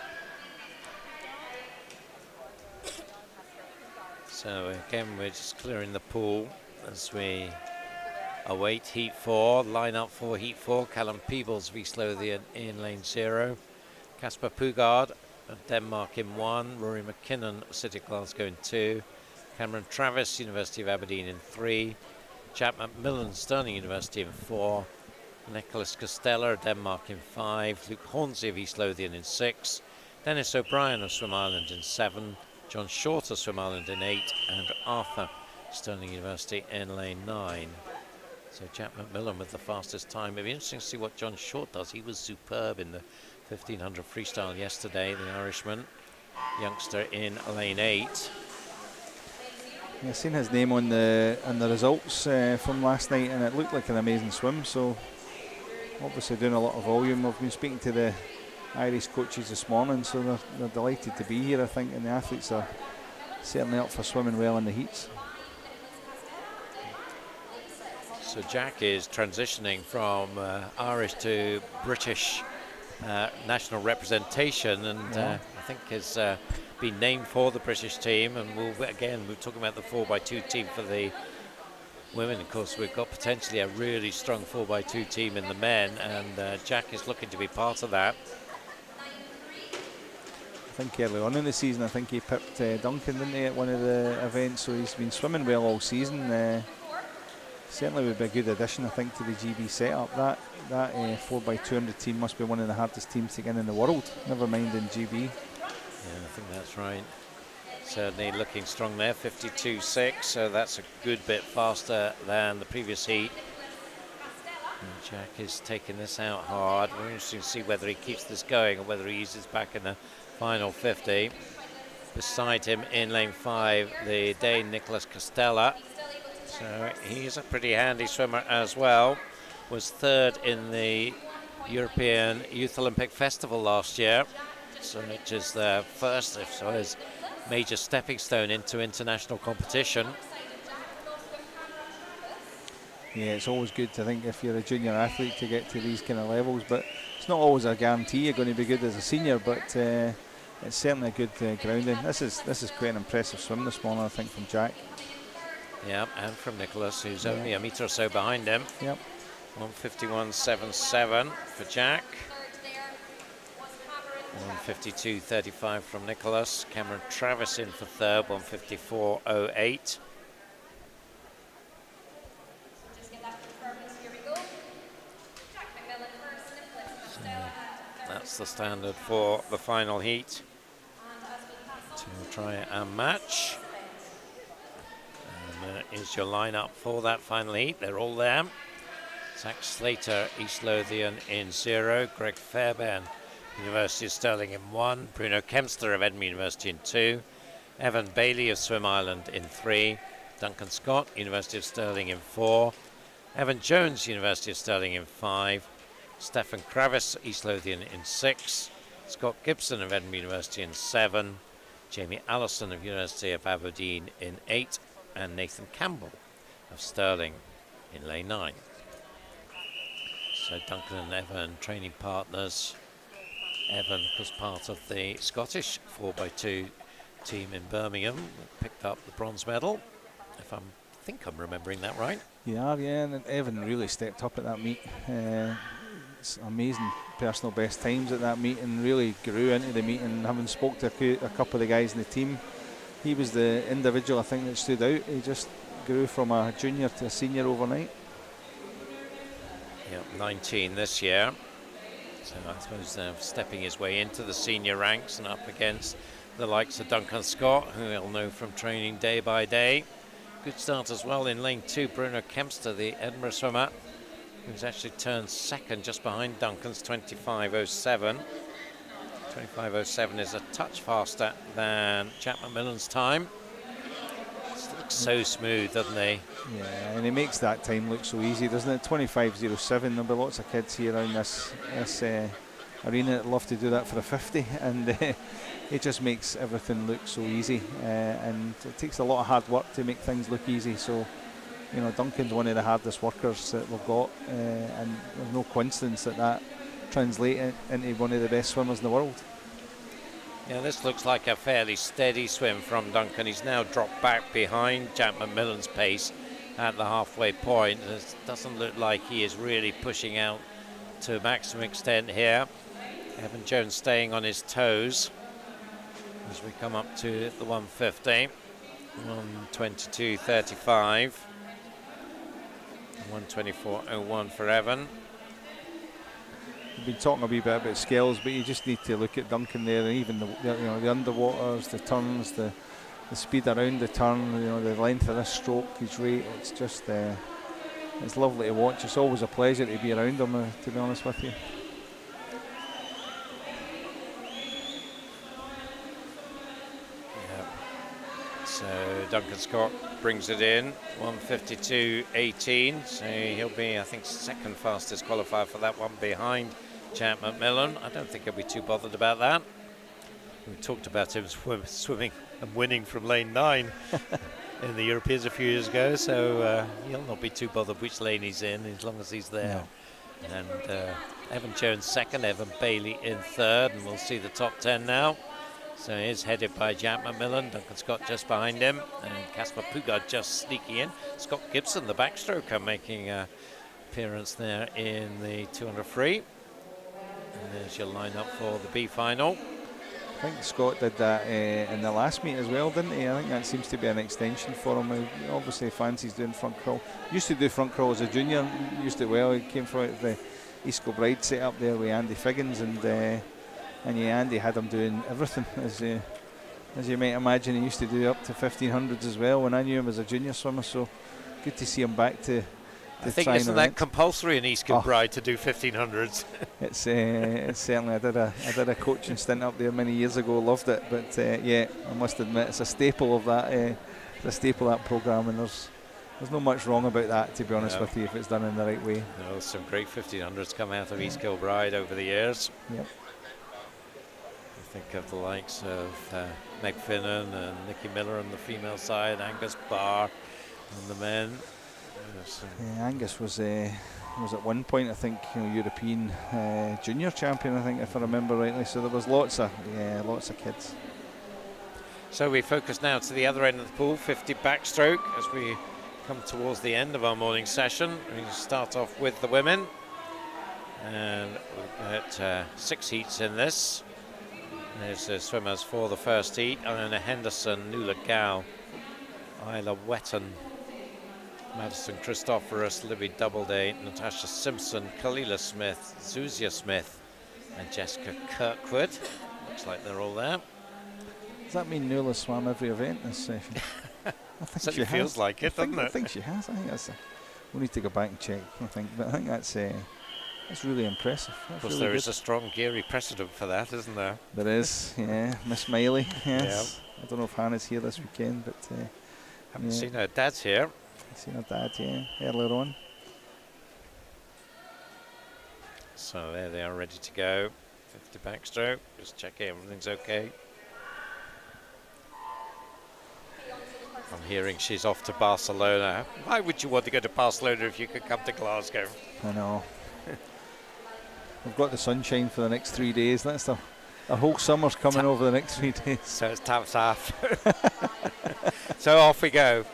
So again, we're just clearing the pool as we await Heat 4. Line up for Heat 4. Callum Peebles v Lothian in lane 0. Casper Pugard of Denmark in 1. Rory McKinnon, City of Glasgow in 2. Cameron Travis, University of Aberdeen in 3. Jack McMillan, Stirling University in 4. Nicholas Costello, Denmark in 5. Luke Hornsey of East Lothian in 6. Dennis O'Brien of Swim Ireland in 7. John Short of Swim Ireland in 8. And Arthur, Stirling University in lane 9. So Jack McMillan with the fastest time. It'll be interesting to see what John Short does. He was superb in the 1500 freestyle yesterday, the Irishman. Youngster in lane 8. Yeah, I've seen his name on the results from last night, and it looked like an amazing swim. So obviously doing a lot of volume. I've been speaking to the Irish coaches this morning, so they're delighted to be here, I think, and the athletes are certainly up for swimming well in the heats. So Jack is transitioning from Irish to British national representation, and I think has been named for the British team. And we're talking about the 4x2 team for the women. Of course, we've got potentially a really strong 4x2 team in the men, and Jack is looking to be part of that. I think early on in the season, I think he pipped Duncan, didn't he, at one of the events, so he's been swimming well all season. Certainly would be a good addition, I think, to the GB setup. That 4x200 team must be one of the hardest teams to get in the world, never mind in GB. Yeah, I think that's right. Certainly looking strong there, 52.6, so that's a good bit faster than the previous heat. And Jack is taking this out hard. We're interested to see whether he keeps this going or whether he uses back in the final 50. Beside him in lane 5, the Dane Nicholas Costella. So he's a pretty handy swimmer as well. Was third in the European Youth Olympic Festival last year. So which is the first, if so, his major stepping stone into international competition. Yeah, it's always good to think if you're a junior athlete to get to these kind of levels, but it's not always a guarantee you're going to be good as a senior, but it's certainly a good grounding. This is quite an impressive swim this morning, I think, from Jack. Yeah, and from Nicholas, who's only a metre or so behind him. Yep. 1:51.77 for Jack. 1:52.35 from Nicholas. Cameron Travis in for third, 1:54.08. That's the standard for the final heat. to try and match. And is your lineup for that final heat. They're all there. Zach Slater, East Lothian in 0. Greg Fairbairn, University of Stirling in 1. Bruno Kempster of Edinburgh University in 2. Evan Bailey of Swim Island in 3. Duncan Scott, University of Stirling in 4. Evan Jones, University of Stirling in 5. Stefan Kravis, East Lothian in 6. Scott Gibson of Edinburgh University in 7. Jamie Allison of University of Aberdeen in 8. And Nathan Campbell of Stirling in lane 9. So Duncan and Evan training partners. Evan was part of the Scottish 4x2 team in Birmingham, picked up the bronze medal, if I think I'm remembering that right. Yeah, and Evan really stepped up at that meet. It's amazing personal best times at that meet, and really grew into the meet. And having spoke to a couple of the guys in the team, he was the individual I think that stood out. He just grew from a junior to a senior overnight. Yeah, 19 this year. So I suppose stepping his way into the senior ranks and up against the likes of Duncan Scott, who we'll know from training day by day. Good start as well in lane 2, Bruno Kempster, the Edinburgh swimmer, who's actually turned second just behind Duncan's 25.07. 25.07 is a touch faster than Jack McMillan's time. Just looks so smooth, doesn't he? Yeah, and he makes that time look so easy, doesn't it? 25.07. There'll be lots of kids here around this arena that love to do that for a 50, and it just makes everything look so easy. And it takes a lot of hard work to make things look easy. So, you know, Duncan's one of the hardest workers that we've got, and there's no coincidence that translates into one of the best swimmers in the world. Yeah, this looks like a fairly steady swim from Duncan. He's now dropped back behind Jack McMillan's pace at the halfway point. It doesn't look like he is really pushing out to maximum extent here. Evan Jones staying on his toes as we come up to the 150. 122.35. 124.01 for Evan. We've been talking a wee bit about skills, but you just need to look at Duncan there, and even the underwaters, the turns, the speed around the turn, the length of this stroke, his rate. It's just it's lovely to watch. It's always a pleasure to be around him, to be honest with you. Yeah. So Duncan Scott brings it in 152.18. So he'll be, I think, second fastest qualifier for that one behind Jack McMillan. I don't think he'll be too bothered about that. We talked about him swimming and winning from lane 9 in the Europeans a few years ago, so he'll not be too bothered which lane he's in as long as he's there. No. And Evan Jones second, Evan Bailey in third, and we'll see the top 10 now. So he's headed by Jack McMillan, Duncan Scott just behind him, and Casper Pugard just sneaking in. Scott Gibson, the backstroker, making an appearance there in the 200 free. And there's your lineup for the B final. I think Scott did that in the last meet as well, didn't he? I think that seems to be an extension for him. He obviously fancies doing front crawl. Used to do front crawl as a junior, used it well. He came from the East Kilbride set up there with Andy Figgins, and Andy had him doing everything, as you might imagine. He used to do up to 1500s as well when I knew him as a junior swimmer, so good to see him back to I think isn't that compulsory in East Kilbride to do 1500s? It's certainly. I did a coaching stint up there many years ago. Loved it, but yeah, I must admit it's a staple of that. It's a staple of that programme, and there's not much wrong about that, to be honest with you, if it's done in the right way. No, some great 1500s come out of East Kilbride over the years. Yep. I think of the likes of Meg Finnan and Nicky Miller on the female side, Angus Barr on the men. Yeah, Angus was at one point, I think, European junior champion, I think, if I remember rightly. So there was lots of kids. So we focus now to the other end of the pool, 50 backstroke, as we come towards the end of our morning session. We start off with the women, and we've got 6 heats in this. There's the swimmers for the first heat: Eleanor Henderson, Nuala Gow, Isla Wetton, Madison Christophorus, Libby Doubleday, Natasha Simpson, Kalila Smith, Zuzia Smith, and Jessica Kirkwood. Looks like they're all there. that mean Nuala swam every event this session? I think Certainly she feels has. like it, doesn't I it? think she has. I think that's. We need to go back and check. I think, but I think that's really impressive. Of That's course, really there good. is a strong Geary precedent for that, isn't there? There is, yeah. Miss Miley, yes. I don't know if Hannah's here this weekend, but Haven't seen her dad's here. I've seen her dad, earlier on. So there they are, ready to go. 50 backstroke. Just checking everything's okay. I'm hearing she's off to Barcelona. Why would you want to go to Barcelona if you could come to Glasgow? I know. We've got the sunshine for the next 3 days. That's the whole summer's coming over the next 3 days. So it's taps off. So off we go.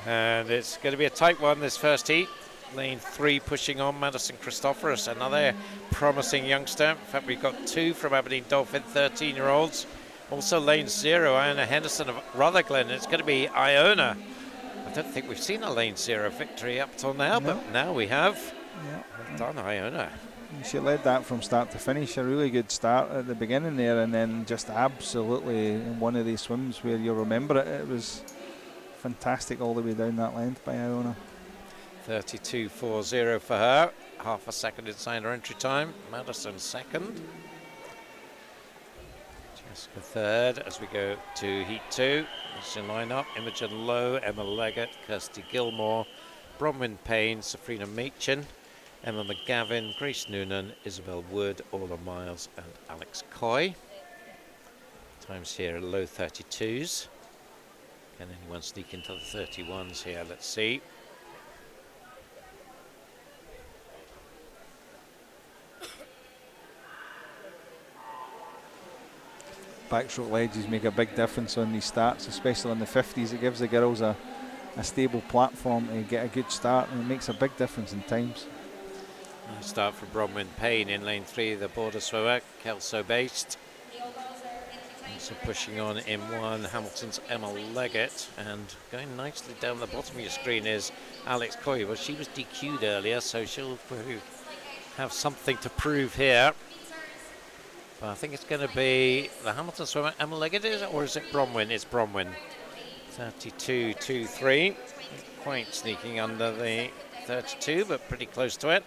And it's going to be a tight one, this first heat. Lane 3 pushing on, Madison Christophorus, another promising youngster. In fact, we've got 2 from Aberdeen Dolphin, 13-year-olds. Also lane 0, Iona Henderson of Rutherglen. It's going to be Iona. I don't think we've seen a lane 0 victory up till now, No. but now we have. Yeah. Well done, Iona. She led that from start to finish. A really good start at the beginning there, and then just absolutely in one of these swims where you'll remember it. It was fantastic all the way down that length by Iona. 32.40 for her. Half a second inside her entry time. Madison second. Jessica third as we go to heat 2. This is lineup. Imogen Lowe, Emma Leggett, Kirsty Gilmore, Bronwyn Payne, Safrina Machin, Emma McGavin, Grace Noonan, Isabel Wood, Orla Miles and Alex Coy. Times here are low 32s. Can anyone sneak into the 31s here? Let's see. Backstroke ledges make a big difference on these starts, especially in the 50s. It gives the girls a stable platform to get a good start, and it makes a big difference in times. Nice start from Bronwyn Payne in lane 3, the border swimmer, Kelso based. Also pushing on in 1, Hamilton's Emma Leggett, and going nicely down the bottom of your screen is Alex Coy. Well, she was DQ'd earlier, so she'll have something to prove here. But I think it's going to be the Hamilton swimmer, Emma Leggett, is it, or is it Bronwyn? It's Bronwyn. 32.23. Quite sneaking under the 32, but pretty close to it.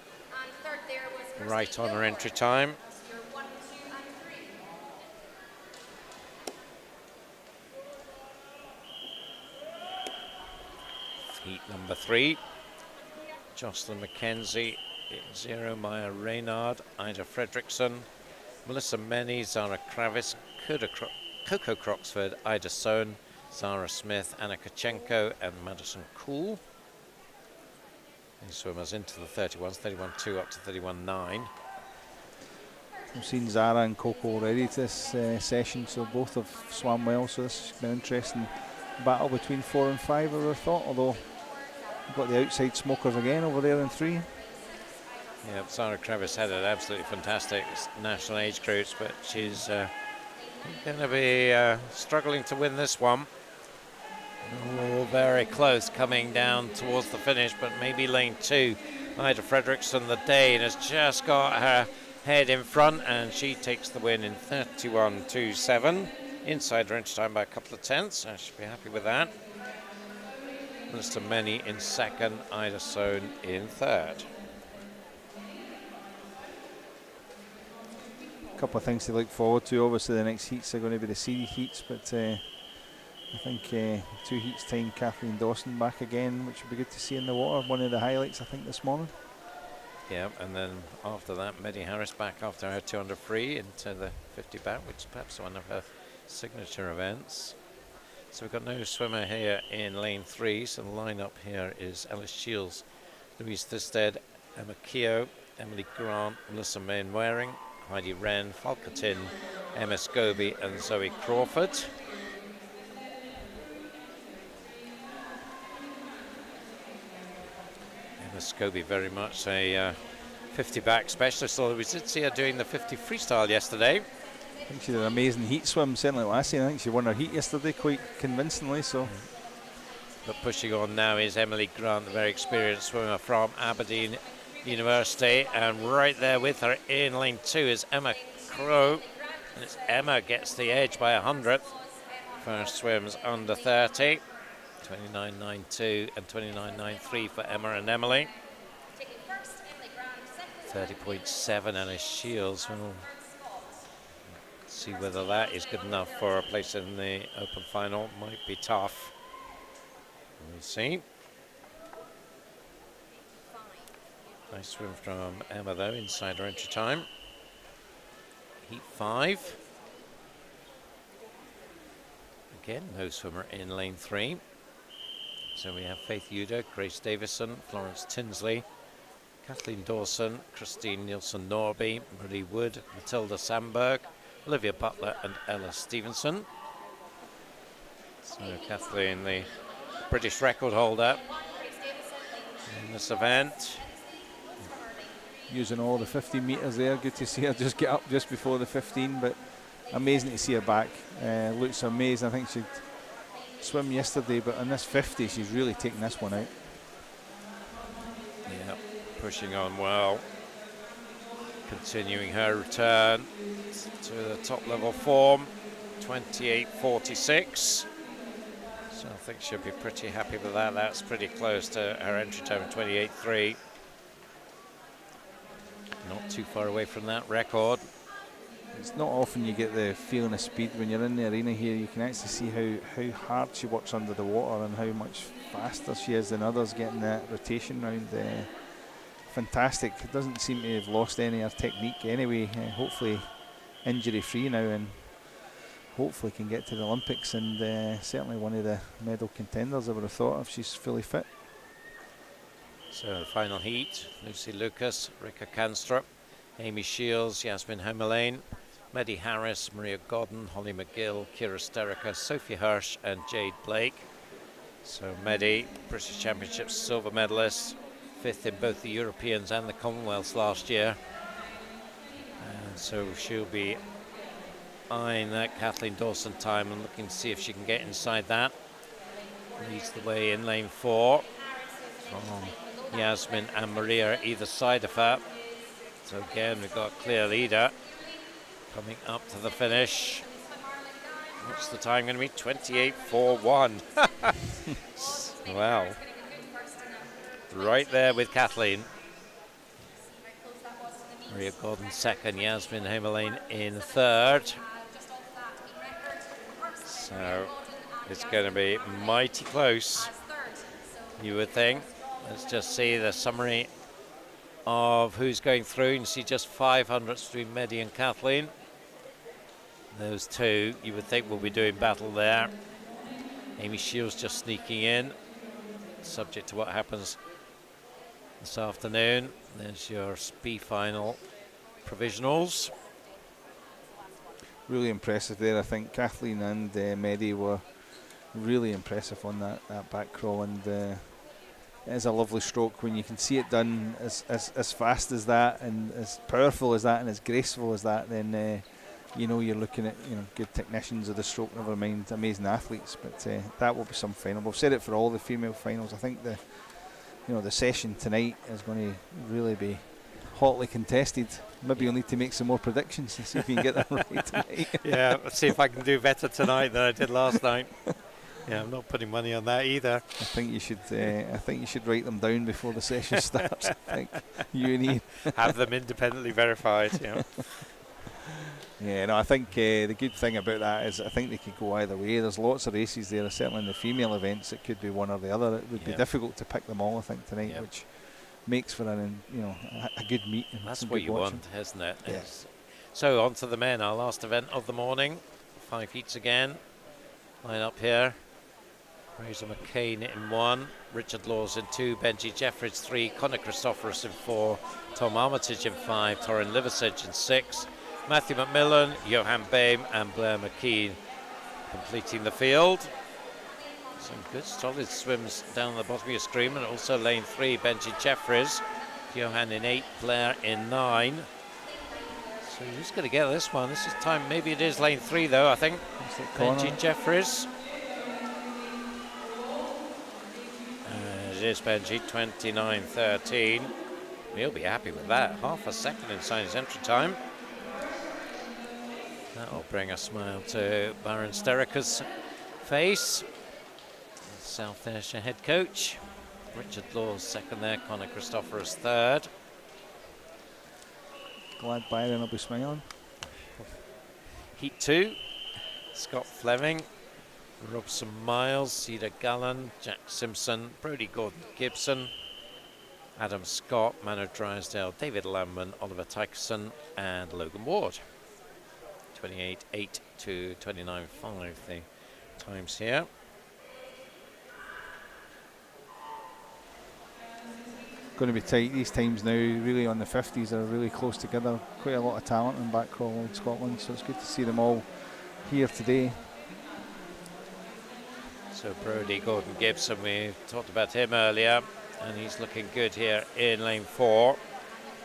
Right on her entry time. Heat number 3. Jocelyn McKenzie in 0, Maya Reynard, Ida Fredrickson, Melissa Menny, Zara Kravis, Coco Croxford, Ida Sohn, Zara Smith, Anna Kachenko and Madison Cool. These swimmers into the 31s, 31.2 up to 31.9. We've seen Zara and Coco already this session, so both have swam well, so this has been an interesting battle between 4 and 5, I would have thought, although we've got the outside smokers again over there in 3. Yeah, Zara Kravis had an absolutely fantastic national age groups, but she's going to be struggling to win this one. Oh, very close coming down towards the finish, but maybe lane 2. Ida Fredrickson, the Dane, has just got her head in front, and she takes the win in 31.27. Inside her entry time by a couple of tenths. I should be happy with that. Melissa Menny in second, Ida Sohn in third. Couple of things to look forward to. Obviously the next heats are going to be the seeded heats, but I think 2 heats time Kathleen Dawson back again, which would be good to see in the water. One of the highlights I think this morning. Yeah, and then after that Maddie Harris back after her 200 free into the 50 back, which is perhaps one of her signature events. So we've got no swimmer here in lane 3, so the lineup here is Alice Shields, Louise Thisted, Emma Keogh, Emily Grant, Melissa Mainwaring, Heidi Wren, Falcatin, Emma Scobie and Zoe Crawford. Emma Scobie very much a 50 back specialist, although we did see her doing the 50 freestyle yesterday. I think she did an amazing heat swim, certainly last year. I think she won her heat yesterday quite convincingly. So, But pushing on now is Emily Grant, the very experienced swimmer from Aberdeen University, and right there with her in lane 2 is Emma Crow. And it's Emma gets the edge by 100th. First swims under 30. 29.92 and 29.93 for Emma and Emily. 30.7 Anna Shields. We'll see whether that is good enough for a place in the open final. Might be tough. We'll see. Nice swim from Emma though, inside her entry time. Heat 5. Again, no swimmer in lane 3. So we have Faith Uda, Grace Davison, Florence Tinsley, Kathleen Dawson, Christine Nielsen-Norby, Marie Wood, Matilda Sandberg, Olivia Butler and Ella Stevenson. So Kathleen, the British record holder in this event. Using all the 15 metres there. Good to see her just get up just before the 15, but amazing to see her back. Looks amazing. I think she'd swim yesterday, but on this 50 she's really taken this one out. Yeah, pushing on well. Continuing her return to the top level form, 28.46. So I think she'll be pretty happy with that. That's pretty close to her entry time of 28.3. Not too far away from that record. It's not often you get the feeling of speed when you're in the arena here. You can actually see how hard she works under the water and how much faster she is than others getting that rotation round. Fantastic. It doesn't seem to have lost any of her technique anyway. Hopefully injury free now, and hopefully can get to the Olympics, and certainly one of the medal contenders I would have thought if she's fully fit. So the final heat, Lucy Lucas, Rika Kanstrup, Amy Shields, Yasmin Hemmerlane, Maddie Harris, Maria Godden, Holly McGill, Kira Sterica, Sophie Hirsch and Jade Blake. So Maddie, British Championships silver medalist, 5th in both the Europeans and the Commonwealths last year. And so she'll be eyeing that Kathleen Dawson time and looking to see if she can get inside that. Leads the way in lane 4 from Yasmin and Maria either side of her. So again, we've got a clear leader coming up to the finish. What's the time going to be? 28.41. Wow. Right there with Kathleen. Maria Gordon second, Yasmin Hemmerlane in third. So it's going to be mighty close, you would think. Let's just see the summary of who's going through. You can see just 500s between Mehdi and Kathleen. Those two, you would think, will be doing battle there. Amy Shields just sneaking in, subject to what happens this afternoon. There's your SPI final provisionals. Really impressive there. I think Kathleen and Mehdi were really impressive on that back crawl, and it is a lovely stroke when you can see it done as fast as that, and as powerful as that, and as graceful as that. Then you know you're looking at good technicians of the stroke, never mind amazing athletes. But that will be some final. We've said it for all the female finals. I think the session tonight is going to really be hotly contested. Maybe you'll need to make some more predictions and see if you can get that right tonight. Yeah, let's see if I can do better tonight than I did last night. Yeah, I'm not putting money on that either. I think you should write them down before the session starts. I think you and Ian have them independently verified. Yeah. Yeah, no, I think the good thing about that is I think they could go either way. There's lots of races there. Certainly in the female events, it could be one or the other. It would be difficult to pick them all, I think, tonight, which makes for a good meet. That's what you want, isn't it? Yeah. Yes. So on to the men, our last event of the morning. 5 heats again. Line up here. Fraser McCain in 1, Richard Laws in 2, Benji Jeffries 3, Conor Christophorus in 4, Tom Armitage in 5, Torrin Liversedge in 6, Matthew McMillan, Johan Boehm and Blair McKean completing the field. Some good solid swims down the bottom of your screen, and also lane 3, Benji Jeffries, Johan in 8, Blair in 9. So who's going to get this one? This is time, maybe it is lane 3 though, I think. Benji Jeffries. It is Benji, 29.13. He'll be happy with that. Half a second inside his entry time. That bring a smile to Baron Sterika's face. South Ayrshire head coach. Richard Laws second there, Conor Christophorus third. Glad Byron will be smiling. Heat 2, Scott Fleming, Robson Miles, Cedar Gallen, Jack Simpson, Brodie Gordon-Gibson, Adam Scott, Manu Drysdale, David Lamman, Oliver Tykerson and Logan Ward. 28.8 to 29.5 the times here. Going to be tight these times now, really on the 50s are really close together. Quite a lot of talent in back crawl in Scotland, so it's good to see them all here today. So Brodie Gordon-Gibson, we talked about him earlier, and he's looking good here in lane 4.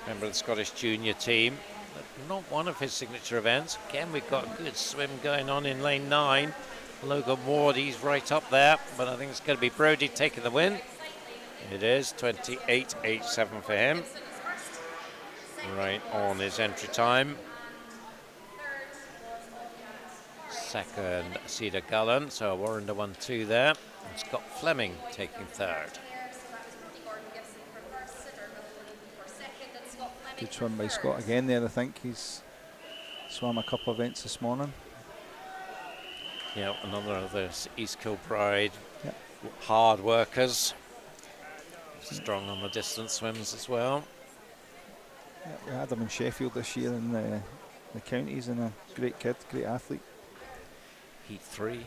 Member of the Scottish junior team. But not one of his signature events. Again, we've got a good swim going on in lane 9. Logan Ward, he's right up there, but I think it's going to be Brodie taking the win. It is 28.87 for him. Right on his entry time. Second, Cedar Gallen, so Warrender 1-2 there. And Scott Fleming taking third. Good swim by Scott again there. I think he's swam a couple of events this morning. Yeah, another of those East Kilbride Yep. hard workers. Strong on the distance swims as well. Yeah, we had him in Sheffield this year in the counties, and a great kid, great athlete. Heat 3,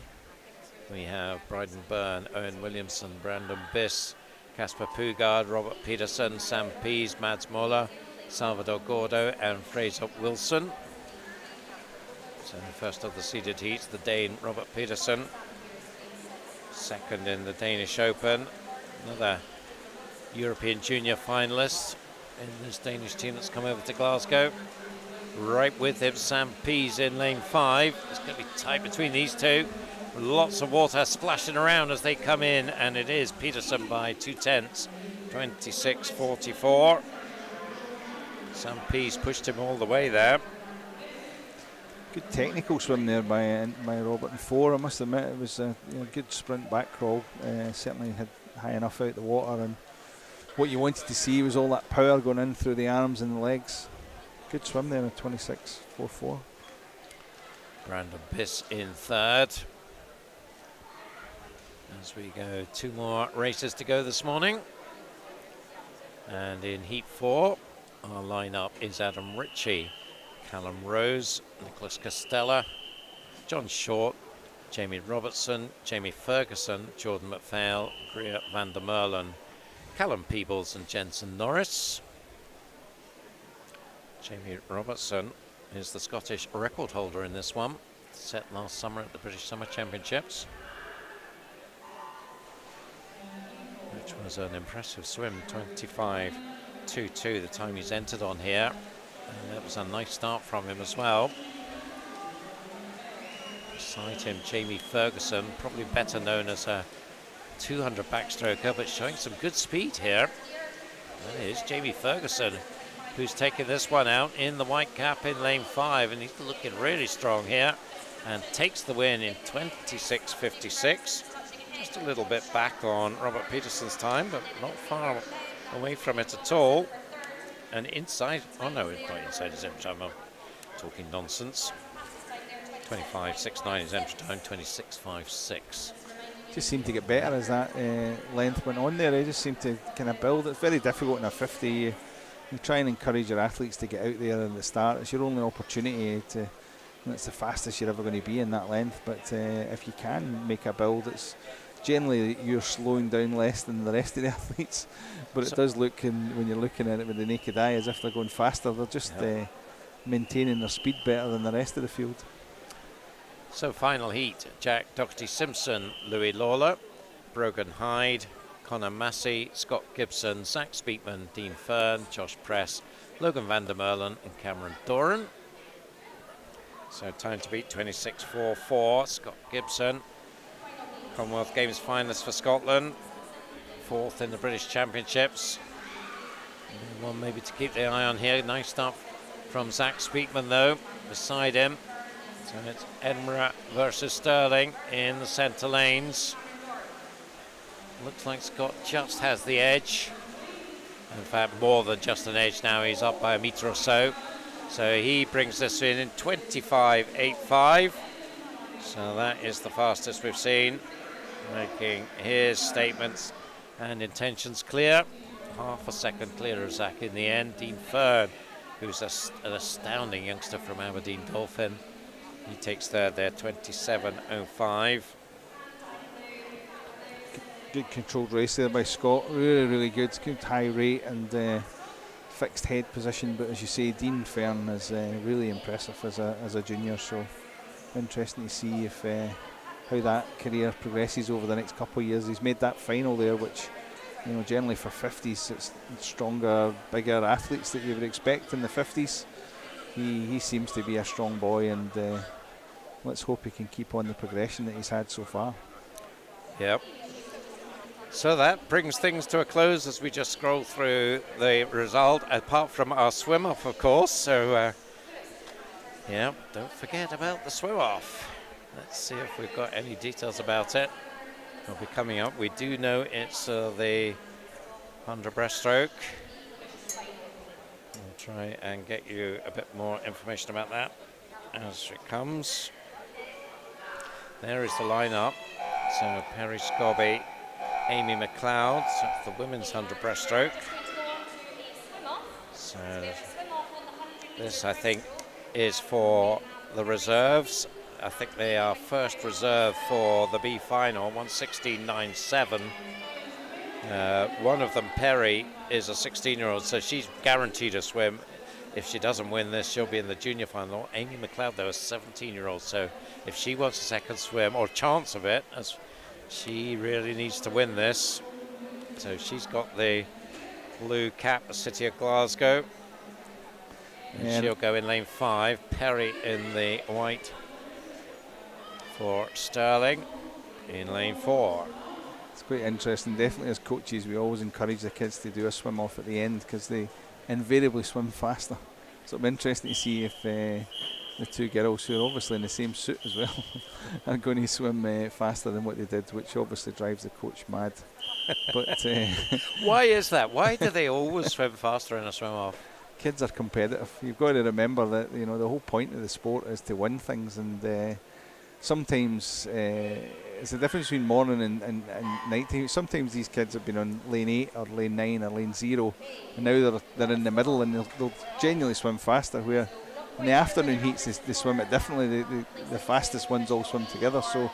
we have Bryden Byrne, Owen Williamson, Brandon Biss, Casper Pugard, Robert Peterson, Sam Pease, Mads Moller, Salvador Gordo and Fraser Wilson. So the first of the seeded heats, the Dane Robert Peterson. Second in the Danish Open, another European junior finalist in this Danish team that's come over to Glasgow. Right with him, Sam Pease in lane 5. It's going to be tight between these two. Lots of water splashing around as they come in, and it is Peterson by 2/10, 26.44. Sam Pease pushed him all the way there. Good technical swim there by Robert in 4. I must admit it was a good sprint back crawl. Certainly had high enough out the water, and what you wanted to see was all that power going in through the arms and the legs. Good swim there at 26.44. Brandon Biss in third. As we go, 2 more races to go this morning. And in Heat 4, our lineup is Adam Ritchie, Callum Rose, Nicholas Costella, John Short, Jamie Robertson, Jamie Ferguson, Jordan McPhail, Greer van der Merlen, Callum Peebles and Jensen Norris. Jamie Robertson is the Scottish record holder in this one, set last summer at the British Summer Championships, which was an impressive swim, 25.22 the time he's entered on here, and that was a nice start from him as well. Beside him, Jamie Ferguson, probably better known as a 200 backstroker, but showing some good speed here. That is Jamie Ferguson, who's taken this one out in the white cap in lane 5, and he's looking really strong here and takes the win in 26.56. Just a little bit back on Robert Peterson's time, but not far away from it at all. And inside, oh no, it's not inside his entry time, I'm talking nonsense. 25.69 his entry time, 26.56. Just seemed to get better as that length went on there. They just seemed to kind of build. It's very difficult in a 50. You try and encourage your athletes to get out there at the start. It's your only opportunity to, and it's the fastest you're ever going to be in that length. But if you can make a build, it's generally you're slowing down less than the rest of the athletes. But it does look, when you're looking at it with the naked eye, as if they're going faster. They're just maintaining their speed better than the rest of the field. So final heat, Jack Doherty-Simpson, Louis Lawler, Brogan Hyde, Connor Massey, Scott Gibson, Zach Speakman, Dean Fern, Josh Press, Logan van der Merlen and Cameron Doran. So time to beat 26.44, Scott Gibson, Commonwealth Games finalist for Scotland, 4th in the British Championships. One maybe to keep the eye on here, nice start from Zach Speakman though, beside him. So it's Edinburgh versus Sterling in the centre lanes. Looks like Scott just has the edge. In fact, more than just an edge now. He's up by a metre or so. So he brings this in 25.85. So that is the fastest we've seen, making his statements and intentions clear. Half a second clear of Zach in the end. Dean Fern, who's an astounding youngster from Aberdeen Dolphin, he takes third there, 27.05. Good controlled race there by Scott. Really, really good. Good high rate and fixed head position. But as you say, Dean Fern is really impressive as a junior. So interesting to see if how that career progresses over the next couple of years. He's made that final there, which, you know, generally for 50s, it's stronger, bigger athletes that you would expect in the 50s. He seems to be a strong boy, and let's hope he can keep on the progression that he's had so far. Yep. So that brings things to a close as we just scroll through the result, apart from our swim-off, of course. So, yeah, don't forget about the swim-off. Let's see if we've got any details about it. It'll be coming up. We do know it's the 100 breaststroke. We'll try and get you a bit more information about that as it comes. There is the lineup. So Perry Scobby, Amy McLeod, so it's the women's 100 breaststroke. So this, I think, is for the reserves. I think they are first reserve for the B final, 1:16.97. One of them, Perry, is a 16-year-old, so she's guaranteed a swim. If she doesn't win this, she'll be in the junior final. Amy McLeod, though, is a 17-year-old, so if she wants a second swim, or chance of it, as she really needs to win this. So she's got the blue cap, the City of Glasgow. And she'll go in lane 5. Perry in the white for Sterling in lane 4. It's quite interesting. Definitely as coaches, we always encourage the kids to do a swim off at the end because they invariably swim faster. So it'll be interesting to see if the two girls, who are obviously in the same suit as well, are going to swim faster than what they did, which obviously drives the coach mad. But why is that? Why do they always swim faster in a swim off? Kids are competitive. You've got to remember that, you know, the whole point of the sport is to win things, and sometimes it's the difference between morning and night time. Sometimes these kids have been on lane 8 or lane 9 or lane 0, and now they're in the middle, and they'll genuinely swim faster, where in the afternoon heats they swim it differently. The fastest ones all swim together, so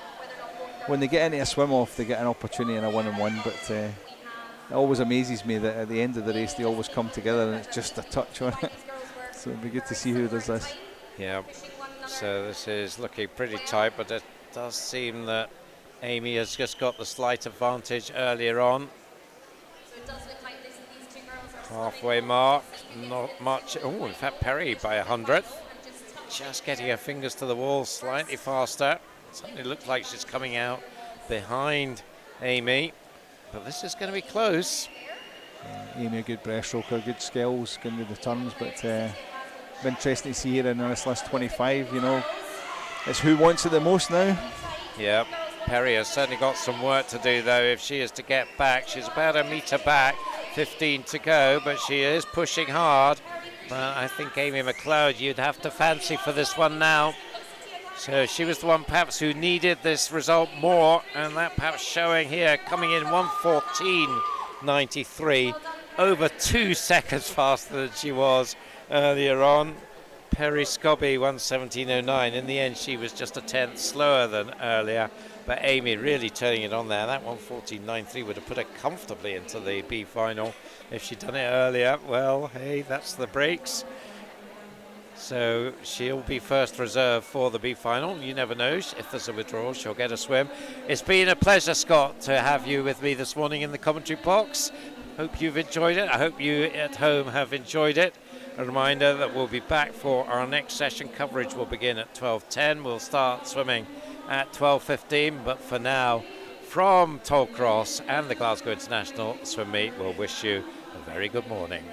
when they get into a swim off, they get an opportunity in a 1-on-1. But it always amazes me that at the end of the race they always come together and it's just a touch on it. So it'll be good to see who does this. Yeah, so this is looking pretty tight, but it does seem that Amy has just got the slight advantage earlier on. Halfway mark, not much. Oh, in fact, Perry by 100th. Just getting her fingers to the wall slightly faster. Suddenly looks like she's coming out behind Amy, but this is going to be close. Amy, a good breaststroker, good skills, going to do the turns, but interesting to see her in this last 25. You know, it's who wants it the most now. Yeah, Perry has certainly got some work to do, though, if she is to get back. She's about a metre back, 15 to go, but she is pushing hard. But I think Amy McLeod you'd have to fancy for this one now. So she was the one perhaps who needed this result more, and that perhaps showing here, coming in 1:14.93, over 2 seconds faster than she was earlier on. Perry Scobby 1:17.09. In the end, she was just a tenth slower than earlier, but Amy really turning it on there. That 1:14.93 would have put her comfortably into the B final if she'd done it earlier. Well, hey, that's the breaks. So she'll be first reserve for the B final. You never know, if there's a withdrawal, she'll get a swim. It's been a pleasure, Scott, to have you with me this morning in the commentary box. Hope you've enjoyed it. I hope you at home have enjoyed it. A reminder that we'll be back for our next session. Coverage will begin at 12:10. We'll start swimming at 12:15. But for now, from Tollcross and the Glasgow International Swim Meet, we'll wish you a very good morning.